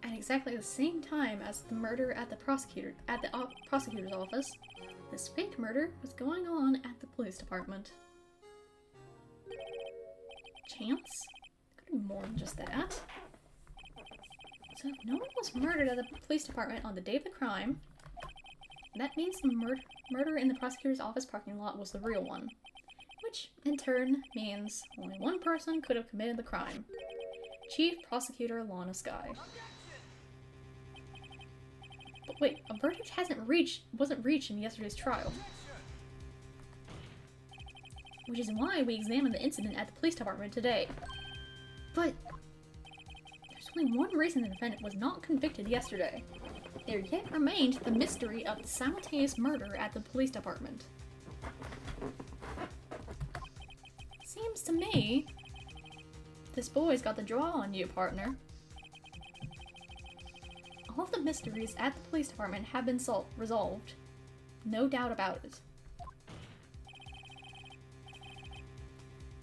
At exactly the same time as the murder at the prosecutor's office, this fake murder was going on at the police department. Chance? Could be more than just that. So if no one was murdered at the police department on the day of the crime, that means the murder in the prosecutor's office parking lot was the real one. Which, in turn, means only one person could have committed the crime. Chief Prosecutor Lana Skye. But wait, a verdict wasn't reached in yesterday's trial. Which is why we examined the incident at the police department today. But there's only one reason the defendant was not convicted yesterday. There yet remained the mystery of the simultaneous murder at the police department. Seems to me this boy's got the draw on you, partner. All of the mysteries at the police department have been resolved. No doubt about it.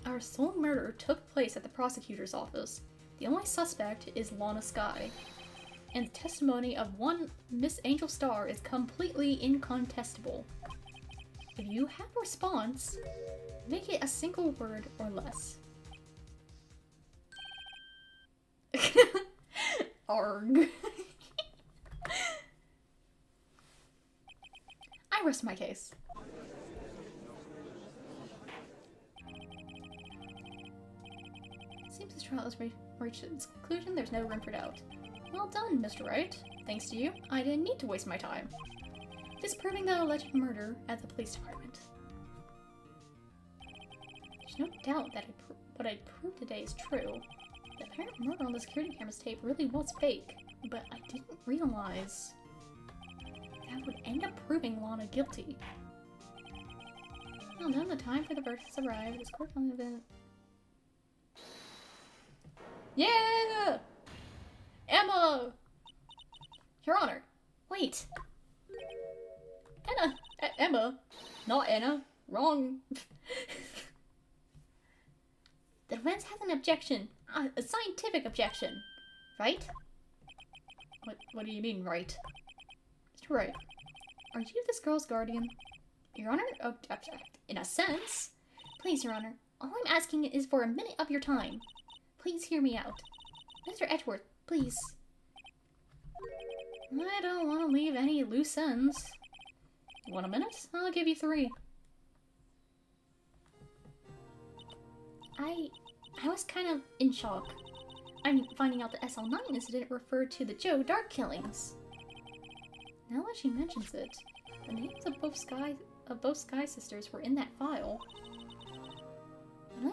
Our sole murder took place at the prosecutor's office. The only suspect is Lana Skye. And the testimony of one Miss Angel Star is completely incontestable. If you have a response, make it a single word or less. Arg. I rest my case. Seems this trial has reached its conclusion. There's no room for doubt. Well done, Mr. Wright. Thanks to you, I didn't need to waste my time. Disproving the alleged murder at the police department. There's no doubt that what I proved today is true. The apparent murder on the security camera's tape really was fake, but I didn't realize that would end up proving Lana guilty. Well done, the time for the verdict has arrived. This court event. Yeah! Emma! Your Honor! Wait! Anna! Emma! Not Anna. Wrong. The defense has an objection. A scientific objection. Right? What do you mean, right? Mr. Wright, are you this girl's guardian? Your Honor? Oh, in a sense. Please, Your Honor. All I'm asking is for a minute of your time. Please hear me out. Mr. Edgeworth, please. I don't want to leave any loose ends. Want a minute? I'll give you 3. I was kind of in shock. I'm finding out the SL9 incident referred to the Joe Dark killings. Now that she mentions it, the names of both Sky sisters were in that file. And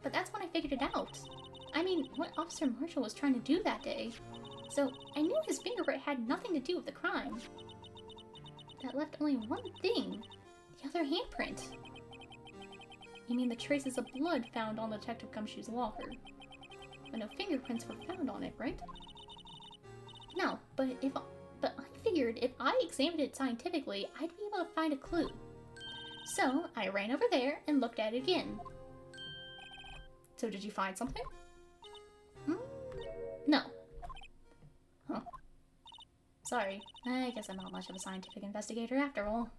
but that's when I figured it out. I mean, what Officer Marshall was trying to do that day. So, I knew his fingerprint had nothing to do with the crime. That left only one thing. The other handprint. You mean the traces of blood found on Detective Gumshoe's locker. But no fingerprints were found on it, right? No, but I figured if I examined it scientifically, I'd be able to find a clue. So, I ran over there and looked at it again. So did you find something? No. Huh. Sorry, I guess I'm not much of a scientific investigator after all.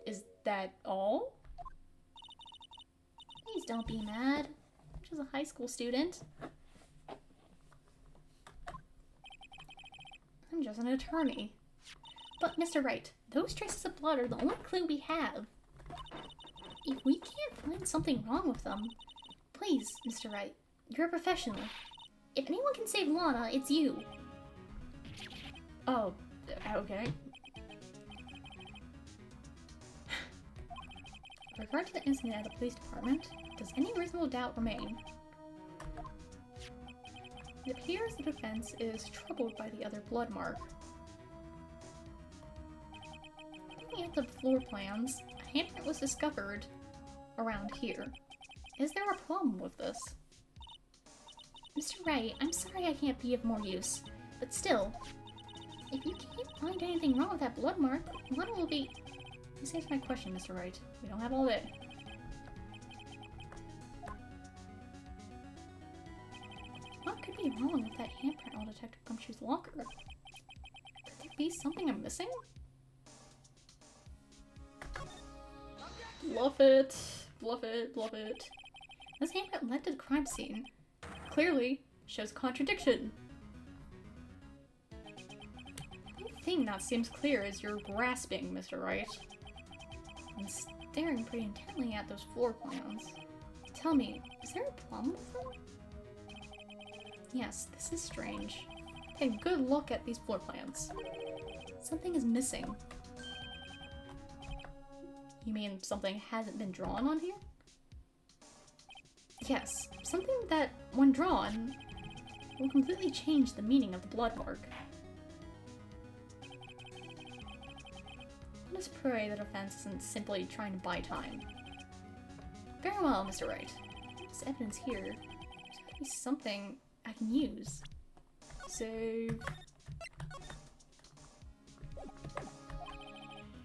Is that all? Please don't be mad. I'm just a high school student. I'm just an attorney. But, Mr. Wright, those traces of blood are the only clue we have. If we can't find something wrong with them, please, Mr. Wright, you're a professional. If anyone can save Lana, it's you. Oh, okay. With regard to the incident at the police department, does any reasonable doubt remain? It appears the defense is troubled by the other blood mark. Looking at the floor plans, a handprint was discovered around here. Is there a problem with this? Mr. Wright, I'm sorry I can't be of more use, but still, if you can't find anything wrong with that blood mark, Lana will be... Please answer my question, Mr. Wright. We don't have all day. What could be wrong with that handprint on Detective Gumshoe's locker? Could there be something I'm missing? Bluff it. Bluff it. Bluff it. This handprint led to the crime scene. Clearly shows contradiction. The only thing that seems clear is you're grasping, Mr. Wright. And staring pretty intently at those floor plans. Tell me, is there a problem with them? Yes, this is strange. Take a good look at these floor plans. Something is missing. You mean something hasn't been drawn on here? Yes, something that, when drawn, will completely change the meaning of the blood mark. Let us pray the defense isn't simply trying to buy time. Very well, Mr. Wright. This evidence here, there's got to be something I can use. Save.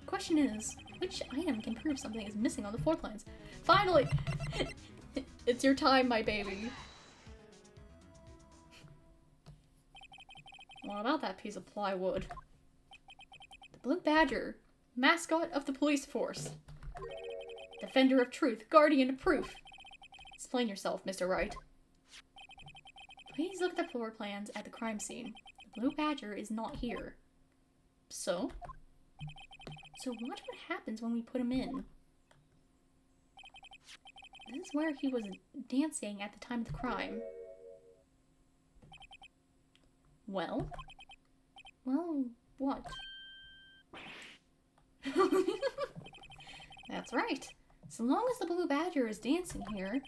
Question is, which item can prove something is missing on the floor plans? Finally! It's your time, my baby. What about that piece of plywood? The Blue Badger, mascot of the police force. Defender of truth, guardian of proof. Explain yourself, Mr. Wright. Please look at the floor plans at the crime scene. The Blue Badger is not here. So? So what happens when we put him in? This is where he was dancing at the time of the crime. Well? Well, what? That's right. So long as the blue badger is dancing here,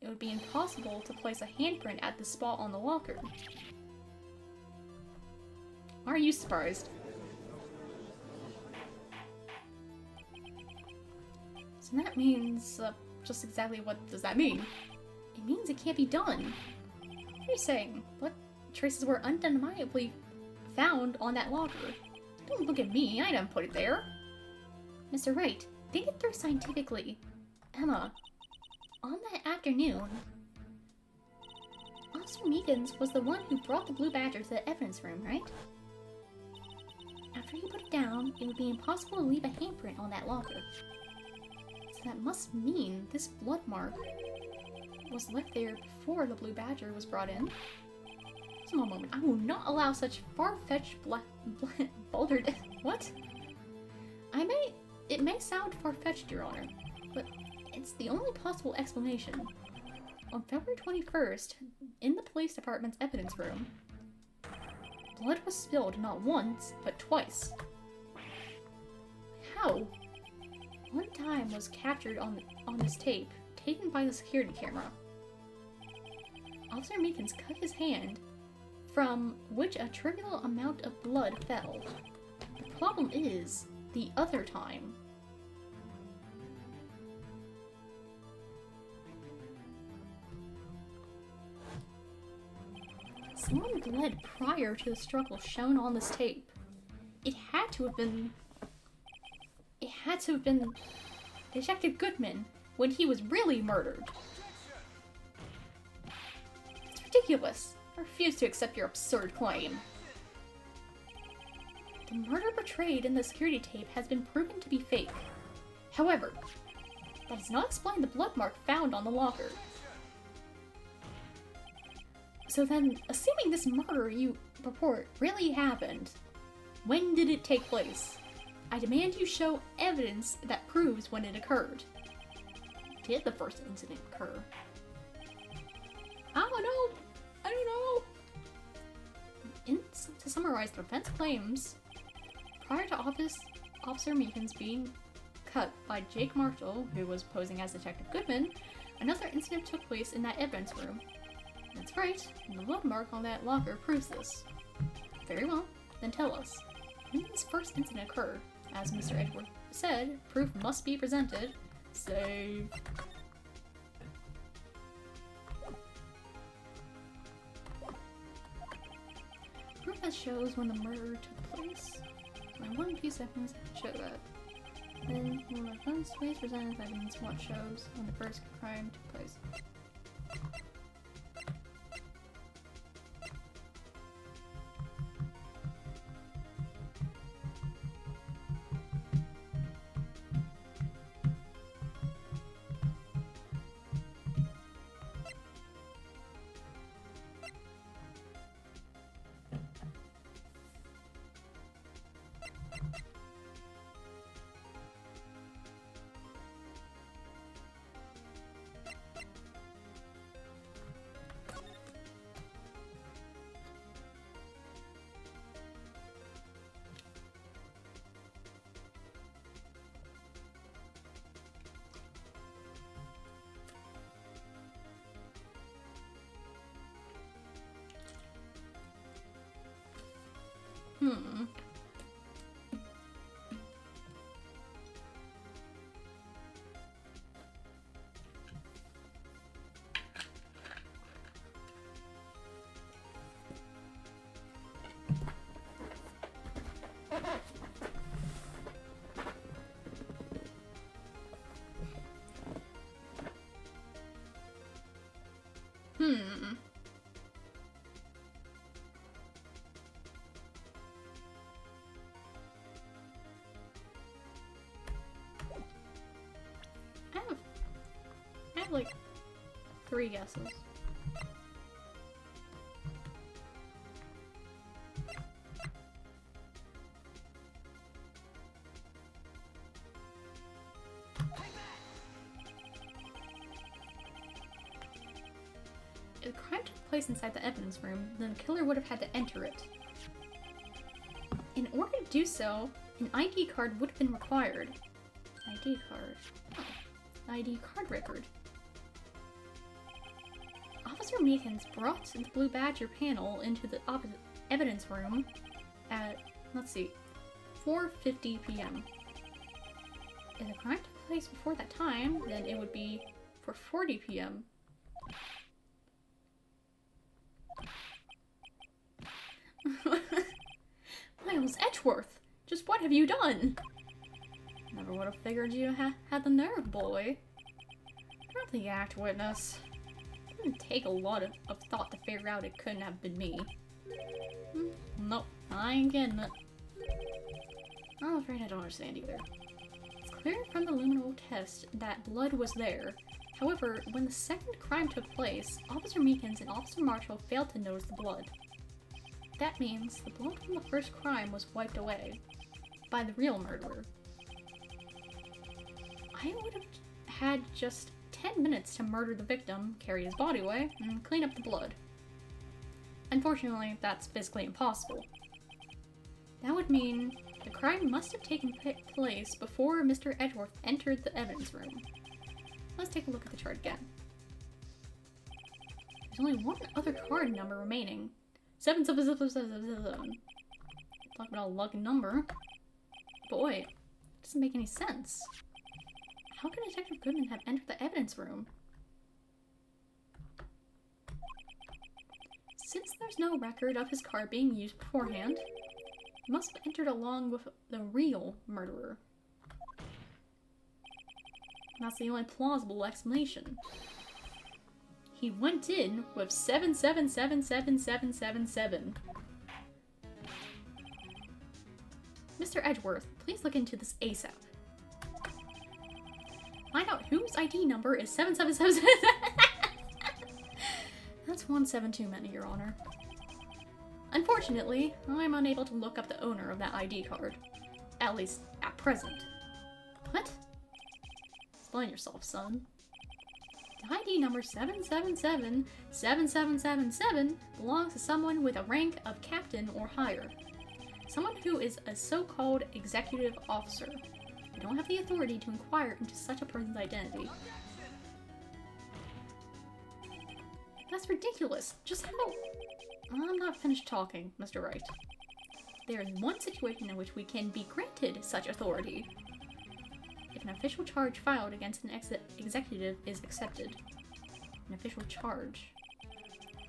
it would be impossible to place a handprint at the spot on the locker. Are you surprised? So that means, just exactly what does that mean? It means it can't be done. What are you saying? What traces were undeniably found on that locker? Don't look at me, I didn't put it there. Mr. Wright, think it through scientifically. Emma, on that afternoon, Officer Meekins was the one who brought the blue badger to the evidence room, right? After you put it down, it would be impossible to leave a handprint on that locker. So that must mean this blood mark was left there before the blue badger was brought in. Just a moment, I will not allow such far-fetched balderdash. What? It may sound far-fetched, Your Honor, but it's the only possible explanation. On February 21st, in the police department's evidence room, blood was spilled not once, but twice. How? One time was captured on this tape, taken by the security camera. Officer Meekins cut his hand, from which a trivial amount of blood fell. The problem is, the other time. Someone bled prior to the struggle shown on this tape. It had to have been Detective Goodman when he was really murdered. It's ridiculous. I refuse to accept your absurd claim. The murder portrayed in the security tape has been proven to be fake. However, that does not explain the blood mark found on the locker. So then, assuming this murder you report really happened, when did it take place? I demand you show evidence that proves when it occurred. Did the first incident occur? I don't know. To summarize, the defense claims, prior to Officer Meekins being cut by Jake Marshall, who was posing as Detective Goodman, another incident took place in that evidence room. That's right, and the blood mark on that locker proves this. Very well, then tell us, when did this first incident occur? As Mr. Edward said, proof must be presented. Save. Proof that shows when the murder took place. My one piece of evidence that can show that. Then, when the defense please present evidence what shows when the first crime took place. I have like 3 guesses. If the crime took place inside the evidence room, then the killer would have had to enter it. In order to do so, An ID card would have been required. ID card. Oh. ID card record. Officer Meekins brought the Blue Badger panel into the evidence room at, let's see, 4:50 p.m. If the crime took place before that time, then it would be 4:40 p.m. Miles Edgeworth, just what have you done? Never would have figured you had the nerve, boy. Not the act witness. It didn't take a lot of thought to figure out it couldn't have been me. Nope, I ain't getting it. I'm afraid I don't understand either. It's clear from the luminal test that blood was there. However, when the second crime took place, Officer Meekins and Officer Marshall failed to notice the blood. That means the blood from the first crime was wiped away by the real murderer. I would have had just 10 minutes to murder the victim, carry his body away, and clean up the blood. Unfortunately, that's physically impossible. That would mean the crime must have taken place before Mr. Edgeworth entered the evidence room. Let's take a look at the chart again. There's only one other card number remaining. 777777. Talk about a lucky number. Boy, it doesn't make any sense. How can Detective Goodman have entered the evidence room? Since there's no record of his card being used beforehand, he must have entered along with the real murderer. That's the only plausible explanation. He went in with 77777777. Mr. Edgeworth, please look into this ASAP. Find out whose ID number is 7777. That's 17 too many, Your Honor. Unfortunately, I'm unable to look up the owner of that ID card. At least, at present. What? Explain yourself, son. The ID number 7777777 belongs to someone with a rank of captain or higher. Someone who is a so-called executive officer. I don't have the authority to inquire into such a person's identity. That's ridiculous. Just how? I'm not finished talking, Mr. Wright. There is one situation in which we can be granted such authority. If an official charge filed against an executive is accepted. An official charge.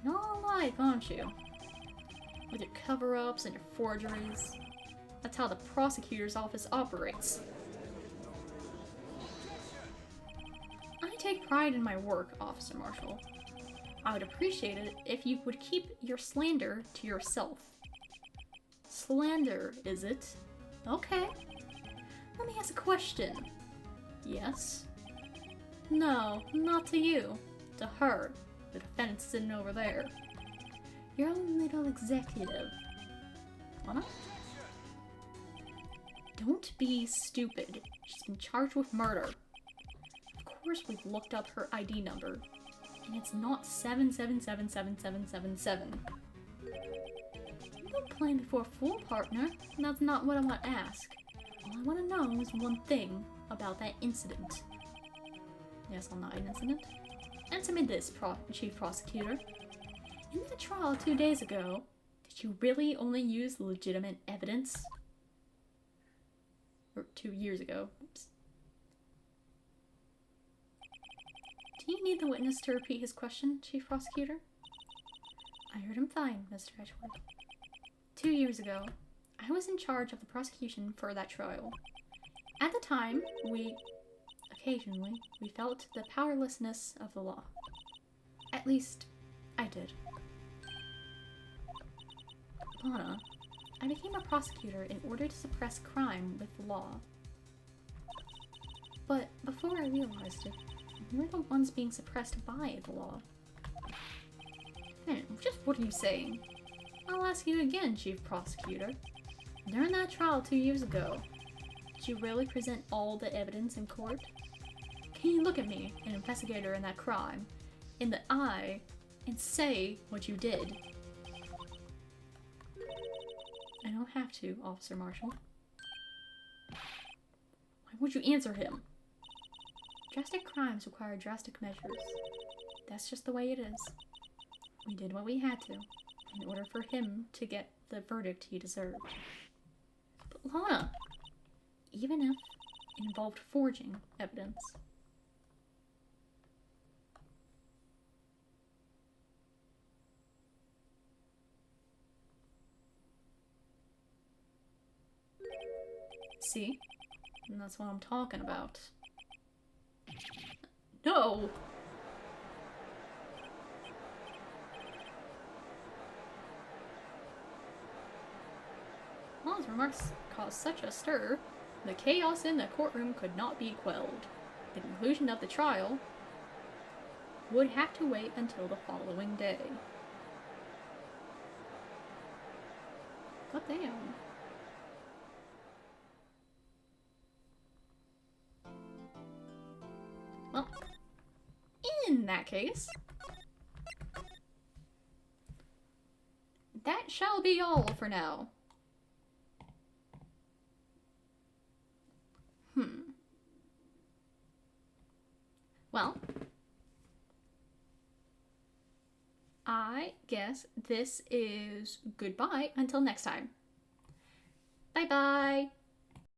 You're all alike, aren't you? With your cover-ups and your forgeries. That's how the prosecutor's office operates. I take pride in my work, Officer Marshall. I would appreciate it if you would keep your slander to yourself. Slander, is it? Okay. Let me ask a question. Yes? No, not to you. To her. The defendant sitting over there. Your own little executive. What? Don't be stupid. She's been charged with murder. Of course we've looked up her ID number. And it's not 777777. Don't play me for a fool, partner. That's not what I want to ask. All I want to know is one thing about that incident. Yes, on that incident. Answer me this, Chief Prosecutor. In the trial 2 days ago, did you really only use legitimate evidence? Or 2 years ago. Oops. Do you need the witness to repeat his question, Chief Prosecutor? I heard him fine, Mr. Edgeworth. 2 years ago, I was in charge of the prosecution for that trial. At the time, occasionally, we felt the powerlessness of the law. At least, I did. Lana, I became a prosecutor in order to suppress crime with the law. But before I realized it, we were the ones being suppressed by the law. Just what are you saying? I'll ask you again, Chief Prosecutor. During that trial 2 years ago, did you really present all the evidence in court? Can you look at me, an investigator in that crime, in the eye, and say what you did? I don't have to, Officer Marshall. Why would you answer him? Drastic crimes require drastic measures. That's just the way it is. We did what we had to, in order for him to get the verdict he deserved. But Lana, even if it involved forging evidence, see? And that's what I'm talking about. No! Lana's remarks caused such a stir, the chaos in the courtroom could not be quelled. The conclusion of the trial would have to wait until the following day. God damn. Well, in that case, that shall be all for now. Well, I guess this is goodbye until next time. Bye-bye.